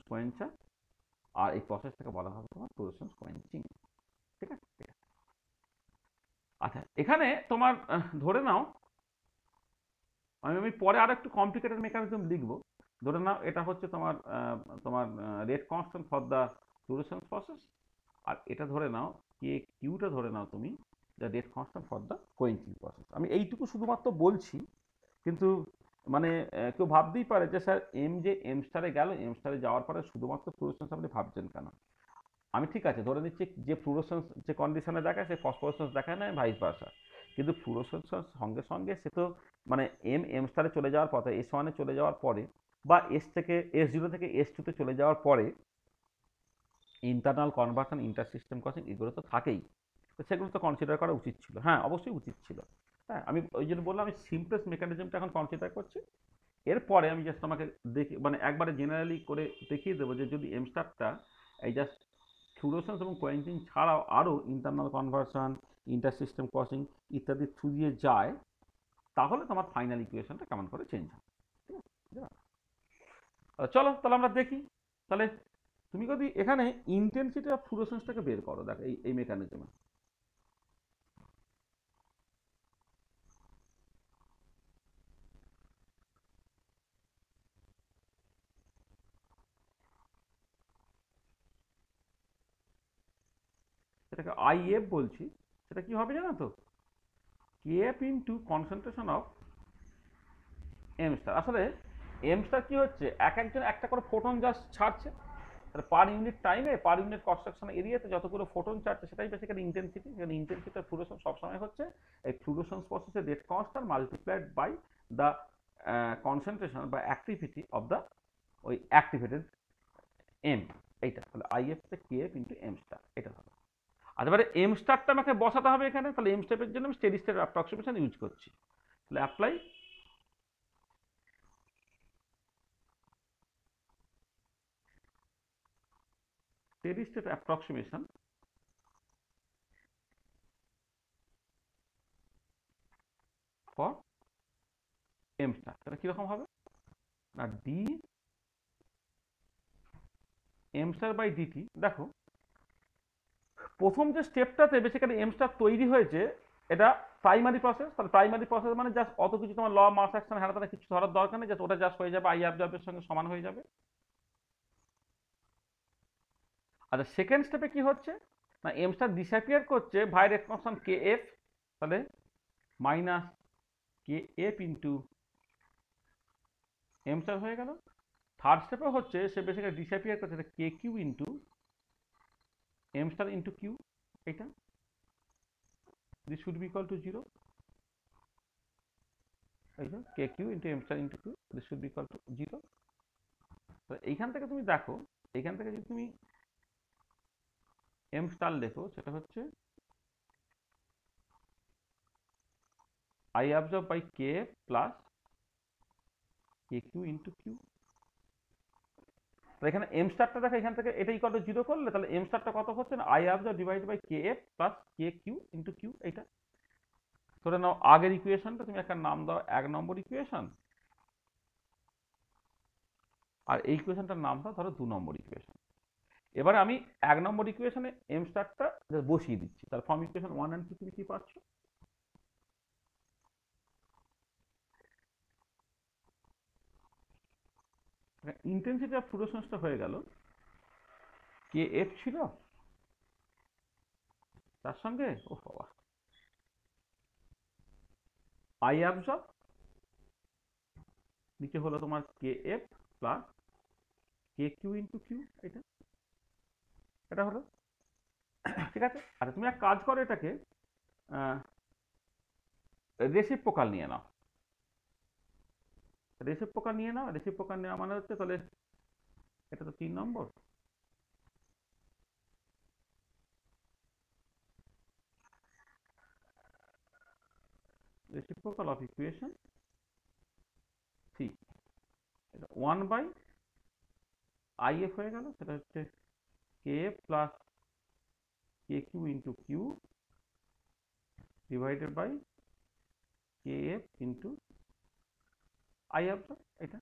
কোয়েঞ্চার আর এই প্রসেসটাকে বলা হবে তোমার ফ্লুরোসেন্স কোয়েঞ্চিং, ঠিক আছে? আচ্ছা, এখানে তোমার ধরে নাও আমি পরে আরো একটু কমপ্লিকেটেড মেকানিজম লিখবো। ধরে নাও এটা হচ্ছে তোমার তোমার rate constant for the fluorescence process, আর এটা ধরে নাও কে কিউটা ধরে নাও তুমি the rate constant for the quenching process. আমি এইটুকু শুধুমাত্র বলছি, কিন্তু মানে কেউ ভাবতেই পারে যে স্যার এম স্টারে গেল, এম স্টারে যাওয়ার পরে শুধুমাত্র ফ্লুরোসেন্স আপনি ভাবছেন কেন? আমি ঠিক আছে ধরে নিচ্ছি যে ফ্লুরোসেন্স যে কন্ডিশনে দেখায় সে ফসফোরেসেন্স দেখায় না, ভাইস ভার্সা, কিন্তু ফ্লুরোসেন্সের সঙ্গে সঙ্গে সে তো মানে এম স্টারে চলে যাওয়ার পথে S1 এ চলে যাওয়ার পরে বা S0 থেকে S2 তে চলে যাওয়ার পরে internal conversion, inter system crossing এগুলো তো থাকেই, তো সেগুলো তো কনসিডার করা উচিত ছিল। হ্যাঁ, অবশ্যই উচিত ছিল। হ্যাঁ, আমি ওই জন্য বললাম আমি সিম্পলেস্ট মেকানিজমটা এখন কনসিডার করছি। এরপরে আমি জাস্ট তোমাকে দেখি মানে একবারে জেনারেলি করে দেখিয়ে দেবো যে যদি এম স্টারটা এই জাস্ট ফ্লুরোসেন্স এবং কোয়েঞ্চিং ছাড়াও আরও internal conversion, inter system crossing ইত্যাদি থ্রু দিয়ে যায়, তাহলে তোমার ফাইনাল ইকুয়েশনটা কেমন করে চেঞ্জ হবে। ঠিক আছে, চলো তাহলে আমরা দেখি। তাহলে তুমি যদি এখানে ইন্টেন্সিটি অফ ফ্লুরোসেন্সটাকে বের করো, দেখো এই মেকানিজমে। সেটাকে আইএফ বলছি, সেটা কি হবে জানো তো, KF into concentration of M star. আসলে এম স্টার কি হচ্ছে, একজন একটা করে ফোটন জাস্ট ছাড়ছে, তাহলে পার ইউনিট টাইমে পার ইউনিট কনস্ট্রাকশন এরিয়াতে যতগুলো ফোটন ছাড়ছে সেটাই বেসিক্যালি ইন্টেন্সিটি। এখানে ইন্টেন্সিটি অফ ফ্লুরোসেন্স সবসময় হচ্ছে এই ফ্লুরোসেন্স প্রসেসের rate constant multiplied by the concentration বা অ্যাক্টিভিটি অফ দ্য ওই অ্যাক্টিভেটেড এম, এইটা তাহলে IF KF into M star এটা হবে। আর এবারে এম স্টারটা আমাকে বসাতে হবে এখানে, তাহলে এম স্টেপের জন্য আমি স্টেডি স্টেট অ্যাপ্রক্সিমেশন ইউজ করছি। তাহলে apply steady state approximation for M star, তাহলে কিরকম হবে না D M star by dt. দেখো প্রথম যে স্টেপটাতে বেসিক্যালি এম স্টার তৈরি হয়েছে এটা প্রাইমারি প্রসেস, তাহলে প্রাইমারি প্রসেস মানে জাস্ট অত কিছু তোমার ল মাস অ্যাকশন হ্যাঁ তারা কিছু ধরার দরকার নেই, জাস্ট ওটা জাস্ট হয়ে যাবে আই অ্যাবজর্বের সঙ্গে সমান হয়ে যাবে। আচ্ছা সেকেন্ড স্টেপে কি হচ্ছে না এম স্টার ডিসঅ্যাপিয়ার করছে ভাই রেসপন্সন কে এফ, তাহলে minus K F into M star হয়ে গেল। থার্ড স্টেপে হচ্ছে সে বেসিক্যালি ডিসঅ্যাপিয়ার করছে K Q into M star into Q, এটা this should be equal to zero, এই যে K Q into M star into Q this should be equal to zero. তো এইখান থেকে তুমি দেখো, এইখান থেকে যদি তুমি এম স্টার লেখো সেটা হচ্ছে I absorb by K plus K Q into Q. এখানে এম স্টারটা দেখো এখান থেকে এটা ইকুয়াল টু জিরো করলে তাহলে এম স্টারটা কত হচ্ছে না I absorb divide by K F plus K Q into Q. এইটা ধরে নাও আগের ইকুয়েশনটা তুমি একটা নাম দাও 1 নম্বর ইকুয়েশন, আর এই ইকুয়েশনটার নাম দাও ধরো 2 নম্বর ইকুয়েশন। এবারে আমি 1 নম্বর ইকুয়েশনে এম স্টারটা বসিয়ে দিচ্ছি, তার ফর্ম ইকুয়েশন 1 and 2 তুমি কি পাচ্ছ, ইন্টেন্সিটি অফ ফ্লুরোসেন্সটা হয়ে গেল কে এফ ছিল তার সঙ্গে ও বাবা আই অ্যাবজর্ব নিচে হলো তোমার K F plus K Q into Q, এটা এটা হলো ঠিক আছে। আচ্ছা তুমি এক কাজ করো এটাকে রেসিপ্রোকাল নিয়ে নাও, রেসিপ্রোকাল নিয়ে নাও, রেসিপ্রোকাল নেওয়া মানে হচ্ছে তাহলে এটা তো 3 নম্বর, রেসিপ্রোকাল অফ ইকুয়েশন 3 এটা 1 বাই আই এফ হয়ে গেল, সেটা হচ্ছে K F plus K Q into Q divided by K F into I absorb. এটা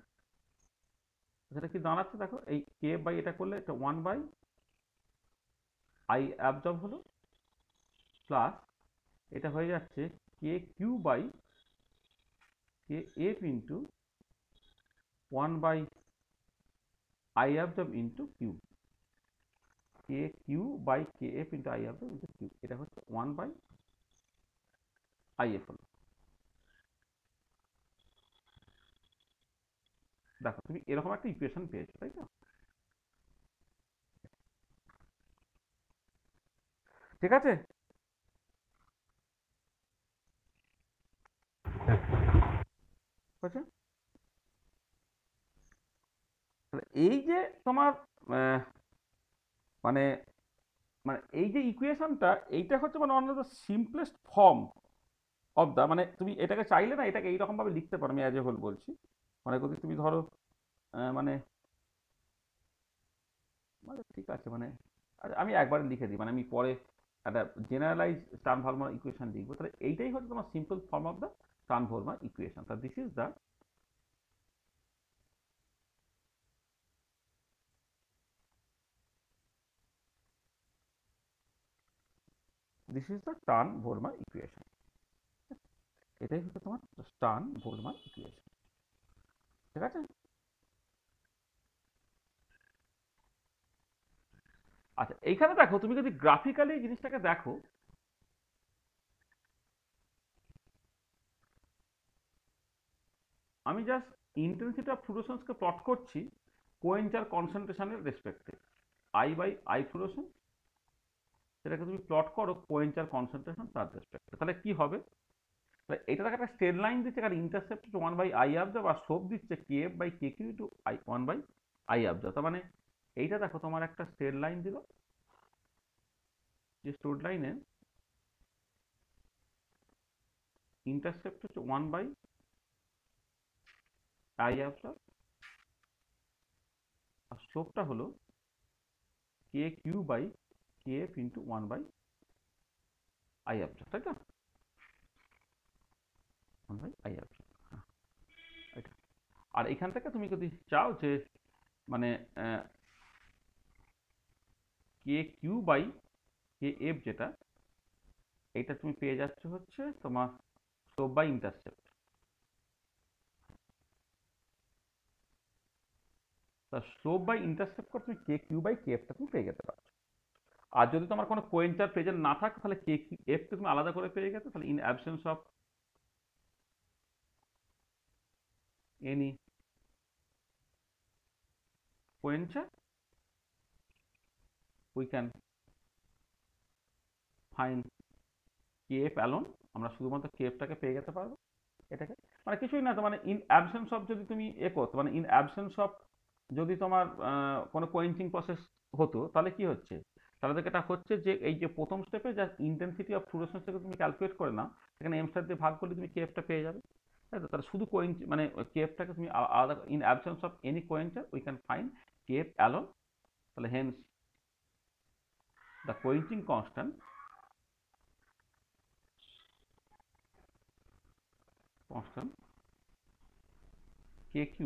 সেটা কি দাঁড়াচ্ছে দেখো এই কে এফ বাই এটা করলে এটা 1 বাই আই অ্যাবজর্ব হলো প্লাস এটা হয়ে যাচ্ছে K Q by K F into 1 by I absorb into Q, K Q by K F into I absorb into Q, এটা হচ্ছে 1 বাই আই এফ হলো। দেখো তুমি এরকম একটা ইকুয়েশন পেয়েছো তাই তো, ঠিক আছে। বুঝছো? তাহলে এই যে তোমার মানে মানে এই যে ইকুয়েশনটা এইটা হচ্ছে মানে one of the simplest form of the, মানে তুমি এটাকে চাইলে না এটাকে এইরকম ভাবে লিখতে পারো, আমি অ্যাজ এ হোল বলছি মানে যদি তুমি ধরো মানে মানে ঠিক আছে মানে আমি একবারে লিখে দিই, মানে আমি পরে একটা জেনারেলাইজ ট্রান্সফর্মার ইকুয়েশন লিখবো, তাহলে এইটাই হচ্ছে তোমার simple form of the transformer equation. তা this is the transformer equation, এটাই হচ্ছে তোমার ট্রান্সফর্মার ইকুয়েশন, ঠিক আছে। আচ্ছা এইখানে দেখো তুমি যদি গ্রাফিক্যালি জিনিসটাকে দেখো, আমি জাস্ট ইন্টেন্সিটি অফ ফ্লুরোসেন্সকে প্লট করছি কোয়েঞ্চার কনসেন্ট্রেশনের রেসপেক্টে, আই বাই আই ফ্লুরোসেন্স সেটাকে তুমি প্লট করো কোয়েঞ্চার কনসেন্ট্রেশন তার রেসপেক্টে, তাহলে কি হবে, তাহলে এটা একটা স্ট্রেট লাইন দিচ্ছে কারণ ইন্টারসেপ্ট হচ্ছে 1 বাই আই অ্যাবজর্ব আর সোপ দিচ্ছে K F by K Q to I 1 by I absorb. তার মানে এইটা দেখো তোমার একটা স্ট্রেট লাইন দিল, যে স্ট্রেট লাইনে ইন্টারসেপ্ট হচ্ছে 1 বাই আই অ্যাবজর্ব আর সোপটা হলো K Q by K F into 1 by I absorb, তাই তো 1 বাই আই অ্যাবজর্ব। আর এখান থেকে তুমি যদি চাও যে মানে কে কিউ বাই কে এফ যেটা, এইটা তুমি পেয়ে যাচ্ছ হচ্ছে তোমার স্লোপ বাই ইন্টারসেপ্ট। তা স্লোপ বাই ইন্টারসেপ্ট করে তুমি কে কিউ বাই কে এফটা তুমি পেয়ে যেতে পারছো। আর যদি তোমার কোনো কোয়েন্টার প্রেজেন্ট না থাকে তাহলে কে কিউ এফকে তুমি আলাদা করে পেয়ে গেছো, তাহলে in absence of any quencher we can find K F alone, আমরা শুধুমাত্র কে এফটাকে পেয়ে যেতে পারবো এটাকে। মানে কিছুই না, তো মানে ইন অ্যাবসেন্স অফ যদি তুমি করতো, মানে ইন অ্যাবসেন্স অফ যদি তোমার কোনো কোয়েন্টিং প্রসেস হতো তাহলে কি হচ্ছে, তাহলে তো এটা হচ্ছে যে এই যে প্রথম স্টেপে যা ইন্টেন্সিটি অফ ফ্লুরোসেন্সটাকে তুমি ক্যালকুলেট করে নাও, সেখানে এম স্টার দিয়ে ভাগ করলে তুমি কে এফটা পেয়ে যাবে, তাই তো। তাহলে শুধু মানে কে এফটাকে তুমি আলাদা, in absence of any quencher we can find K F alone, তাহলে hence the quenching constant kq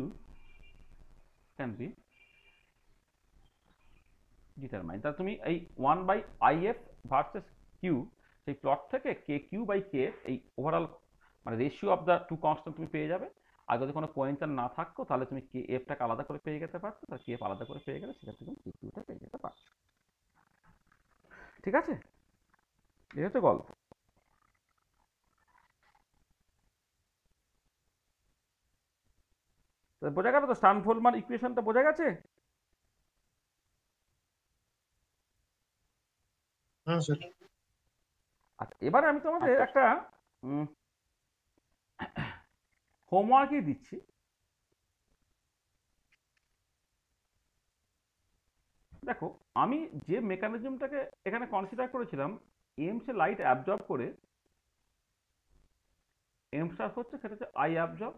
can be determined। তাহলে তুমি এই 1/if ভার্সেস কিউ সেই প্লট থেকে কে কিউ বাই কে এই ওভারঅল মানে ratio of the two constant তুমি পেয়ে যাবে। আর যদি কোনো পয়েন্টার না থাকতো তাহলে তুমি কে এফটাকে আলাদা করে পেয়ে যেতে পারতো, তাহলে কে এফ আলাদা করে পেয়ে গেলে সেক্ষেত্রে তুমি কে কিউটা পেয়ে যেতে পারছো। ঠিক আছে, এই হচ্ছে গল্প। বোঝা গেল তো, স্টার্ন-বোলমান ইকুয়েশনটা বোঝা গেছে? হ্যাঁ স্যার। আচ্ছা, এবারে আমি তোমাদের একটা হোমওয়ার্কই দিচ্ছি। দেখো, আমি যে মেকানিজমটাকে এখানে কনসিডার করেছিলাম, এমসে লাইট অ্যাবজর্ব করে এম স্টার হচ্ছে, সেটা হচ্ছে আই অ্যাবজর্ব,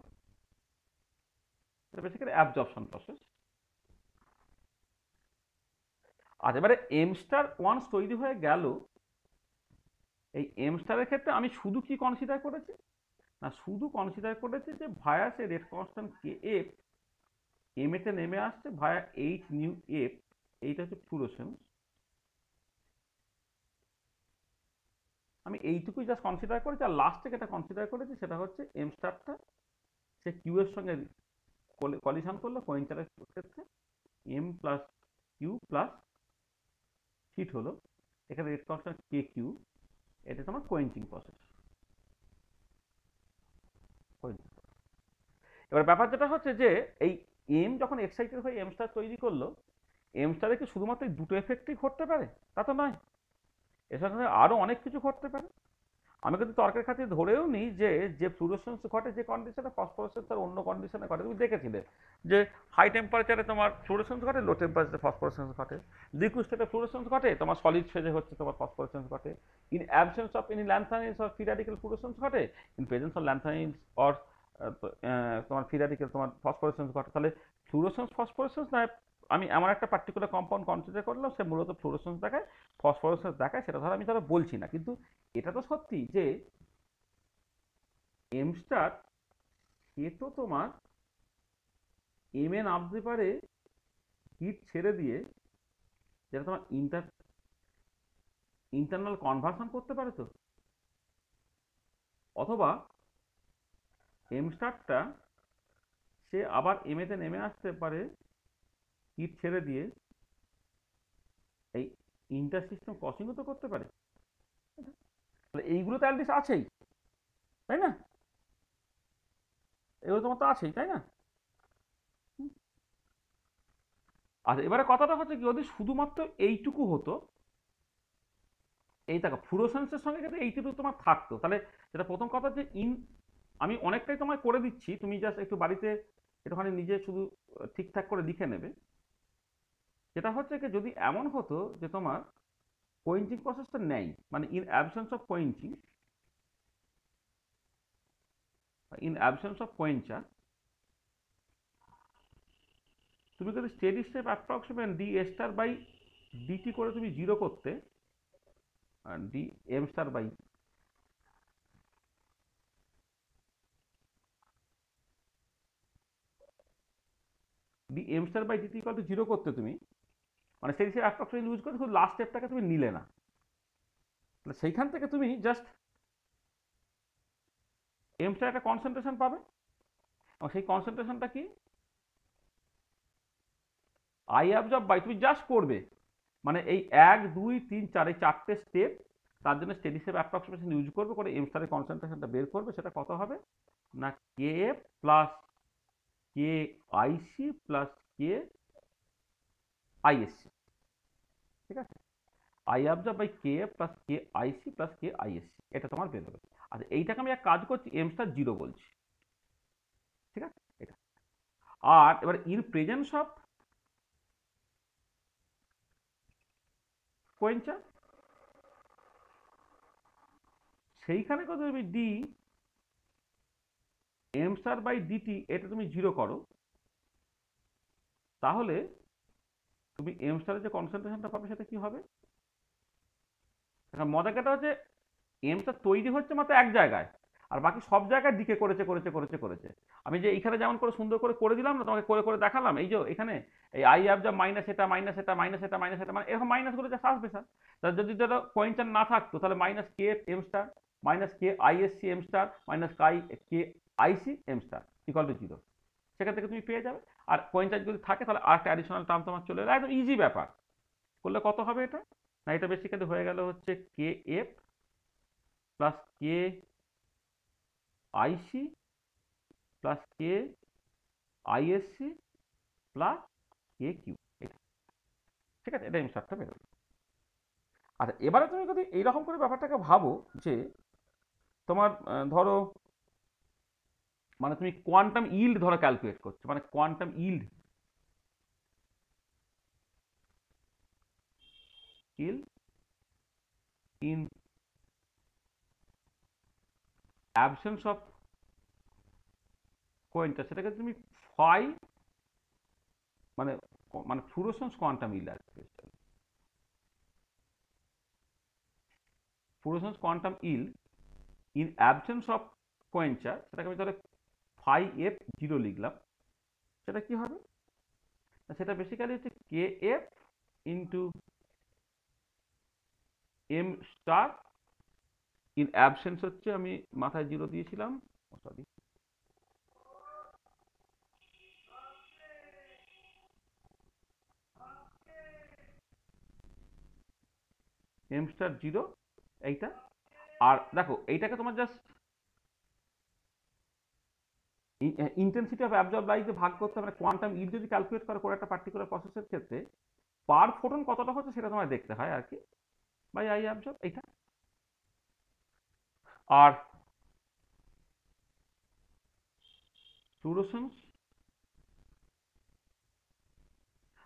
এটা বেসিক্যালি অ্যাবজর্পশন প্রসেস। আর এবারে এম স্টার ওয়ান্স তৈরি হয়ে গেল, এই এম স্টারের ক্ষেত্রে আমি শুধু কি কনসিডার করেছি না, শুধু কনসিডার করেছি যে ভায়া সে rate constant K F M এতে নেমে আসছে ভায়া এইচ নিউ এফ, এইটা হচ্ছে ফ্লুরোসেন্স। আমি এইটুকুই জাস্ট কনসিডার করেছি। আর লাস্ট থেকে এটা কনসিডার করেছি, সেটা হচ্ছে এম স্টারটা সে কিউ এর সঙ্গে কলিশন করলো কোয়েন্টারের ক্ষেত্রে, M plus Q plus heat হলো, এখানে রেট কনস্ট্যান্ট কে কিউ, এটা তোমার কোয়েন্টিং প্রসেস। এবার ব্যাপার যেটা হচ্ছে যে এই এম যখন এক্সাইটেড হয়ে এম স্টার তৈরি করলো, এম স্টারে কি শুধুমাত্র এই দুটো এফেক্টই ঘটতে পারে? তা তো নয়, এর সঙ্গে আরো অনেক কিছু ঘটতে পারে। আমি কিন্তু তর্কের খাতিরে ধরেও নিই যে যে ফ্লুরোসেন্স ঘটে যে কন্ডিশনে, ফসফোরেসেন্স তার অন্য কন্ডিশনে ঘটে। তুমি দেখেছিলে যে হাই টেম্পারেচারে তোমার ফ্লুরোসেন্স ঘটে, লো টেম্পারেচারে ফসফোরেসেন্স ঘটে, লিকুইড স্টেটে ফ্লুরোসেন্স ঘটে, তোমার সলিড ফেজে হচ্ছে তোমার ফসফোরেসেন্স ঘটে, in absence of any lanthanides or free radical fluorescence ঘটে, in presence of lanthanides or তোমার ফ্রি র্যাডিক্যাল তোমার ফসফোরেসেন্স ঘটে। তাহলে ফ্লুরোসেন্স ফসফোরেসেন্স না, আমি এমন একটা পার্টিকুলার কম্পাউন্ড কনসিডার করলাম সে মূলত ফ্লুরোসেন্স দেখায়, ফসফোরেসেন্স দেখায়, সেটা ধর আমি ধরো বলছি না, কিন্তু এটা তো সত্যি যে এম স্টার এ তো তোমার এম এ নামতে পারে হিট ছেড়ে দিয়ে, যেটা তোমার ইন্টারনাল কনভার্সন করতে পারে তো, অথবা এম স্টারটা সে আবার এম এতে নেমে আসতে পারে হিট ছেড়ে দিয়ে, এই ইন্টার সিস্টেম ক্রসিংও তো করতে পারে। তাহলে এইগুলো তো অ্যাটলিস্ট আছেই, তাই না? এগুলো তোমার তো আছেই, তাই না? আর এবারে কথাটা হচ্ছে কি, যদি শুধুমাত্র এইটুকু হতো, এই দেখো ফ্লুরোসেন্সের সঙ্গে কিন্তু এইটুকু তোমার থাকতো, তাহলে যেটা প্রথম কথা যে আমি অনেকটাই তোমায় করে দিচ্ছি, তুমি জাস্ট একটু বাড়িতে একটুখানি নিজে শুধু ঠিকঠাক করে লিখে নেবে। যেটা হচ্ছে কি, যদি এমন হতো যে তোমার কোয়েন্টিং প্রসেসটা নেই, মানে ইন অ্যাবসেন্স অফ কোয়েঞ্চার, তুমি যদি steady state approximate D A star by dt করে তুমি জিরো করতে, D M star by D M star by dt equal to 0 করতে তুমি মানে সেই হিসেবে অ্যাপ্রক্সিমেটলি ইউজ করতে শুধু লাস্ট স্টেপটাকে তুমি নিলে না, তাহলে সেইখান থেকে তুমি জাস্ট এম স্টার একটা কনসেন্ট্রেশন পাবে এবং সেই কনসেন্ট্রেশনটা কি আই অ্যাবজর্ব বাই তুমি জাস্ট করবে মানে এই 1 2 3 4 এই 4টে স্টেপ তার জন্য স্টেডি স্টেপ অ্যাপ্রক্সিমেশন ইউজ করবে করে এম স্টারের কনসেন্ট্রেশনটা বের করবে, সেটা কত হবে না K F plus K IC plus K ISC, ঠিক আছে, I absorb by K F plus K IC plus K ISC, এটা তোমার বের হবে। আচ্ছা এইটাকে আমি এক কাজ করছি এম স্টার 0 বলছি, ঠিক আছে এটা। আর এবার ইন প্রেজেন্স অফ কোয়েঞ্চার সেইখানে কত তুমি D M star by dt এটা তুমি 0 করো, তাহলে তুমি এম স্টারের যে কনসেন্ট্রেশনটা পাবে সেটা কি হবে। এখন মজার কথা হচ্ছে এম স্টার তৈরি হচ্ছে মাত্র এক জায়গায় আর বাকি সব জায়গায় ডিকে করেছে করেছে করেছে করেছে। আমি যে এইখানে যেমন করে সুন্দর করে করে দিলাম না তোমাকে করে করে দেখালাম, এই যে এখানে এই আই অ্যাবজর্ব মাইনাস এটা মাইনাস এটা মাইনাস এটা মাইনাস এটা মানে এরকম মাইনাসগুলো যা আসবে স্যার, তার যদি ধরো কোয়েঞ্চার না থাকতো তাহলে minus K M star minus K ISC M star minus K IC M star equal to 0, সেখান থেকে তুমি পেয়ে যাবে। আর কোয়েঞ্চার যদি থাকে তাহলে আরেকটা অ্যাডিশনাল টার্ম তোমার চলে এলো, একদম ইজি ব্যাপার। করলে কত হবে এটা না, এটা বেসিক্যালি হয়ে গেল হচ্ছে K F plus K IC plus K ISC plus K Q, এটা ঠিক আছে, এটা এম স্টারটা বেরোলো। আচ্ছা এবারে তুমি যদি এইরকম করে ব্যাপারটাকে ভাবো যে তোমার ধরো মানে তুমি কোয়ান্টাম ইল্ড ধরো ক্যালকুলেট করছো, মানে quantum yield in absence of quencher, সেটাকে তুমি ফাই মানে মানে ফ্লুরোসেন্স কোয়ান্টাম ইল্ড আর কি, fluorescence quantum yield in absence of quencher, সেটাকে আমি তাহলে ফাই এফ 0 লিখলাম, সেটা কি হবে সেটা বেসিক্যালি হচ্ছে K F into M star in absence হচ্ছে আমি মাথায় 0 দিয়েছিলাম, সরি এম স্টার 0 এইটা। আর দেখো এইটাকে তোমার just intensity of absorb light দিয়ে ভাগ করতে মানে কোয়ান্টাম ইল্ড যদি ক্যালকুলেট করো কোনো একটা পার্টিকুলার প্রসেসের ক্ষেত্রে পার ফোটন কতটা হচ্ছে সেটা তোমায় দেখতে হয় আর কি, বাই আই অ্যাবজর্ব এইটা। আর ফ্লুরোসেন্স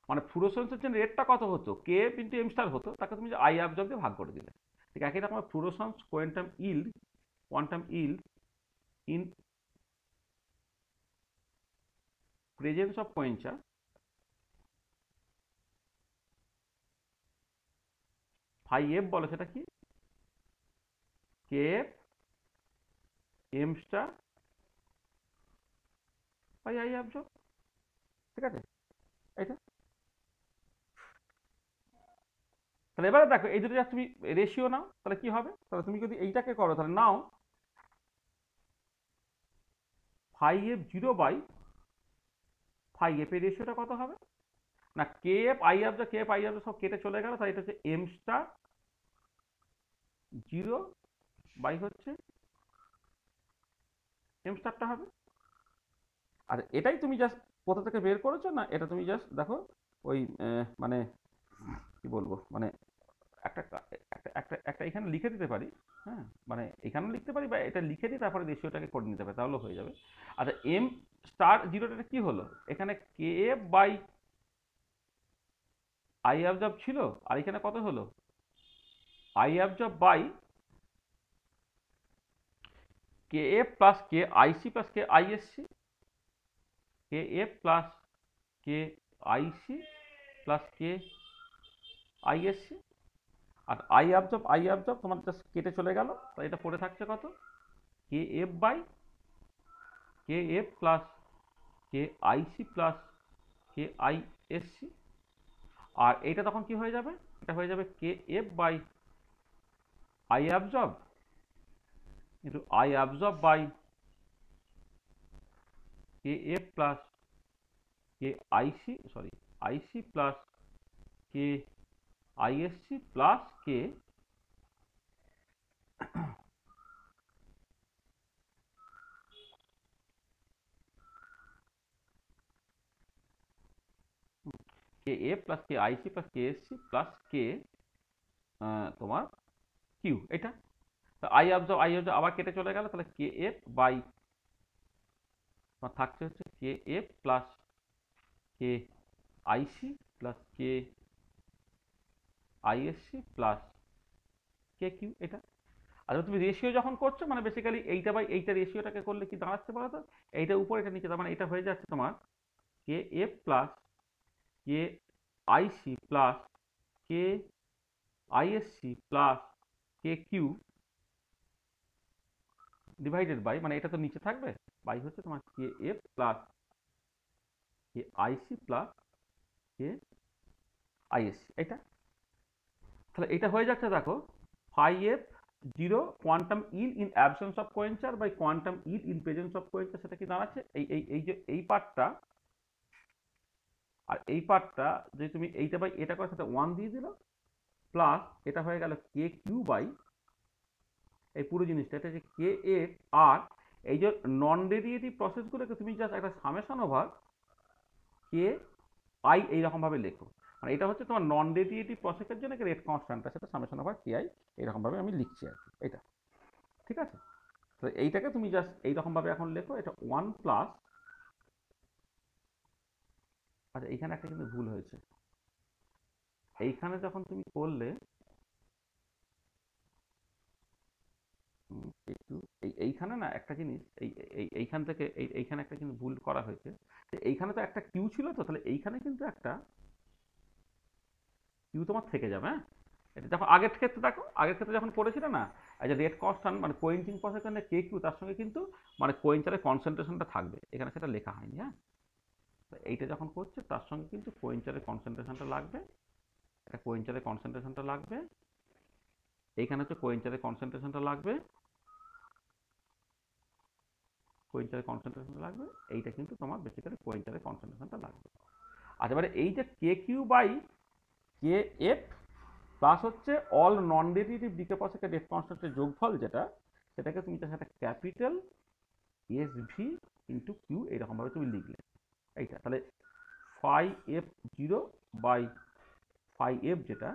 মানে ফ্লুরোসেন্সের জন্য রেটটা কত হতো K F into M star হতো, তাকে তুমি যে আই অ্যাবজর্ব দিয়ে ভাগ করে দিলে, ঠিক একই রকম fluorescence quantum yield in presence of quencher phi F বলে, সেটা কি K F M star by I absorb, ঠিক আছে এইটা। তাহলে এবারে দেখো এই দুটো তুমি রেশিও নাও তাহলে কি হবে, তাহলে তুমি যদি এইটাকে করো তাহলে নাও phi F 0 by phi F এর রেশিওটা কত হবে না কে এফ আই অ্যাবজর্ব সব কেটে চলে গেল, তাই এটা হচ্ছে এম স্টার 0 বাই হচ্ছে এম স্টারটা হবে। আর এটাই তুমি জাস্ট কোথা থেকে বের করেছো না, এটা তুমি জাস্ট দেখো ওই মানে কি বলবো মানে একটা একটা একটা একটা এখানে লিখে দিতে পারি, হ্যাঁ মানে এখানেও লিখতে পারি বা এটা লিখে দিই তারপরে রেশিওটাকে করে নিতে পারি তাহলেও হয়ে যাবে। আচ্ছা এম স্টার 0টা কি হলো, এখানে K F by I absorb ছিল আর এখানে কত হলো I absorb by K F plus K IC plus K ISC, K F plus K IC plus K ISC. আর আই অ্যাবজর্ব তোমার জাস্ট কেটে চলে গেল, তাই এটা পড়ে থাকছে কত K F by K F plus K IC plus K I S C, আর এইটা তখন কি হয়ে যাবে, এটা হয়ে যাবে K F by I absorb into I absorb by K F plus K IC, sorry IC plus K ISC plus K K F plus K IC plus K SC plus K তোমার Q. এটা I observe আবার কেটে চলে গেল, তাহলে কে F by থাকছে হচ্ছে K F plus K IC plus K ISC plus K Q. এটা আর তুমি রেশিও যখন করছো মানে বেসিক্যালি এইটা বাই এইটা রেশিওটাকে করলে কি দাঁড়াচ্ছে বলো তো, এইটা উপর এটা নিচে, তার মানে এটা হয়ে যাচ্ছে তোমার K F plus K IC plus K ISC plus K Q divided by, মানে এটা তো নিচে থাকবে, বাই হচ্ছে তোমার K F plus K IC plus K ISC. এটা তাহলে এটা হয়ে যাচ্ছে দেখো phi F zero quantum yield in absence of quencher by quantum yield in presence of quencher. সেটা কি দাঁড়াচ্ছে এই যে এই পার্টটা, আর এই পার্টটা যদি তুমি এইটা বাই এটা করে সেটা 1 দিয়ে দিল, প্লাস এটা হয়ে গেল কে কিউ বাই এই পুরো জিনিসটা, এটা যে কে এফ, আর এই যে নন রেডিয়েটিভ প্রসেসগুলোকে তুমি জাস্ট একটা সামেশন ওভার কে আই এইরকমভাবে লেখো, মানে এটা হচ্ছে তোমার নন রেডিয়েটিভ প্রসেসের জন্য রেট কনস্ট্যান্টটা, সেটা সামেশন ওভার কে আই এইরকমভাবে আমি লিখছি আর কি এটা। ঠিক আছে, তো এইটাকে তুমি জাস্ট এইরকমভাবে এখন লেখো, এটা 1 প্লাস, আচ্ছা এইখানে একটা কিন্তু ভুল হয়েছে, এইখানে যখন তুমি করলে একটু এইখানে না একটা জিনিস, এইখান থেকে এইখানে একটা কিন্তু ভুল করা হয়েছে, এইখানে তো একটা কিউ ছিল, তো তাহলে এইখানে কিন্তু একটা কিউ তোমার থেকে যাবে। হ্যাঁ, এটা যখন আগের ক্ষেত্রে দেখো, আগের ক্ষেত্রে যখন করেছিল না, এই যে রেট কনস্ট্যান্ট মানে কোয়েঞ্চিং প্রসেসে কে কিউ, তার সঙ্গে কিন্তু মানে কোয়েঞ্চারের কনসেন্ট্রেশনটা থাকবে, এখানে সেটা লেখা হয়নি। হ্যাঁ, তো এইটা যখন করছে তার সঙ্গে কিন্তু কোয়েঞ্চারের কনসেন্ট্রেশনটা লাগবে, এটা কোয়েঞ্চারের কনসেন্ট্রেশনটা লাগবে, এইখানে হচ্ছে কোয়েঞ্চারের কনসেন্ট্রেশনটা লাগবে, কোয়েঞ্চারের কনসেন্ট্রেশনটা লাগবে, এইটা কিন্তু তোমার বেসিক্যালি কোয়েঞ্চারের কনসেন্ট্রেশনটা লাগবে। আর এবারে এই যে K Q by K F plus হচ্ছে অল নন রেডিয়েটিভ ডিকে প্রসেসের রেট কনস্ট্যান্টের যোগফল যেটা, সেটাকে তুমি তার সাথে capital S V into Q এইরকমভাবে তুমি লিখলে এইটা, তাহলে phi F zero by phi F যেটা,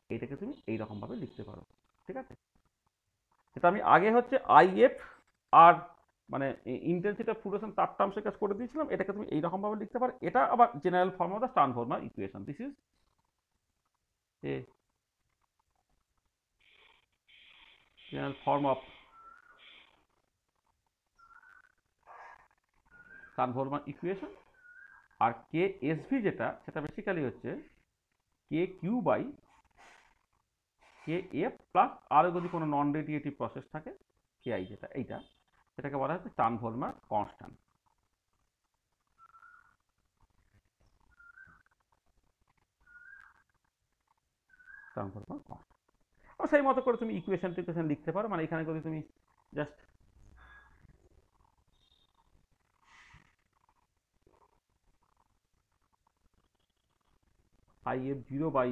এইটাকে তুমি এইরকমভাবে লিখতে পারো। ঠিক আছে, সেটা আমি আগে হচ্ছে আইএফ আর মানে ইন্টেন্সিটি অফ ফ্লুরোসেন্স তার টার্মসে কাজ করে দিয়েছিলাম, এটাকে তুমি এইরকমভাবে লিখতে পারো। এটা আবার general form of the transformer equation, this is a general form of transformer equation. আর কে এস ভি যেটা, সেটা বেসিক্যালি হচ্ছে K Q by K F plus আরও যদি কোনো নন রেডিয়েটিভ প্রসেস থাকে কে আই যেটা, এইটা সেটাকে বলা হচ্ছে ট্রান্সফর্মার কনস্ট্যান্ট। ট্রান্সফর্মার কনস্ট্যান্ট সেই মতো করে তুমি ইকুয়েশন টিকুয়েশন লিখতে পারো, মানে এখানে যদি তুমি just phi F zero by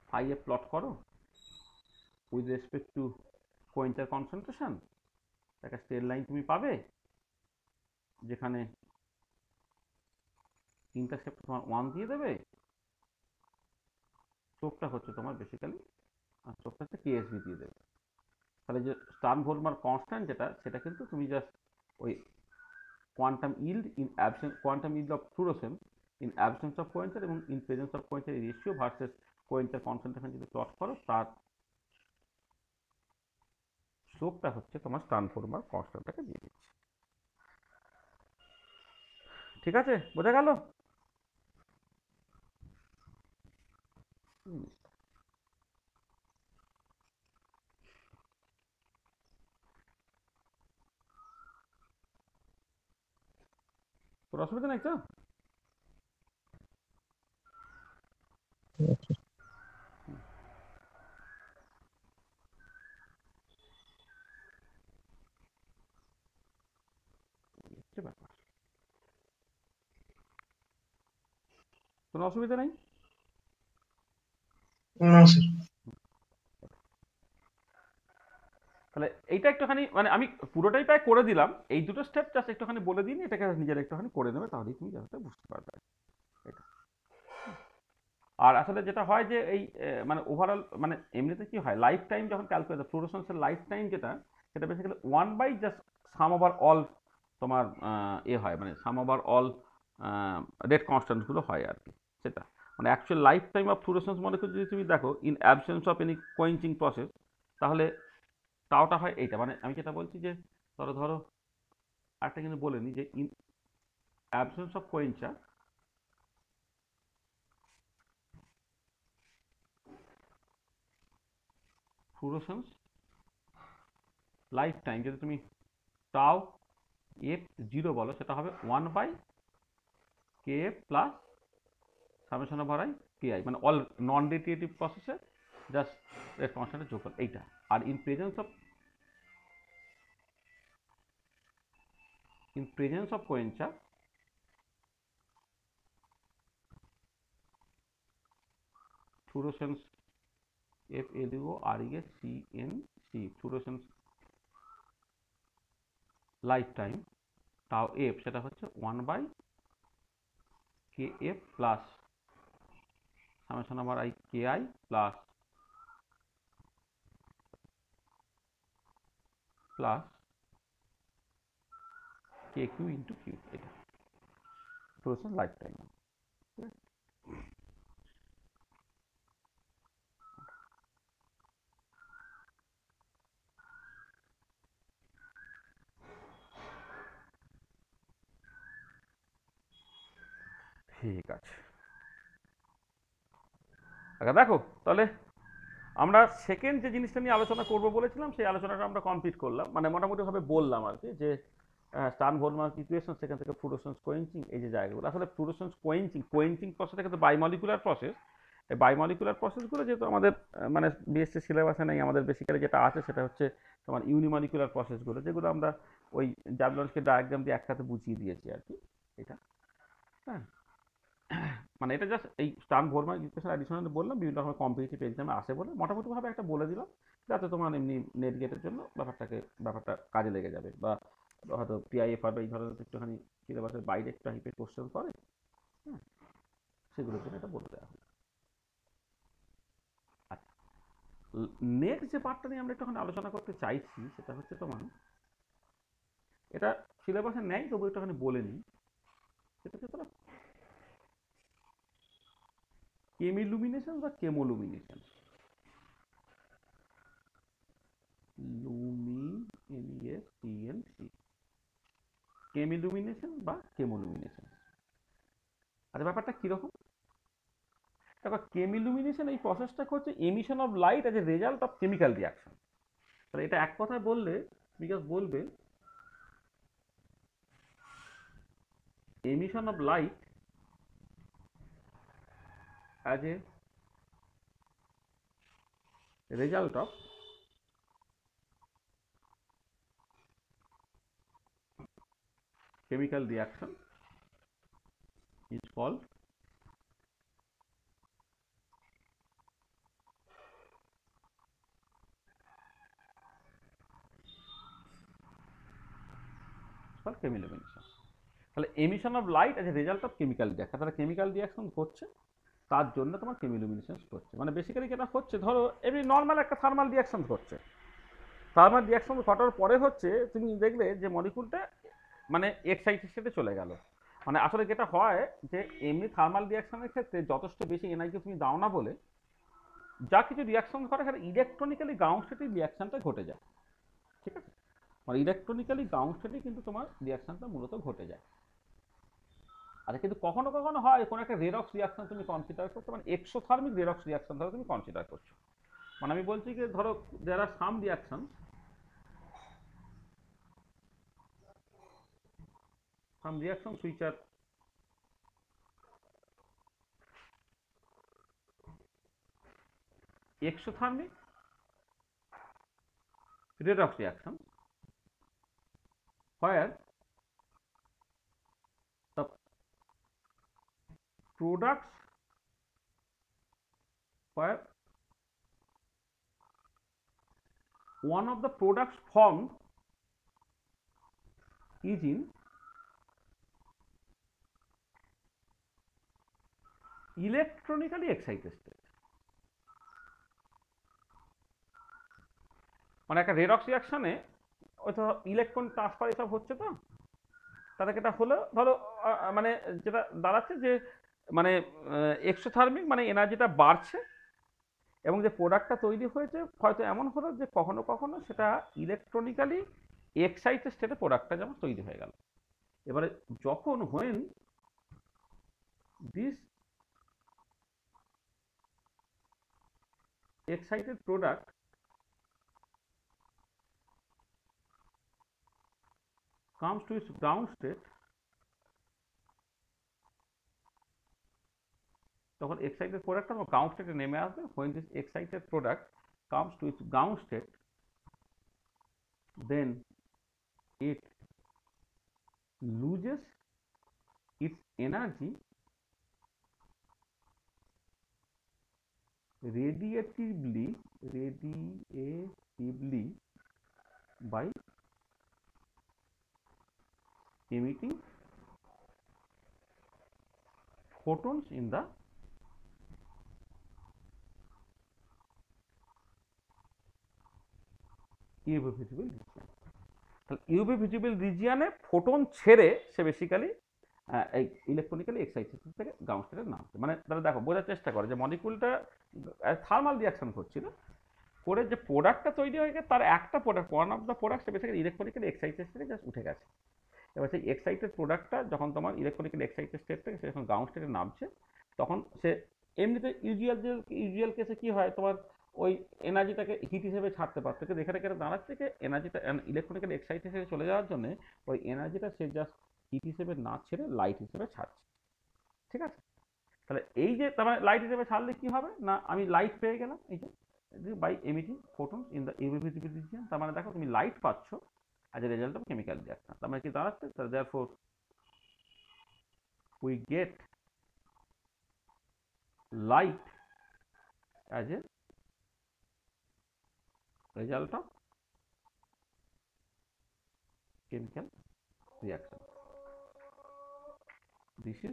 phi F plot করো with respect to quencher concentration, একটা স্ট্রেট লাইন তুমি পাবে যেখানে ইন্টারসেপ্ট তোমার 1 দিয়ে দেবে, চোখটা হচ্ছে তোমার বেসিক্যালি, আর চোখটা হচ্ছে কেএসভি দিয়ে দেবে। তাহলে যে ট্রান্সফর্মার কনস্ট্যান্ট যেটা, সেটা কিন্তু তুমি জাস্ট ওই quantum yield in absence, quantum yield of fluorescence in absence of quencher এবং in presence of quencher ratio versus quencher concentration যদি প্লট করো, তার স্লোপটা হচ্ছে তোমার ট্রান্সফর্মার কনস্ট্যান্টটাকে দিয়ে দিচ্ছে। ঠিক আছে, বোঝা গেল? কোনো অসুবিধা নেই তো? হচ্ছে ব্যাপার। কোনো অসুবিধা নেই? না স্যার। তাহলে এইটা একটুখানি মানে আমি পুরোটাই প্রায় করে দিলাম, এই দুটো স্টেপ জাস্ট একটুখানি বলে দিন, এটাকে নিজের একটুখানি করে নেবে, তাহলেই তুমি জাস্ট বুঝতে পারবে এটা। আর আসলে যেটা হয় যে এই মানে ওভারঅল মানে এমনিতে কি হয়, লাইফ টাইম যখন ক্যালকুলেট ফ্লুরোসেন্সের লাইফ টাইম যেটা, সেটা বেসিক্যালি 1/জাস্ট সাম ওভার অল তোমার হয়, মানে সাম ওভার অল রেট কনস্ট্যান্টগুলো হয় আর কি। সেটা মানে actual life time of fluorescence molecule যদি তুমি দেখো in absence of any quenching process, তাহলে তাওটা হয় এইটা। মানে আমি যেটা বলছি যে ধরো ধরো আরেকটা কিন্তু বলে নি যে in absence of quencher fluorescence lifetime যদি তুমি টাও এফ 0 বলো, সেটা হবে 1/kf plus summation over I KI, মানে অল নন রেডিয়েটিভ প্রসেসে জাস্ট রেট কনস্ট্যান্টের যোগফল এইটা। আর in presence of quencher fluorescence F L U R E S C N C fluorescence lifetime tau F, সেটা হচ্ছে 1/kf plus summation over I KI plus K Q into Q, এটা fluorescence life time. ঠিক আছে, আচ্ছা দেখো তাহলে আমরা second যে জিনিসটা নিয়ে আলোচনা করব বলেছিলাম, সেই আলোচনাটা আমরা কমপ্লিট করলাম, মানে মোটামুটিভাবে বললাম আর কি, যে স্টার্ন ভোলমার্ক ইকুয়েশন, সেখান থেকে ফ্লুরোসেন্স কোয়েঞ্চিং, এই যে জায়গাগুলো আসলে ফ্লুরোসেন্স কোয়েঞ্চিং প্রসেসটা কিন্তু বাইমলিকুলার প্রসেস। এই বাইমলিকুলার প্রসেসগুলো যেহেতু আমাদের মানে বিএসসি সিলেবাসে নেই, আমাদের বেসিক্যালি যেটা আছে সেটা হচ্ছে তোমার ইউনিমলিকুলার প্রসেসগুলো, যেগুলো আমরা ওই জাবলনস্কি ডায়াগ্রাম দিয়ে একসাথে বুঝিয়ে দিয়েছি আর কি। এটা হ্যাঁ, মানে এটা জাস্ট এই স্টার্ন ভোলমার্ক ইকুয়েশন অ্যাডিশনাল বললাম, বিভিন্ন রকম কম্পিটিটিভ এক্সামে আসে বলে মোটামুটিভাবে একটা বলে দিলাম, যাতে তোমার এমনি নেট গেটের জন্য ব্যাপারটা কাজে লেগে যাবে, বা হয়তো পিআইএফআর বা এই ধরনের একটুখানি সিলেবাসের বাইরে একটু টাইপের কোশ্চেন করে, হ্যাঁ, সেগুলোর জন্য এটা বলে দেওয়া হবে। আচ্ছা, নেক্সট যে পার্টটা নিয়ে আমরা একটুখানি আলোচনা করতে চাইছি, সেটা হচ্ছে তোমার, এটা সিলেবাসে নেই তবু একটুখানি বলে নিই, সেটা হচ্ছে তোমার কেমিলুমিনেশন বা কেমোলুমিনেশন। লুমিনেসি, কেমিলুমিনেশন বা কেমোলুমিনেশন। আচ্ছা, ব্যাপারটা কিরকম? দেখো, কেমিলুমিনেশন এই প্রসেসটা হচ্ছে emission of light as a result of chemical reaction. তাহলে এটা এক কথায় বললে বিকজ বলবে emission of light as a result of chemical reaction is called chemilumination। তাহলে emission of light as a result of chemical reaction, তাহলে chemical reaction ঘটছে, তার জন্য তোমার কেমিলুমিনেশন ঘটছে। মানে বেসিক্যালি যেটা হচ্ছে, ধরো এমনি নর্মাল একটা থার্মাল রিয়াকশন ঘটছে, থার্মাল রিয়াকশন ঘটার পরে হচ্ছে তুমি দেখলে যে মলিকুলটা মানে এক্সাইটেশনে চলে গেল। মানে আসলে যেটা হয় যে এমনি থার্মাল রিয়াকশনের ক্ষেত্রে যথেষ্ট বেশি এনআইকে তুমি দাও না বলে যা কিছু রিয়াকশন ঘটে সেটা ইলেকট্রনিক্যালি গ্রাউন্ড স্টেটে রিয়াকশনটা ঘটে যায়। ঠিক আছে, মানে ইলেকট্রনিক্যালি গ্রাউন্ড স্টেটে কিন্তু তোমার রিয়াকশনটা মূলত ঘটে যায়। আচ্ছা, কিন্তু কখনো কখনো হয় কোনো একটা রেডক্স রিয়াকশন তুমি কনসিডার করছো, মানে এক্সোথার্মিক রেডক্স রিয়াকশন ধরো তুমি কনসিডার করছো। মানে আমি বলছি যে ধরো দেয়ার আর সাম reaction some reactions which are exothermic redox reactions, where the products where one of the products formed is in electronically excited state. মানে একটা রেডক্স রিঅ্যাকশনে হয়তো ইলেকট্রন ট্রান্সফার এসব হচ্ছে, তো তাদের এটা হলো ধরো মানে যেটা দাঁড়াচ্ছে যে মানে এক্সোথার্মিক মানে এনার্জিটা বাড়ছে, এবং যে প্রোডাক্টটা তৈরি হয়েছে হয়তো এমন হলো যে কখনো কখনো সেটা ইলেকট্রনিক্যালি এক্সাইটেড স্টেটে প্রোডাক্টটা যেমন তৈরি হয়ে গেল। এবারে যখন when this excited product comes to its ground state, তখন excited product ground state নেমে আসবে। when this excited product comes to its ground state, then it loses its energy radiatively by emitting photons in the UV visible region। তাহলে UV visible রিজিয়নে photon ছেড়ে সে basically এই electronically excitation থেকে ground স্টেটে নামছে। মানে তাহলে দেখো বোঝার চেষ্টা করে যে মলিকুলটা থার্মাল রিয়াকশন করছিল, করে যে প্রোডাক্টটা তৈরি হয়ে গেছে তার একটা product, one of the product say basically electronically excited থেকে জাস্ট উঠে গেছে। এবার সেই এক্সাইটেড প্রোডাক্টটা যখন তোমার ইলেকট্রনিক্যালি এক্সাইটেড স্টেট থেকে সে যখন গ্রাউন্ড স্টেটে নামছে, তখন সে এমনিতে ইউজুয়াল কেসে কি হয়, তোমার ওই এনার্জিটাকে হিট হিসেবে ছাড়তে পারতো, কিন্তু এখানে কেন দাঁড়াচ্ছে কি এনার্জিটা ইলেকট্রনিক্যালি এক্সাইটেশনে চলে যাওয়ার জন্য ওই এনার্জিটা সে জাস্ট হিট হিসেবে না ছেড়ে লাইট হিসেবে ছাড়ছে। ঠিক আছে, তাহলে এই যে তার মানে লাইট হিসেবে ছাড়লে কি হবে না, আমি লাইট পেয়ে গেলাম এই যে by emitting photon in the UV visible region. তার মানে দেখো তুমি লাইট পাচ্ছ as a result of chemical reaction। তার মানে কি দাঁড়াচ্ছে, therefore we get light as a result of chemical reaction। This is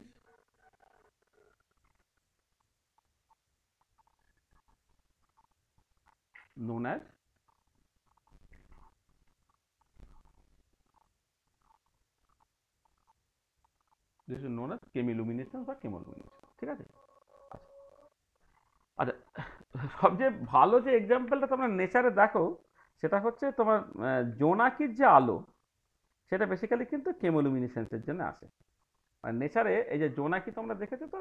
known as chemiluminescence বা chemoluminescence। ঠিক আছে, আচ্ছা সবচেয়ে ভালো যে এক্সাম্পলটা তোমরা নেচারে দেখো সেটা হচ্ছে তোমার জোনাকির যে আলো, সেটা বেসিক্যালি কিন্তু কেমোলুমিনেসেন্সের জন্য আসে। মানে নেচারে এই যে জোনাকি তোমরা দেখেছো তো,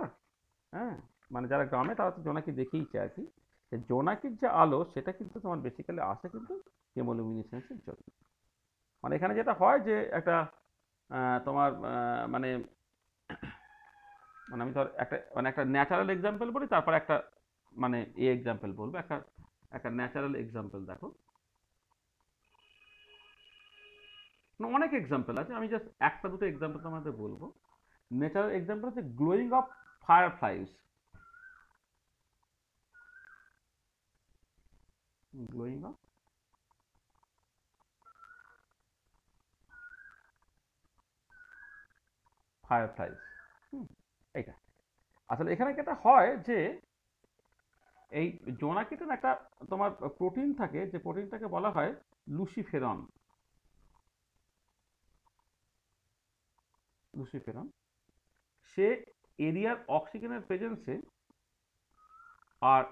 হ্যাঁ মানে যারা গ্রামে তারা তো জোনাকি দেখেইছে আর কি। জোনাকির যে আলো সেটা কিন্তু তোমার বেসিক্যালি আসে কিন্তু কেমোলুমিনেসেন্সের জন্য। মানে এখানে যেটা হয় যে একটা তোমার মানে মানে আমি ধর একটা ন্যাচারাল এক্সাম্পল বলি, তারপর একটা মানে এক্সাম্পল বলবো। একটা ন্যাচারাল এক্সাম্পল দেখো, অনেক এক্সাম্পল আছে, আমি জাস্ট একটা দুটো এক্সাম্পল তোমাদের বলবো। ন্যাচারাল এক্সাম্পল হচ্ছে glowing of fireflies. Glowing of fireflies, এইটা আসলে এখানে যেটা হয় যে এই জোনাকিতে একটা তোমার প্রোটিন থাকে, যে প্রোটিনটাকে বলা হয় লুসিফেরন। সে এরিয়ার অক্সিজেনের প্রেজেন্সে আর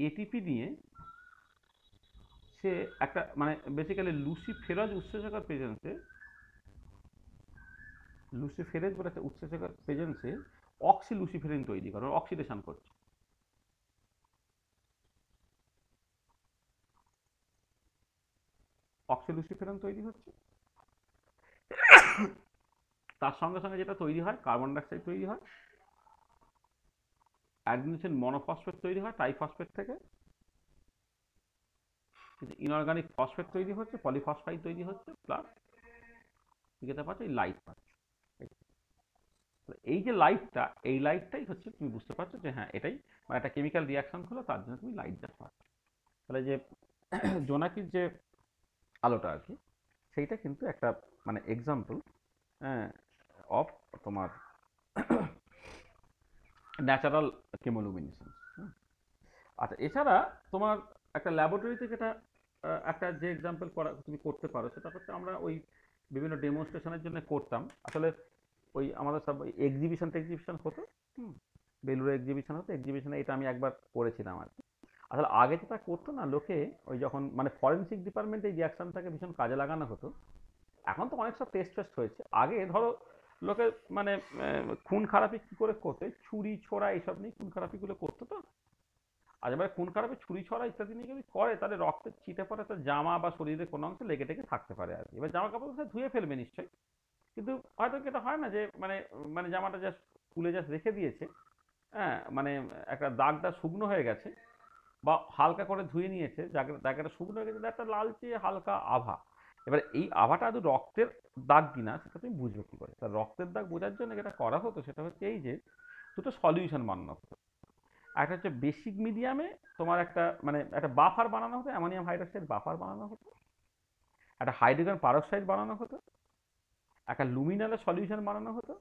এটিপি নিয়ে সে একটা মানে বেসিক্যালি লুসিফেরাজ উৎসেচকের প্রেজেন্সে, লুসিফেরেজ বলে একটা উৎসেচকের প্রেজেন্সে অক্সিলুসিফেরিন তৈরি করে, অক্সিডেশন করছে। অক্সিলুসিফেরন তৈরি হচ্ছে, তার সঙ্গে সঙ্গে যেটা তৈরি হয় কার্বন ডাইঅক্সাইড তৈরি হয়, অ্যাডিনোসিন মনোফসফেট তৈরি হয় ট্রাইফসফেট থেকে, কিন্তু ইনঅর্গানিক ফসফেট তৈরি হচ্ছে, পলিফসফাইড তৈরি হচ্ছে, প্লাস যেটা পাচ্ছ এই লাইট পাচ্ছ। এই যে লাইটটা, এই লাইটটাই হচ্ছে তুমি বুঝতে পারছো যে হ্যাঁ এটাই মানে একটা কেমিক্যাল রিয়াকশন হলো, তার জন্য তুমি লাইট জাস্ট পাচ্ছ। তাহলে যে জোনাকির যে আলোটা আর কি, সেইটা কিন্তু একটা মানে এক্সাম্পল অফ তোমার ন্যাচারাল কেমোলুমিনেসেন্স। আচ্ছা, এছাড়া তোমার একটা ল্যাবরেটরিতে যেটা একটা যে এক্সাম্পল করা তুমি করতে পারো, সেটা হচ্ছে আমরা ওই বিভিন্ন ডেমনস্ট্রেশনের জন্য করতাম আসলে। ওই আমাদের সব এক্সিবিশন হতো, বেলুড়ে এক্সিবিশন হতো, এক্সিবিশনে এটা আমি একবার করেছিলাম আর কি। আসলে আগে যেটা করতো না লোকে, ওই যখন মানে ফরেন্সিক ডিপার্টমেন্টে এই রিয়াকশনটাকে ভীষণ কাজে লাগানো হতো। এখন তো অনেক সব টেস্ট হয়েছে, আগে ধরো লোকে মানে খুন খারাপি কি করে করতো, ছুরি ছোড়া এইসব নিয়ে খুন খারাপিগুলো করতো। তো আর এবার খুন খারাপি ছুরি ছড়া ইত্যাদি নিয়ে যদি করে, তাহলে রক্তের ছিটে পড়ে তার জামা বা শরীরে কোনো অংশে লেগে টেগে থাকতে পারে আর কি। এবার জামা কাপড় সে ধুয়ে ফেলবে নিশ্চয়ই, কিন্তু হয়তো এটা হয় না যে মানে মানে জামাটা জাস্ট খুলে জাস্ট রেখে দিয়েছে, হ্যাঁ মানে একটা দাগটা শুকনো হয়ে গেছে, বা হালকা করে ধুয়ে নিয়েছে, জায়গাটা শুকনো হয়ে গেছে, একটা লালচে হালকা আভা। এবার এই আভাটা আদৌ রক্তের দাগ কিনা সেটা তুমি বুঝবে কি করে। তার রক্তের দাগ বোঝার জন্য যেটা করা হতো সেটা হচ্ছে এই যে দুটো সলিউশন বানানো হতো। একটা হচ্ছে বেসিক মিডিয়ামে তোমার একটা মানে একটা বাফার বানানো হতো, অ্যামোনিয়াম হাইড্রক্সাইড বাফার বানানো হতো, একটা হাইড্রোজেন পারক্সাইড বানানো হতো, একটা লুমিনালের সলিউশন বানানো হতো,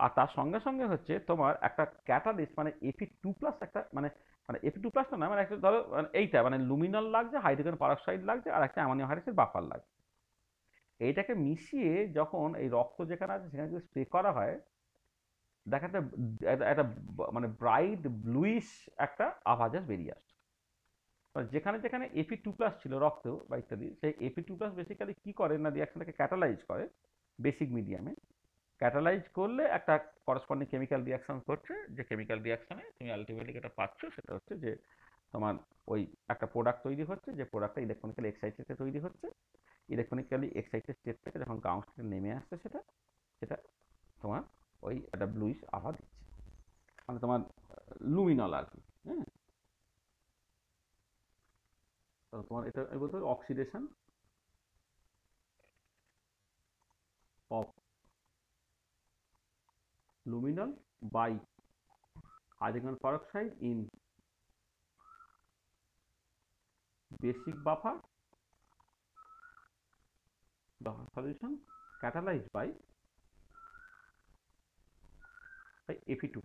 আর তার সঙ্গে সঙ্গে হচ্ছে তোমার একটা ক্যাটালিস্ট মানে Fe2+ একটা মানে মানে Fe2+ না মানে একটা ধরো মানে এইটা মানে লুমিনল লাগছে, হাইড্রোজেন পারক্সাইড লাগছে, আর একটা অ্যামোনিয়াম হাইড্রক্সাইড বাফার লাগছে। এইটাকে মিশিয়ে যখন এই রক্ত যেখানে আছে সেখানে যদি স্প্রে করা হয়, দেখা একটা একটা মানে ব্রাইট ব্লুইশ একটা আভা জাস্ট বেরিয়ে আসছে। যেখানে যেখানে Fe2+ ছিল রক্ত বা ইত্যাদি, সেই Fe2+ বেসিক্যালি কি করে না রিয়াকশনটাকে ক্যাটালাইজ করে বেসিক মিডিয়ামে। ক্যাটালাইজ করলে একটা করসপন্ডিং কেমিক্যাল রিয়াকশন করছে, যে কেমিক্যাল রিয়াকশনে তুমি আলটিমেটলি যেটা পাচ্ছ সেটা হচ্ছে যে তোমার ওই একটা প্রোডাক্ট তৈরি হচ্ছে, যে প্রোডাক্টটা ইলেকট্রনিক্যালি এক্সাইটেডে তৈরি হচ্ছে। ইলেকট্রনিক্যালি এক্সাইটেড স্টেট থেকে যখন গ্রাউন্ড স্টেটে নেমে আসছে সেটা সেটা তোমার ওই একটা ব্লুইশ আভা দিচ্ছে, মানে তোমার লুমিনল আর কি। হ্যাঁ, তো তোমার এটা বলতে হবে oxidation of luminol by hydrogen peroxide in basic buffer solution catalyzed by Fe2+,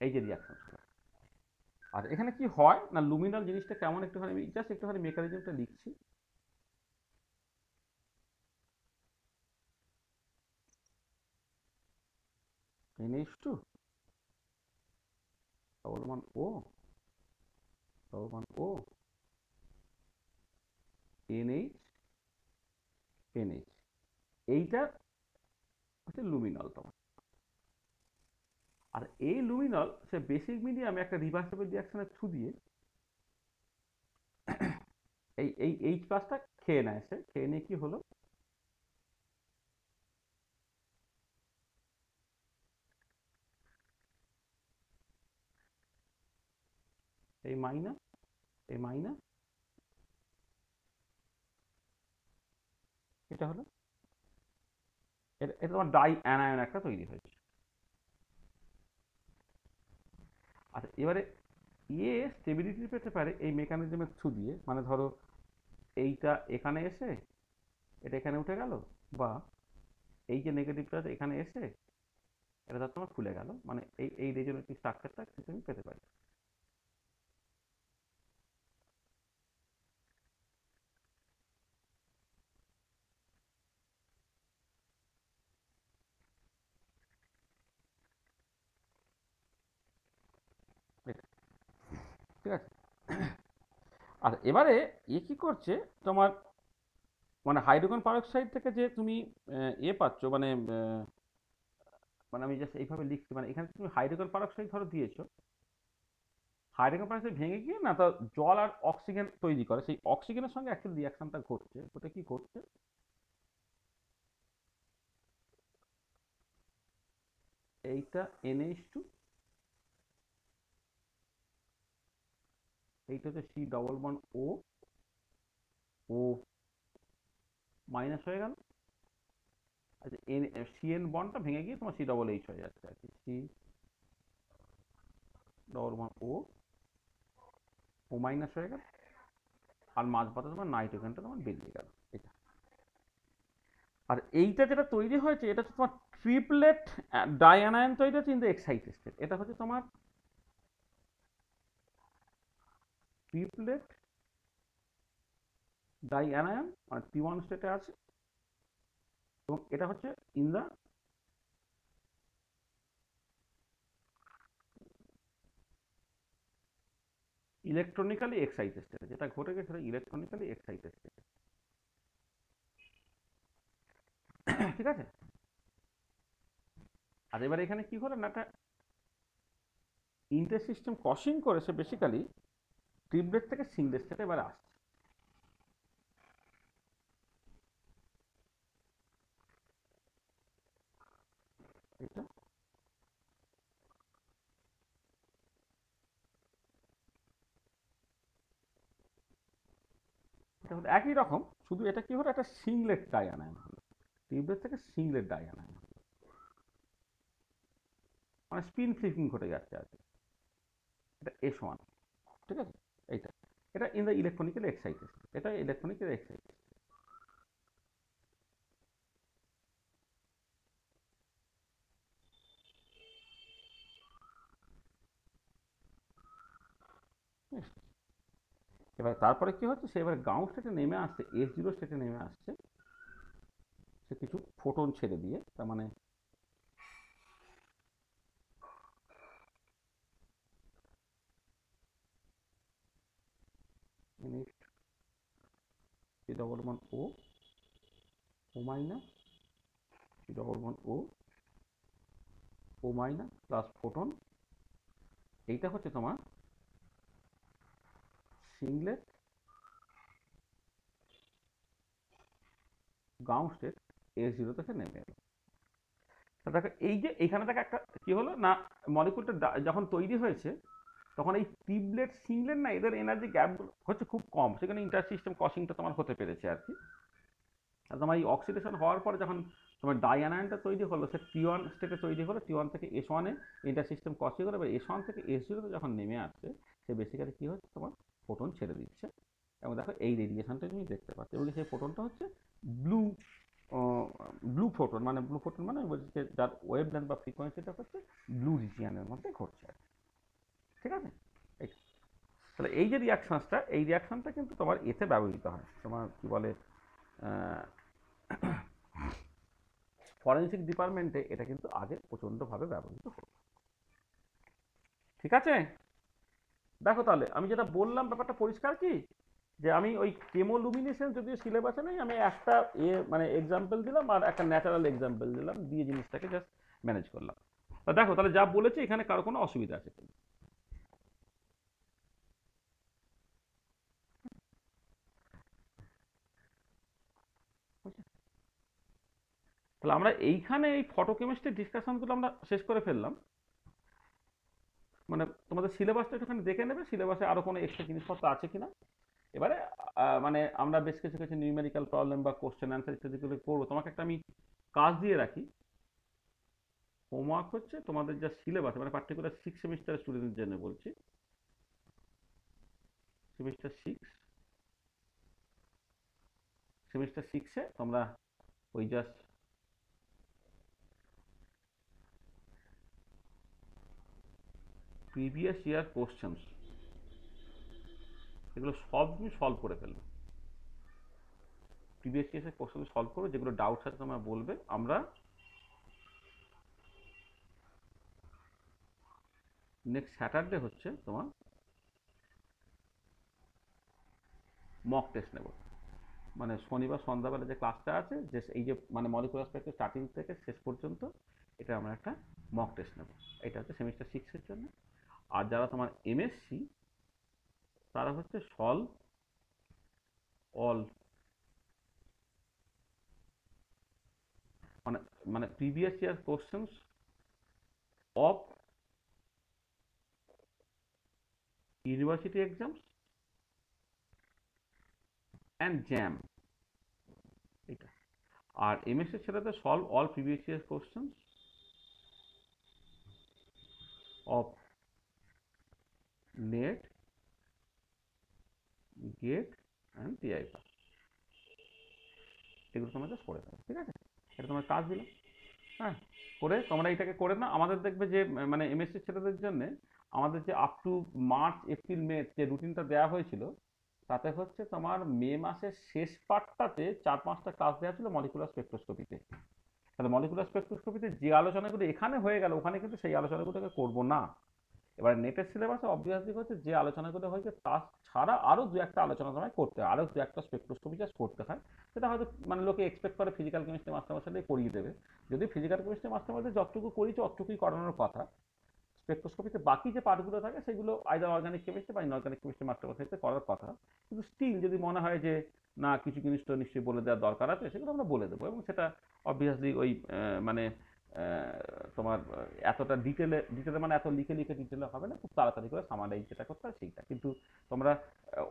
এই যে রিয়াকশন। আর এখানে কি হয় না লুমিনল জিনিসটা কেমন একটুখানি জাস্ট একটুখানি মেকানিজমটা লিখছি। NH2 ⅓O ⅓O NH এইটা হচ্ছে লুমিনল তোমার। আর এই লুমিনল সে বেসিক মিডিয়ামে একটা রিভার্সিবল রিয়াকশনের থ্রু দিয়ে এই এই H+টা খেয়ে নেয়, সে খেয়ে নিয়ে কি হলো, এই মাইনাস এই মাইনাস, এটা হলো এটা তোমার ডাই অ্যানায়ন একটা তৈরি হয়েছে। আচ্ছা, এবারে স্টেবিলিটি পেতে পারে এই মেকানিজমের থ্রু দিয়ে, মানে ধরো এইটা এখানে এসে এটা এখানে উঠে গেল, বা এই যে নেগেটিভটা এখানে এসে এটা ধর তোমার খুলে গেল, মানে এই এই রেজোনেটিভ স্ট্রাকচারটা তুমি পেতে পারি। ঠিক আছে। আর এবারে কি করছে তোমার মানে হাইড্রোজেন পারক্সাইড থেকে যে তুমি পাচ্ছ মানে মানে আমি জাস্ট এইভাবে লিখছি, মানে এখানে তুমি হাইড্রোজেন পারক্সাইড ধরো দিয়েছো, হাইড্রোজেন পারক্সাইড ভেঙে গিয়ে না তো জল আর অক্সিজেন তৈরি করে, সেই অক্সিজেনের সঙ্গে অ্যাকচুয়ালি রিয়াকশনটা ঘটছে। ওটা কি ঘটছে, এইটা NH2, এইটা হচ্ছে C ডবল বন্ড O, ও মাইনাস হয়ে গেল। আচ্ছা CN বন্ডটা ভেঙে গিয়ে তোমার CH হয়ে যাচ্ছে আর কি, C ডবল বন্ড ও মাইনাস হয়ে গেল, আর মাঝ পাতা তোমার নাইট্রোজেনটা তোমার বেরিয়ে গেল এটা। আর এইটা যেটা তৈরি হয়েছে এটা হচ্ছে তোমার ট্রিপলেট ডাইঅ্যানায়ন তৈরি হচ্ছে ইন দ্য এক্সাইটেড স্টেট। এটা হচ্ছে তোমার ট্রিপলেট ডাইঅ্যানায়ন মানে P1 স্টেটে আছে, এবং এটা হচ্ছে ইন দ্য ইলেকট্রনিক্যালি এক্সাইটেড স্টেটে। যেটা ঘটে গেছে সেটা ইলেকট্রনিক্যালি এক্সাইটেড স্টেটে, ঠিক আছে। আর এবার এখানে কি হলো না, একটা ইন্টার সিস্টেম ক্রসিং করে সে বেসিক্যালি ট্রিপলেট থেকে সিঙ্গলেট স্টেটে এবার আসছে। এটা এটা হলো একই রকম, শুধু এটা কি হলো, একটা সিঙ্গলেট ডাইঅ্যানায়ন হলো, ট্রিপলেট থেকে সিঙ্গলেট ডাইঅ্যানায়ন হলো, মানে স্পিন ফ্লিপিং ঘটে যাচ্ছে আর কি। এটা S1, ঠিক আছে। এইটা এটা ইন দ্য ইলেকট্রনিক্যালি এক্সাইটেড, এটা ইলেকট্রনিক্যালি এক্সাইটেড। এবার তারপরে কি হচ্ছে, সে এবার গ্রাউন্ড স্টেটে নেমে আসছে, S0 স্টেটে নেমে আসছে, সে কিছু ফোটন ছেড়ে দিয়ে, তার মানে C ডবল বন্ড ও মাইনাস, C ডবল বন্ড ও মাইনাস প্লাস ফোটন। এইটা হচ্ছে তোমার সিঙ্গলেট গ্রাউন্ড স্টেট S0 থেকে নেমে এলো। দেখো এই যে এখানে দেখো একটা কি হলো না, মলিকুলটা যখন তৈরি হয়েছে তখন এই ট্রিপলেট সিঙ্গলেট না, এদের এনার্জি গ্যাপ হচ্ছে খুব কম, সেখানে ইন্টার সিস্টেম ক্রসিংটা তোমার হতে পেরেছে আর কি। আর তোমার এই অক্সিডেশন হওয়ার পরে যখন তোমার ডাইঅ্যানায়নটা তৈরি হলো, সে T1 স্টেটে তৈরি হলো, T1 থেকে S1 এ ইন্টার সিস্টেম ক্রসিং করে, এবার S1 থেকে S0 তে যখন নেমে আসছে, সে বেসিক্যালি কি হচ্ছে তোমার ফোটন ছেড়ে দিচ্ছে, এবং দেখো এই রেডিয়েশনটা তুমি দেখতে পাচ্ছ, এবং সেই ফোটনটা হচ্ছে ব্লু ফোটন, মানে ব্লু ফোটন মানে বলছি যে যার ওয়েভ লেন্থ বা ফ্রিকোয়েন্সিটা হচ্ছে ব্লু রিজিয়ানের মধ্যে ঘটছে আর কি, ঠিক আছে। তাহলে এই যে রিয়াকশনসটা, এই রিয়াকশনটা কিন্তু তোমার এতে ব্যবহৃত হয়, তোমার কি বলে ফরেনসিক ডিপার্টমেন্টে এটা কিন্তু আগে প্রচণ্ডভাবে ব্যবহৃত হতো, ঠিক আছে। দেখো তাহলে আমি যেটা বললাম ব্যাপারটা পরিষ্কার কি, যে আমি ওই কেমোলুমিনেশন যদিও সিলেবাসে নেই, আমি একটা মানে এক্সাম্পল দিলাম আর একটা ন্যাচারাল এক্সাম্পল দিলাম, দিয়ে জিনিসটাকে জাস্ট ম্যানেজ করলাম। তা দেখো তাহলে যা বলেছি এখানে কারো কোনো অসুবিধা আছে কিনা? তাহলে আমরা এইখানে এই ফটোকেমিস্ট্রি ডিসকাশনগুলো আমরা শেষ করে ফেললাম। মানে তোমাদের সিলেবাসটা একটুখানি দেখে নেবে, সিলেবাসে আরো কোনো এক্সট্রা জিনিসপত্র আছে কিনা। এবারে মানে আমরা বেশ কিছু কিছু নিউমেরিক্যাল প্রবলেম বা কোশ্চেন অ্যান্সার ইত্যাদিগুলো করবো। তোমাকে একটা আমি কাজ দিয়ে রাখি, হোমওয়ার্ক হচ্ছে তোমাদের যা সিলেবাস, মানে পার্টিকুলার 6 সেমিস্টার স্টুডেন্টের জন্য বলছি, সেমিস্টার 6-এ তোমরা ওই জাস্ট প্রিভিয়াস ইয়ার কোশ্চেন্স এগুলো সব তুমি সলভ করে ফেলবে, প্রিভিয়াস ইয়ারের কোশ্চেন সলভ করো, যেগুলো ডাউটস আছে তোমরা বলবে। আমরা নেক্সট স্যাটারডে হচ্ছে তোমার মক টেস্ট নেব, মানে শনিবার সন্ধ্যাবেলা যে ক্লাসটা আছে, যে এই যে মানে মলিকুলার স্পেক্ট্রাম স্টার্টিং থেকে শেষ পর্যন্ত, এটা আমরা একটা মক টেস্ট নেব। এটা হচ্ছে সেমিস্টার 6-এর জন্য। আর যারা তোমার MSc, তারা হচ্ছে সলভ অল, মানে previous year questions of university exams and JAM, এটা। আর এমএসসি ছেলেদের solve all previous year questions of NET, GATE and TI pass, এগুলো তোমরা জাস্ট করে দেবে, ঠিক আছে? এটা তোমার কাজ দিলাম, হ্যাঁ। করে তোমরা এটাকে করে না, আমাদের দেখবে যে মানে এমএসসি ছেলেদের জন্য আমাদের যে up to March April May যে রুটিনটা দেওয়া হয়েছিল, তাতে হচ্ছে তোমার মে মাসের শেষ পার্টটাতে 4-5টা ক্লাস দেওয়া ছিল মলিকুলার স্পেকট্রোস্কোপিতে। তাহলে মলিকুলার স্পেকট্রোস্কোপিতে যে আলোচনাগুলো এখানে হয়ে গেল, ওখানে কিন্তু সেই আলোচনাগুলোকে করবো না। এবার নেটের সিলেবাসে অবভিয়াসলি হচ্ছে যে আলোচনাগুলো হয়েছে তা ছাড়া আরও দু একটা আলোচনা তোমায় করতে হয়, আরও দু একটা স্পেকট্রোস্কোপি জাস্ট করতে হয়। সেটা হয়তো মানে লোকে এক্সপেক্ট করে ফিজিক্যাল কেমিস্ট্রি মাস্টারমশাই করিয়ে দেবে, যদি ফিজিক্যাল কেমিস্ট্রি মাস্টারমশাই যতটুকু করিয়েছে অতটুকুই করানোর কথা। স্পেকট্রোস্কোপিতে বাকি যে পার্টগুলো থাকে সেগুলো আইদার অর্গানিক কেমিস্ট্রি বা ইনঅর্গানিক কেমিস্ট্রি মাস্টারমশাইতে করার কথা। কিন্তু স্টিল যদি মনে হয় যে না কিছু জিনিস তো নিশ্চয়ই বলে দেওয়ার দরকার আছে, সেগুলো আমরা বলে দেবো। এবং সেটা অবভিয়াসলি ওই মানে তোমার এতটা ডিটেলে মানে এত লিখে ডিটেলে হবে না, খুব তাড়াতাড়ি করে সামারাইজ যেটা করতে হয় সেইটা। কিন্তু তোমরা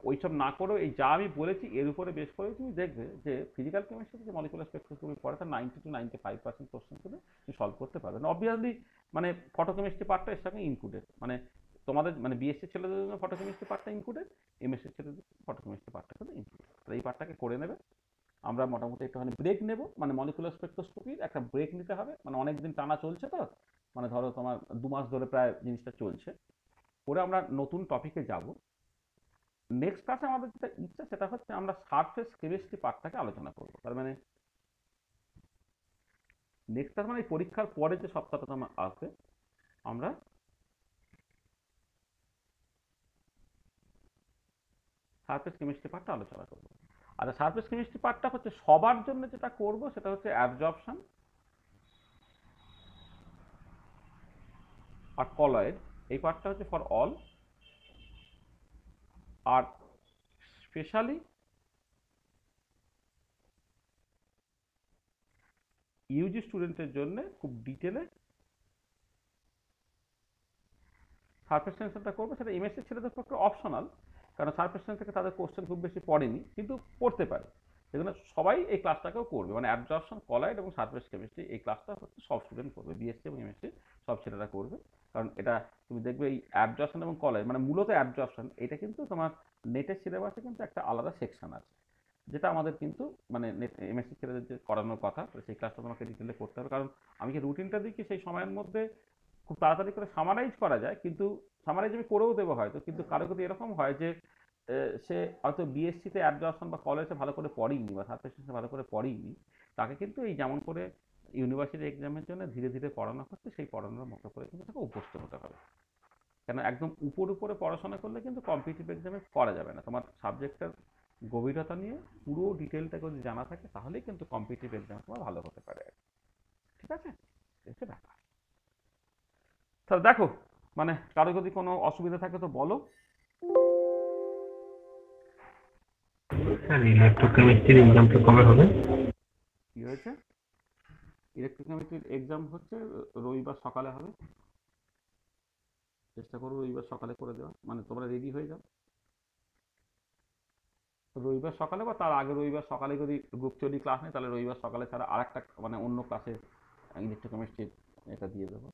ওইসব না করেও এই যা আমি বলেছি এর উপরে বেশ করে তুমি দেখবে যে ফিজিক্যাল কেমিস্ট্রিতে যে মলিকুলার স্পেকট্রোস্কোপি পড়ে তার 90 to 95% কোশ্চেন কিন্তু তুমি সলভ করতে পারবে না। অবভিয়াসলি মানে ফটোকেমিস্ট্রি পার্টটা এর সঙ্গে ইনক্লুডেড, মানে তোমাদের মানে বিএসসি ছেলেদের জন্য ফটোকেমিস্ট্রি পার্টটা ইনক্লুডেড, এমএসসি ছেলেদের ফটোকেমিস্ট্রি পার্টটা কিন্তু ইনক্লুডেড। এই পার্টটাকে করে নেবে। আমরা মোটামুটি একটুখানি ব্রেক নেব, মানে মলিকুলার স্পেকট্রোস্কোপির একটা ব্রেক নিতে হবে, মানে অনেকদিন টানা চলছে তো, মানে ধরো তোমার 2 মাস ধরে প্রায় জিনিসটা চলছে। করে আমরা নতুন টপিকে যাব। নেক্সট ক্লাসে আমাদের যেটা ইচ্ছা সেটা হচ্ছে আমরা সারফেস কেমিস্ট্রি পার্টটাকে আলোচনা করব। তার মানে নেক্সট ক্লাস মানে এই পরীক্ষার পরে যে সপ্তাহটা তোমার আসবে, আমরা সারফেস কেমিস্ট্রি পার্টটা আলোচনা করব। আর সারফেস কেমিস্ট্রি পার্টটা হচ্ছে সবার জন্য যেটা করব সেটা হচ্ছে অ্যাবজর্পশন আর কলয়েড, এই পার্টটা হচ্ছে ফর অল। আর স্পেশালি ইউজি স্টুডেন্টের জন্য খুব ডিটেলে সারফেস টেনশনটা করবো। সেটা এমএসসি ছেলেদের পক্ষে অপশনাল, কারণ সারফেস টেনশন থেকে তাদের কোশ্চেন খুব বেশি পড়েনি, কিন্তু পড়তে পারে। সেজন্য সবাই এই ক্লাসটাকেও করবে, মানে অ্যাবজর্পশন, কলয়েড এবং সারফেস কেমিস্ট্রি এই ক্লাসটা হচ্ছে সব স্টুডেন্ট করবে, বিএসসি এবং এমএসসি সব ছেলেরা করবে। কারণ এটা তুমি দেখবে এই অ্যাবজর্পশন এবং কলয়েড মানে মূলত অ্যাবজর্পশন, এটা কিন্তু তোমার নেটের সিলেবাসে কিন্তু একটা আলাদা সেকশন আছে, যেটা আমাদের কিন্তু মানে এমএসসি ছেলেদের যে করানোর কথা, সেই ক্লাসটা তোমাকে ডিটেলে করতে হবে। কারণ আমি কি রুটিনটা দিচ্ছি সেই সময়ের মধ্যে খুব তাড়াতাড়ি করে সামারাইজ করা যায়, কিন্তু সামারাইজ আমি করেও দেবো হয়তো, কিন্তু কারো যদি এরকম হয় যে সে হয়তো বিএসসিতে অ্যাডমিশন বা কলেজে ভালো করে পড়েইনি বা সাবজেক্টে ভালো করে পড়েইনি, তাকে কিন্তু এই যেমন করে ইউনিভার্সিটি এক্সামের জন্য ধীরে ধীরে পড়ানো হচ্ছে সেই পড়ানোর মতো করে কিন্তু তাকে অভ্যস্ত হতে হবে। কেন একদম উপরে পড়াশোনা করলে কিন্তু কম্পিটিটিভ এক্সামে করা যাবে না। তোমার সাবজেক্টের গভীরতা নিয়ে পুরো ডিটেলটা যদি জানা থাকে তাহলেই কিন্তু কম্পিটিটিভ এক্সাম তোমার ভালো হতে পারে, ঠিক আছে? এটা ব্যাপার। তাহলে দেখো, মানে কারো যদি কোনো অসুবিধা থাকে তো বলো। স্যার ইলেকট্রোকেমিস্ট্রির এক্সামটা কবে হবে? কি হয়েছে? ইলেকট্রোকেমিস্ট্রির এক্সাম হচ্ছে রবিবার সকালে হবে। চেষ্টা করবো রবিবার সকালে করে দেওয়া, মানে তোমরা রেডি হয়ে যাও রবিবার সকালে, বা তার আগে রবিবার সকালে যদি গ্রুপ থিওরি ক্লাস নেই তাহলে রবিবার সকালে ছাড়া আর একটা মানে অন্য ক্লাসে ইলেকট্রোকেমিস্ট্রির এটা দিয়ে দেবো।